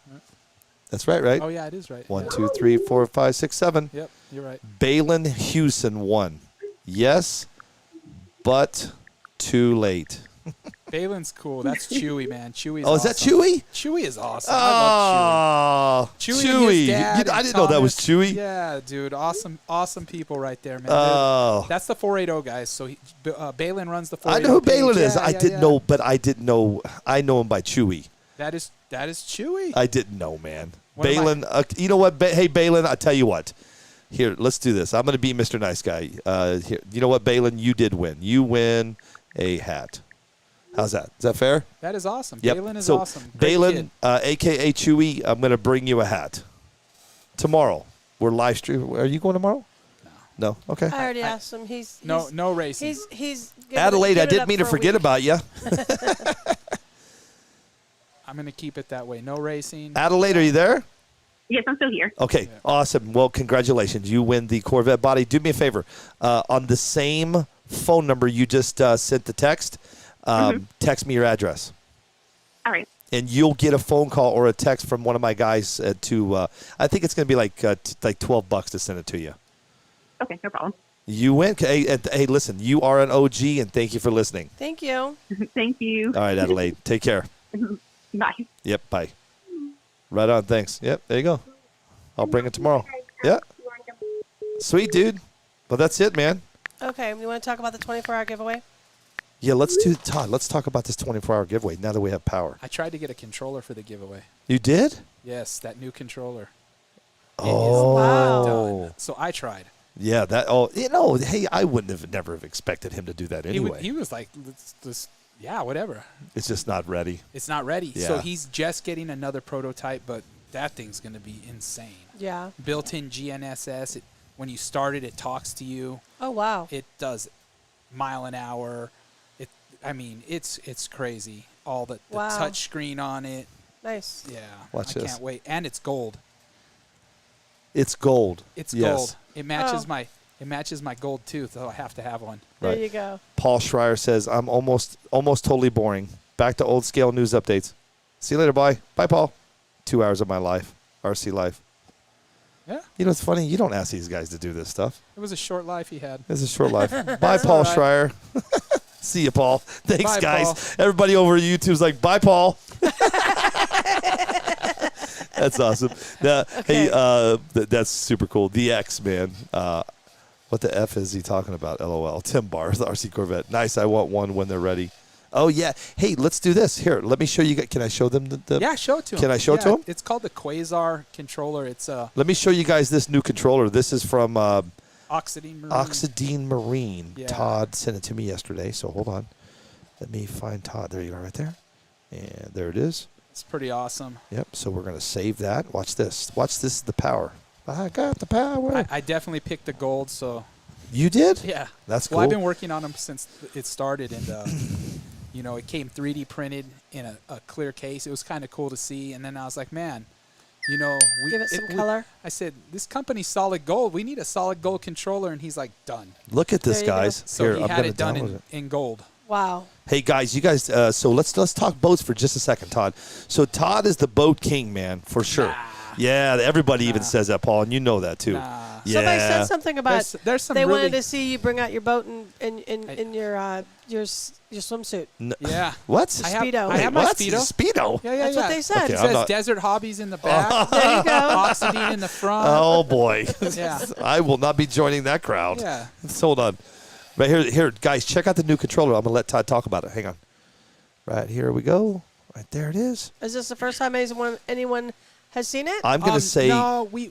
That's right, right? Oh, yeah, it is right. 1, Yeah. 2, 3, 4, 5, 6, 7. Yep, you're right. Balin Hewson won. Yes, but too late. Balin's cool. That's Chewy, man. Chewy's Oh, is that awesome. Chewy? Chewy is awesome. I love Oh, Chewy. Chewy and his dad I and didn't know that was Thomas. Chewy. Yeah, dude. Awesome people right there, man. Oh. That's the 480 guys. So Balin runs the I 480 know who page. Balin is. Yeah, I yeah, didn't yeah. know, but I didn't know. I know him by Chewy. That is Chewy. I didn't know, man. One of my- Balin, you know what? Hey, Balin, I tell you what. Here, let's do this. I'm going to be Mr. Nice Guy. Here, you know what, Balin? You did win. You win a hat. How's that? Is that fair? That is awesome. Yep. Balin is so, awesome. Great Balin, kid. a.k.a. Chewy, I'm going to bring you a hat. Tomorrow. We're live streaming. Are you going tomorrow? No. Okay. I already asked him. He's No racing. He's giving Adelaide, I it didn't up mean to for a forget week. about you. I'm going to keep it that way. No racing. Adelaide, are you there? Yes, I'm still here. Okay, awesome. Well, congratulations. You win the Corvette body. Do me a favor. On the same phone number you just sent the text, text me your address. All right. And you'll get a phone call or a text from one of my guys to, I think it's going to be like $12 to send it to you. Okay, no problem. You win. Hey, listen, you are an OG, and thank you for listening. Thank you. Thank you. All right, Adelaide. Take care. Bye. Yep, bye. Right on, thanks. Yep, there you go. I'll bring it tomorrow. Yeah. Sweet, dude. Well, that's it, man. Okay, you want to talk about the 24-hour giveaway? Yeah, Todd, let's talk about this 24-hour giveaway now that we have power. I tried to get a controller for the giveaway. You did? Yes, that new controller. Oh. Done. So I tried. Yeah, hey, I wouldn't have never have expected him to do that anyway. He was like, yeah, whatever. It's just not ready. It's not ready. Yeah. So he's just getting another prototype, but that thing's going to be insane. Yeah. Built-in GNSS. When you start it, it talks to you. Oh, wow. It does mile an hour. It's crazy. All the Wow. touch screen on it. Nice. Yeah. Watch I this. can't wait. And it's gold. It's gold. It's Yes. gold. It matches Oh. it matches my gold tooth, so I have to have one. There Right. you go. Paul Schreier says, I'm almost totally boring. Back to old scale news updates. See you later, bye. Bye, Paul. 2 hours of my life. RC life. Yeah. You know, it's funny. You don't ask these guys to do this stuff. It was a short life he had. This is short life. Bye, Paul all Schreier. See you, Paul. Thanks, Bye, guys. Paul. Everybody over at YouTube's like, bye, Paul. That's awesome. Hey, that's super cool. The X, man. What the F is he talking about? LOL. Tim Barr, the RC Corvette. Nice. I want one when they're ready. Oh, yeah. Hey, let's do this. Here, let me show you. Can I show them the Yeah, show it to him. Can I show it to him? It's called the Quasar controller. It's Let me show you guys this new controller. This is from Oxidine Marine. Oxidine Marine. Yeah. Todd sent it to me yesterday, so hold on. Let me find Todd. There you are right there. And there it is. It's pretty awesome. Yep, so we're going to save that. Watch this. Watch this, the power. I got the power. I definitely picked the gold, so You did? yeah. That's Well, I've cool. been working on them since it started, and You know, it came 3D printed in a clear case. It was kind of cool to see. And then I was like, man, you know, Give it some color. I said, this company's solid gold. We need a solid gold controller. And he's like, done. Look at this, There you go. guys. So Here, he I'm had gonna it done download it. in gold. Wow. Hey guys, you guys. So let's talk boats for just a second, Todd. So Todd is the boat king, man, for sure. Yeah, everybody even says that, Paul, and you know that too. Nah. Yeah. Somebody said something about There's some they really, wanted to see you bring out your boat in your swimsuit. Yeah. What? I have, Speedo. I have my what? Speedo. Speedo. Yeah, yeah, That's yeah. what they said. Okay, It I'm says not- Desert Hobbies in the back. There you go. Oxidine in the front. Oh boy. Yeah. I will not be joining that crowd. Yeah. Hold on. Right here, guys, check out the new controller. I'm gonna let Todd talk about it. Hang on. Right here we go. Right there it is. Is this the first time anyone has seen it? I'm gonna say no, we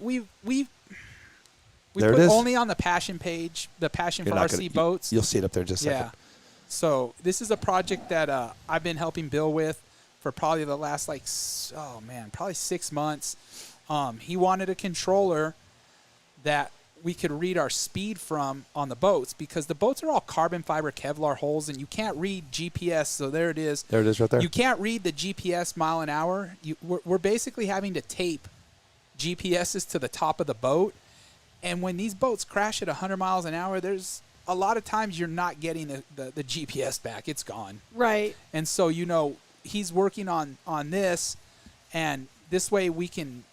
There it put is. only on the passion page, the passion you're for not RC gonna, boats. You'll see it up there in just a Yeah. second. So this is a project that I've been helping Bill with for probably the last probably 6 months. He wanted a controller that we could read our speed from on the boats because the boats are all carbon fiber Kevlar holes and you can't read GPS. So there it is. There it is right there. You can't read the GPS mile an hour. We're basically having to tape GPSs to the top of the boat. And when these boats crash at 100 miles an hour, there's a lot of times you're not getting the GPS back. It's gone. Right. And so, you know, he's working on this, and this way we can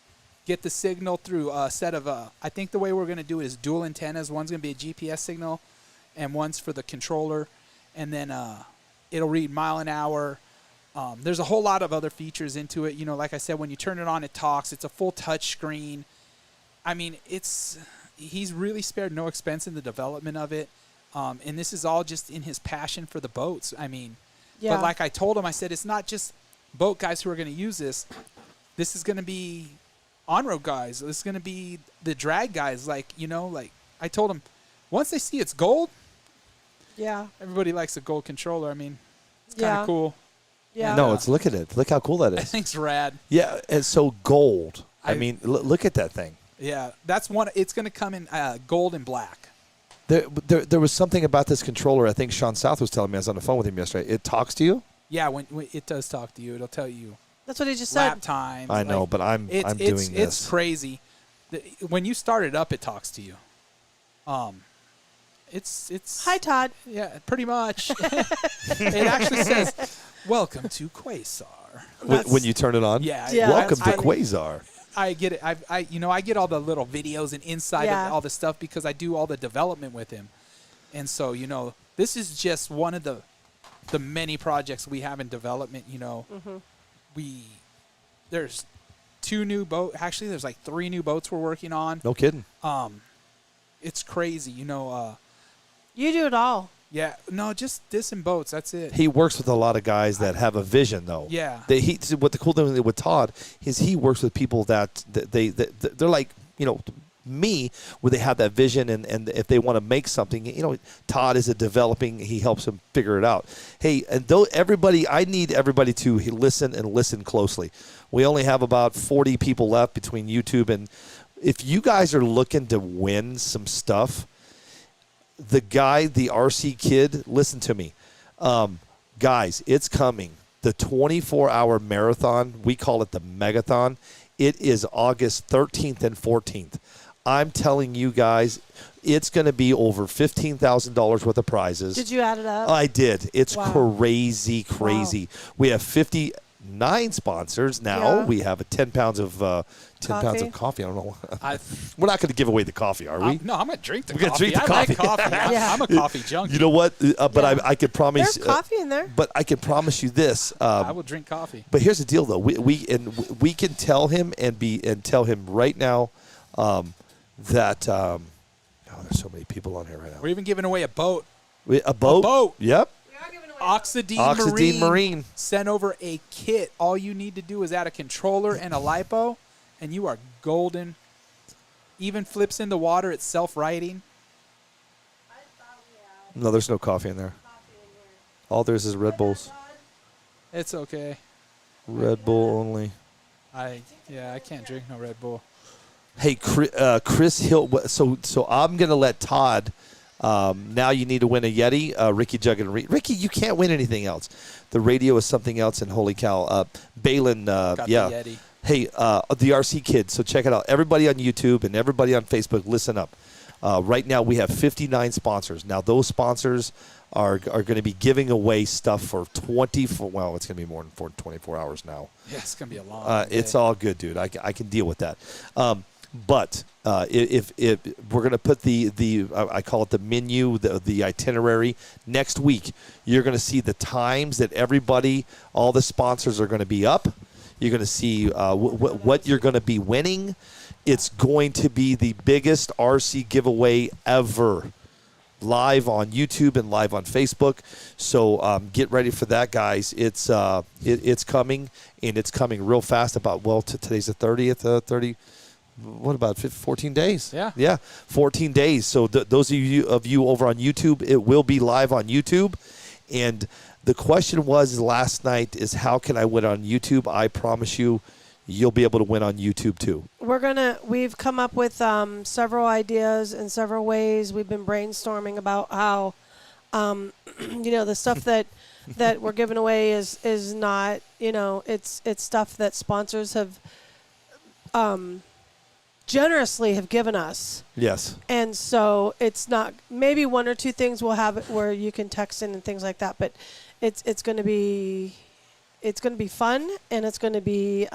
get the signal through a set of, I think the way we're going to do it is dual antennas. One's going to be a GPS signal, and one's for the controller. And then it'll read mile an hour. There's a whole lot of other features into it. You know, like I said, when you turn it on, it talks. It's a full touch screen. I mean, he's really spared no expense in the development of it. And this is all just in his passion for the boats. I mean, Yeah. but like I told him, I said, it's not just boat guys who are going to use this. This is going to be on-road guys. This is going to be the drag guys. Like, you know, like I told him, once they see it's gold, Yeah. everybody likes a gold controller. I mean, it's kind Yeah. of cool. Yeah. No, it's look at it. Look how cool that I is. think it's rad. Yeah, and so gold. I I- mean, look at that thing. Yeah, that's one. It's going to come in gold and black. There was something about this controller. I think Sean South was telling me. I was on the phone with him yesterday. It talks to you. Yeah, when it does talk to you, it'll tell you That's what he just lap said. times. I know, like, but I'm doing it's this. crazy. When you start it up, it talks to you. It's Hi, Todd. yeah, pretty much. It actually says, "Welcome to Quasar." When you turn it on. Yeah, Yeah. Welcome to I- Quasar. I get it. I get all the little videos and inside Yeah. of all the stuff because I do all the development with him, and so this is just one of the many projects we have in development. There's 2 new boats. Actually, there's like 3 new boats we're working on. No kidding. It's crazy. You do it all. Yeah, no, just this and boats. That's it. He works with a lot of guys that have a vision, though. Yeah. What the cool thing with Todd is he works with people that they're like me, where they have that vision, and if they want to make something, Todd is developing. He helps them figure it out. Hey, and though I need everybody to listen and listen closely. We only have about 40 people left between YouTube, and if you guys are looking to win some stuff. The RC kid, listen to me. Guys, it's coming. The 24-hour marathon, we call it the Megathon. It is August 13th and 14th. I'm telling you guys, it's going to be over $15,000 worth of prizes. Did you add it up? I did. It's Wow. crazy. We have 59 sponsors now. Yeah. We have 10 pounds of coffee. I don't know. We're not going to give away the coffee, are we? No, I'm gonna drink the We're coffee. gonna drink the I like coffee. coffee. Yeah. I'm a coffee junkie. You know what? But Yeah. I could promise. There's coffee in there. But I can promise you this. I will drink coffee. But here's the deal, though. We can tell him and tell him right now that. There's so many people on here right now. We're even giving away a boat. A boat. A boat. Yep. Oxidine Marine. Sent over a kit. All you need to do is add a controller and a lipo, and you are golden. Even flips in the water. It's self-righting. No, there's no coffee in there. All there's is Red Bulls. It's okay. Red Bull only. I can't drink no Red Bull. Hey, Chris Hill. So I'm gonna let Todd Now you need to win a Yeti. Ricky Jug and Ricky, you can't win anything else. The radio is something else, and holy cow, Balin, Got yeah. the Yeti. Hey, the RC Kids. So check it out. Everybody on YouTube and everybody on Facebook, listen up. Right now we have 59 sponsors. Now those sponsors are going to be giving away stuff for 24. Well, it's going to be more than 24 hours now. Yeah, it's gonna be a long. It's day. all good, dude. I can deal with that. But if we're going to put the I call it the menu, the itinerary next week, you're going to see the times that everybody, all the sponsors are going to be up. You're going to see what you're going to be winning. It's going to be the biggest RC giveaway ever, live on YouTube and live on Facebook. So get ready for that, guys. It's coming, and it's coming real fast. Today's the 30th. 30. What about 14 days? Yeah. 14 days. So those of you over on YouTube, it will be live on YouTube. And the question was last night is, how can I win on YouTube? I promise you, you'll be able to win on YouTube too. We've come up with several ideas and several ways. We've been brainstorming about how, the stuff that we're giving away is not, it's stuff that sponsors have generously have given us. Yes. And so it's not, maybe one or two things we'll have it where you can text in and things like that, but it's going to be fun, and it's going to be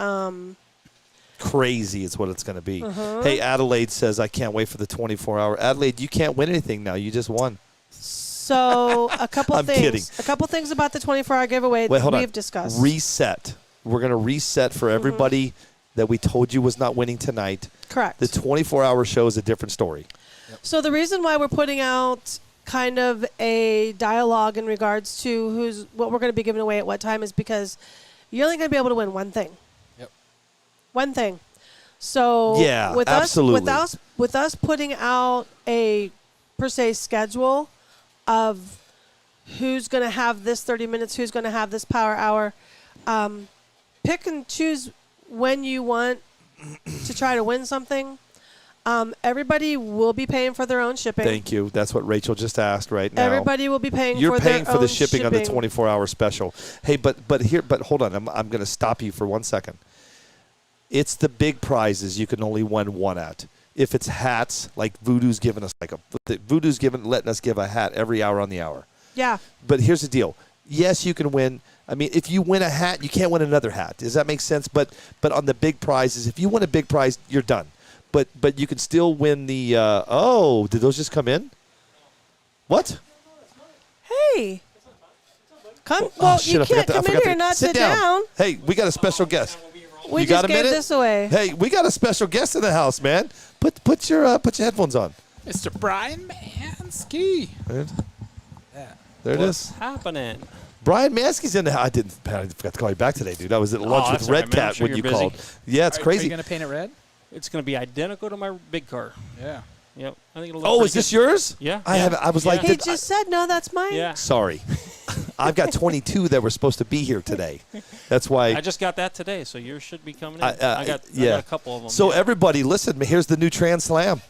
crazy is what it's going to be. Hey, Adelaide says, I can't wait for the 24-hour. Adelaide, you can't win anything now. You just won. So a couple I'm things. kidding. A couple things about the 24-hour giveaway Wait, that hold on. we've discussed. Reset. We're going to reset for everybody that we told you was not winning tonight. Correct. The 24-hour show is a different story. So the reason why we're putting out kind of a dialogue in regards to what we're going to be giving away at what time is because you're only going to be able to win one thing. Yep. One thing. So Yeah, with absolutely. with us putting out a per se schedule of who's going to have this 30 minutes, who's going to have this power hour, pick and choose when you want to try to win something. Everybody will be paying for their own shipping. Thank you. That's what Rachel just asked right now. Everybody will be paying You're for paying their for the own shipping on the 24-hour special. Hey, but hold on. I'm going to stop you for 1 second. It's the big prizes you can only win one at. If it's hats, like Voodoo's giving us letting us give a hat every hour on the hour. Yeah. But here's the deal. Yes, you can win. I mean, if you win a hat, you can't win another hat. Does that make sense? But on the big prizes, if you win a big prize, you're done. But you can still win the. Did those just come in? What? Hey. Come. Well, shit, you I can't forgot come in here and not sit down. Hey, we got a special guest. We You just got a gave minute? this away. Hey, we got a special guest in the house, man. Put your headphones on. Mr. Brian Mansky. There, Yeah. there it What's is. happening? Brian Mansky's in the house. I forgot to call you back today, dude. I was at lunch with that's all Red right, man. I'm Cat sure when you you're busy. called. Yeah, it's Are you crazy. gonna paint it red? It's going to be identical to my big car. Yeah. Yep. I think it'll look Oh, pretty is this good. yours? Yeah. I haven't. I was like, He just said, no, that's mine. Yeah. sorry. I've got 22 that were supposed to be here today. That's why. I just got that today, so yours should be coming in. I got yeah. a couple of them. So yeah. everybody, listen. Here's the new Trans Slam.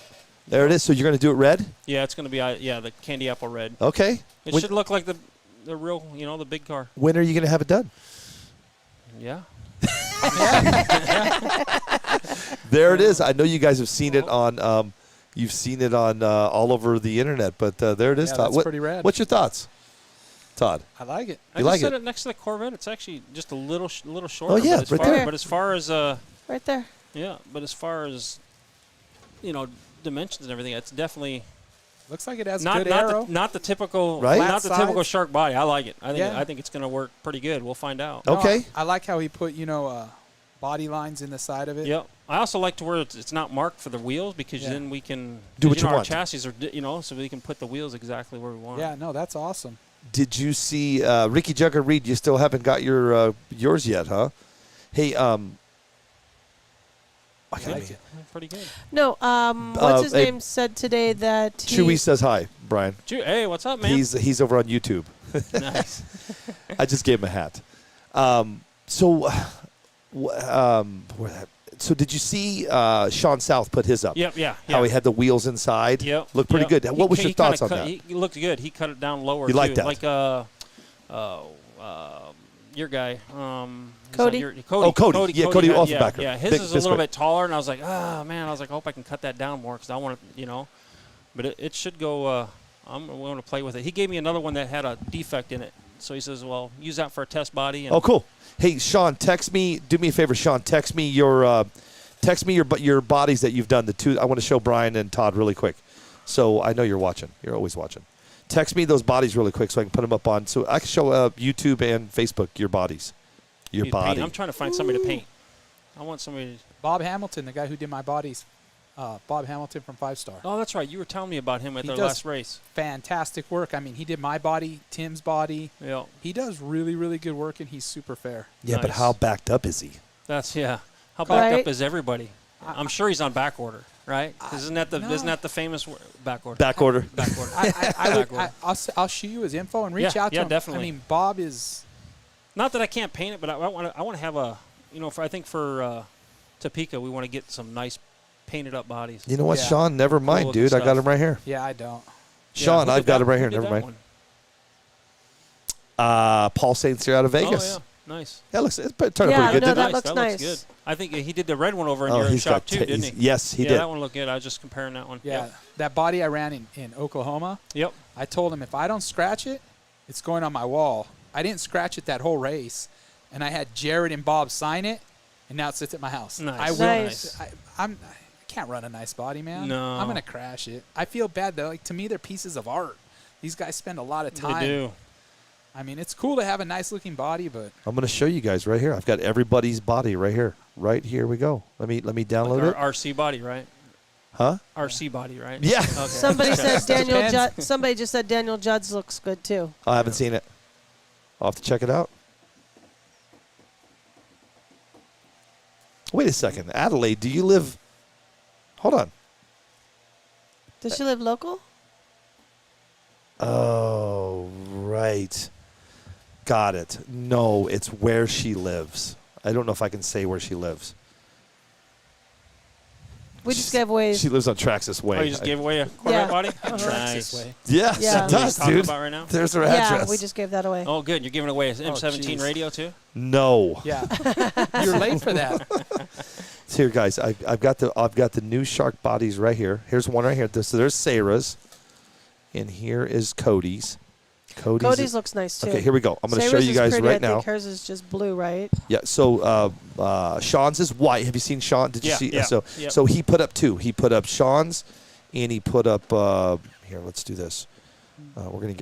There it is. So you're going to do it red? Yeah, it's going to be the candy apple red. Okay. It When, should look like the real, the big car. when are you going to have it done? Yeah. There it is. I know you guys have seen it on. You've seen it on all over the internet, but there it is. Yeah, Todd. that's pretty rad. What's your thoughts, Todd? I like it. I You just like set it? it next to the Corvette. It's actually just a little shorter. Oh, yeah, but as right far, there. But as far as Right there. yeah, but as far as dimensions and everything, it's definitely Looks like it has not good arrow. not the typical Right? not the Flat typical sides. shark body. I like it. Yeah. I think it's going to work pretty good. We'll find out. No, Okay. I like how he put body lines in the side of it. Yep. I also like to where it's not marked for the wheels because Yeah. then we can Do what you our want. chassis are so we can put the wheels exactly where we want. Yeah, no, that's awesome. Did you see Ricky Jugger Reed? You still haven't got yours yet, huh? Hey, I Yeah, can't like it. pretty good. No, what's his hey, name said today that he... Chewy says hi, Brian. Hey, what's up, man? He's over on YouTube. Nice. I just gave him a hat. So did you see Sean South put his up? Yep, yeah. How he had the wheels inside. Yep. Looked pretty yep. good. What was your thoughts on kinda that? He looked good. He cut it down lower. You too. like that? Like your guy. Cody? Cody. Yeah, Cody Offenbacher. Yeah, his Big is a little boy. bit taller, and I was like, man, I was like, I hope I can cut that down more because I want to, But it should go. I'm willing to play with it. He gave me another one that had a defect in it, so he says, well, use that for a test body. And Oh, cool. Hey, Sean, text me. Do me a favor, Sean. Text me your bodies that you've done. The two. I want to show Brian and Todd really quick. So I know you're watching. You're always watching. Text me those bodies really quick so I can put them up on. So I can show YouTube and Facebook your bodies. Your Paint. body. I'm trying to find somebody to paint. I want somebody. Bob Hamilton, the guy who did my bodies. Bob Hamilton from 5 Star. Oh, that's right. You were telling me about him at He their does last race. Fantastic work. I mean, he did my body, Tim's body. Yeah. He does really, really good work, and he's super fair. Yeah, but Nice. how backed up is he? That's How backed Right. up is everybody? I'm sure he's on back order, right? 'Cause isn't that the famous back order? Back order. Back order. I'll shoot you his info and reach Yeah, out to yeah, him. definitely. I mean, Bob is. Not that I can't paint it, but I want to have a, for Topeka, we want to get some nice painted up bodies. You know what, Yeah. Sean? Never mind, looking dude. I got stuff. him right here. Yeah, I don't. Sean, Who I've did got that- him right who here. did Never that mind. one? Paul St. Cyr out of Vegas. Oh, yeah. Nice. Yeah, it's turned Yeah, out pretty good, no, didn't that it? looks nice. good. I think he did the red one over in Oh, your he's shop got too, ta- didn't he's- he? yes, he yeah, did. that one looked good. I was just comparing that one. Yeah, that body I ran in Oklahoma. Yep. I told him if I don't scratch it, it's going on my wall. I didn't scratch it that whole race, and I had Jared and Bob sign it, and now it sits at my house. Nice. I will. Nice. I can't run a nice body, man. No. I'm gonna crash it. I feel bad though. Like to me, they're pieces of art. These guys spend a lot of time. They do. I mean, it's cool to have a nice looking body, but I'm going to show you guys right here. I've got everybody's body right here. Right here we go. Let me download Like it. our RC body, right? Huh? RC body, right? Yeah. Okay. Somebody said Daniel Depends. Judd. Somebody just said Daniel Judd's looks good too. I haven't seen it. I'll have to check it out. Wait a second. Adelaide, do you live... Hold on. Does she live local? Oh, right. Got it. No, it's where she lives. I don't know if I can say where she lives. We just gave away. She lives on Traxxas Way. Oh, you just gave away a Corvette Yeah. body? Traxxas Nice. way. Yes, Yeah. it does, Talking dude. about right now? There's her Yeah, address. we just gave that away. Oh, good. You're giving away an M17 geez. radio too? No. Yeah, you're late for that. So here, guys, I've got the new Shark bodies right here. Here's one right here. So there's Sarah's, and here is Cody's. Cody's looks nice too. Okay, here we go. I'm going to show Sarah's you is guys pretty. right I now. think hers is just blue, right? Yeah. So Sean's is white. Have you seen Sean? Did you Yeah, see? yeah, So yep. so he put up two. He put up Sean's, and he put up. Here, let's do this. We're gonna get.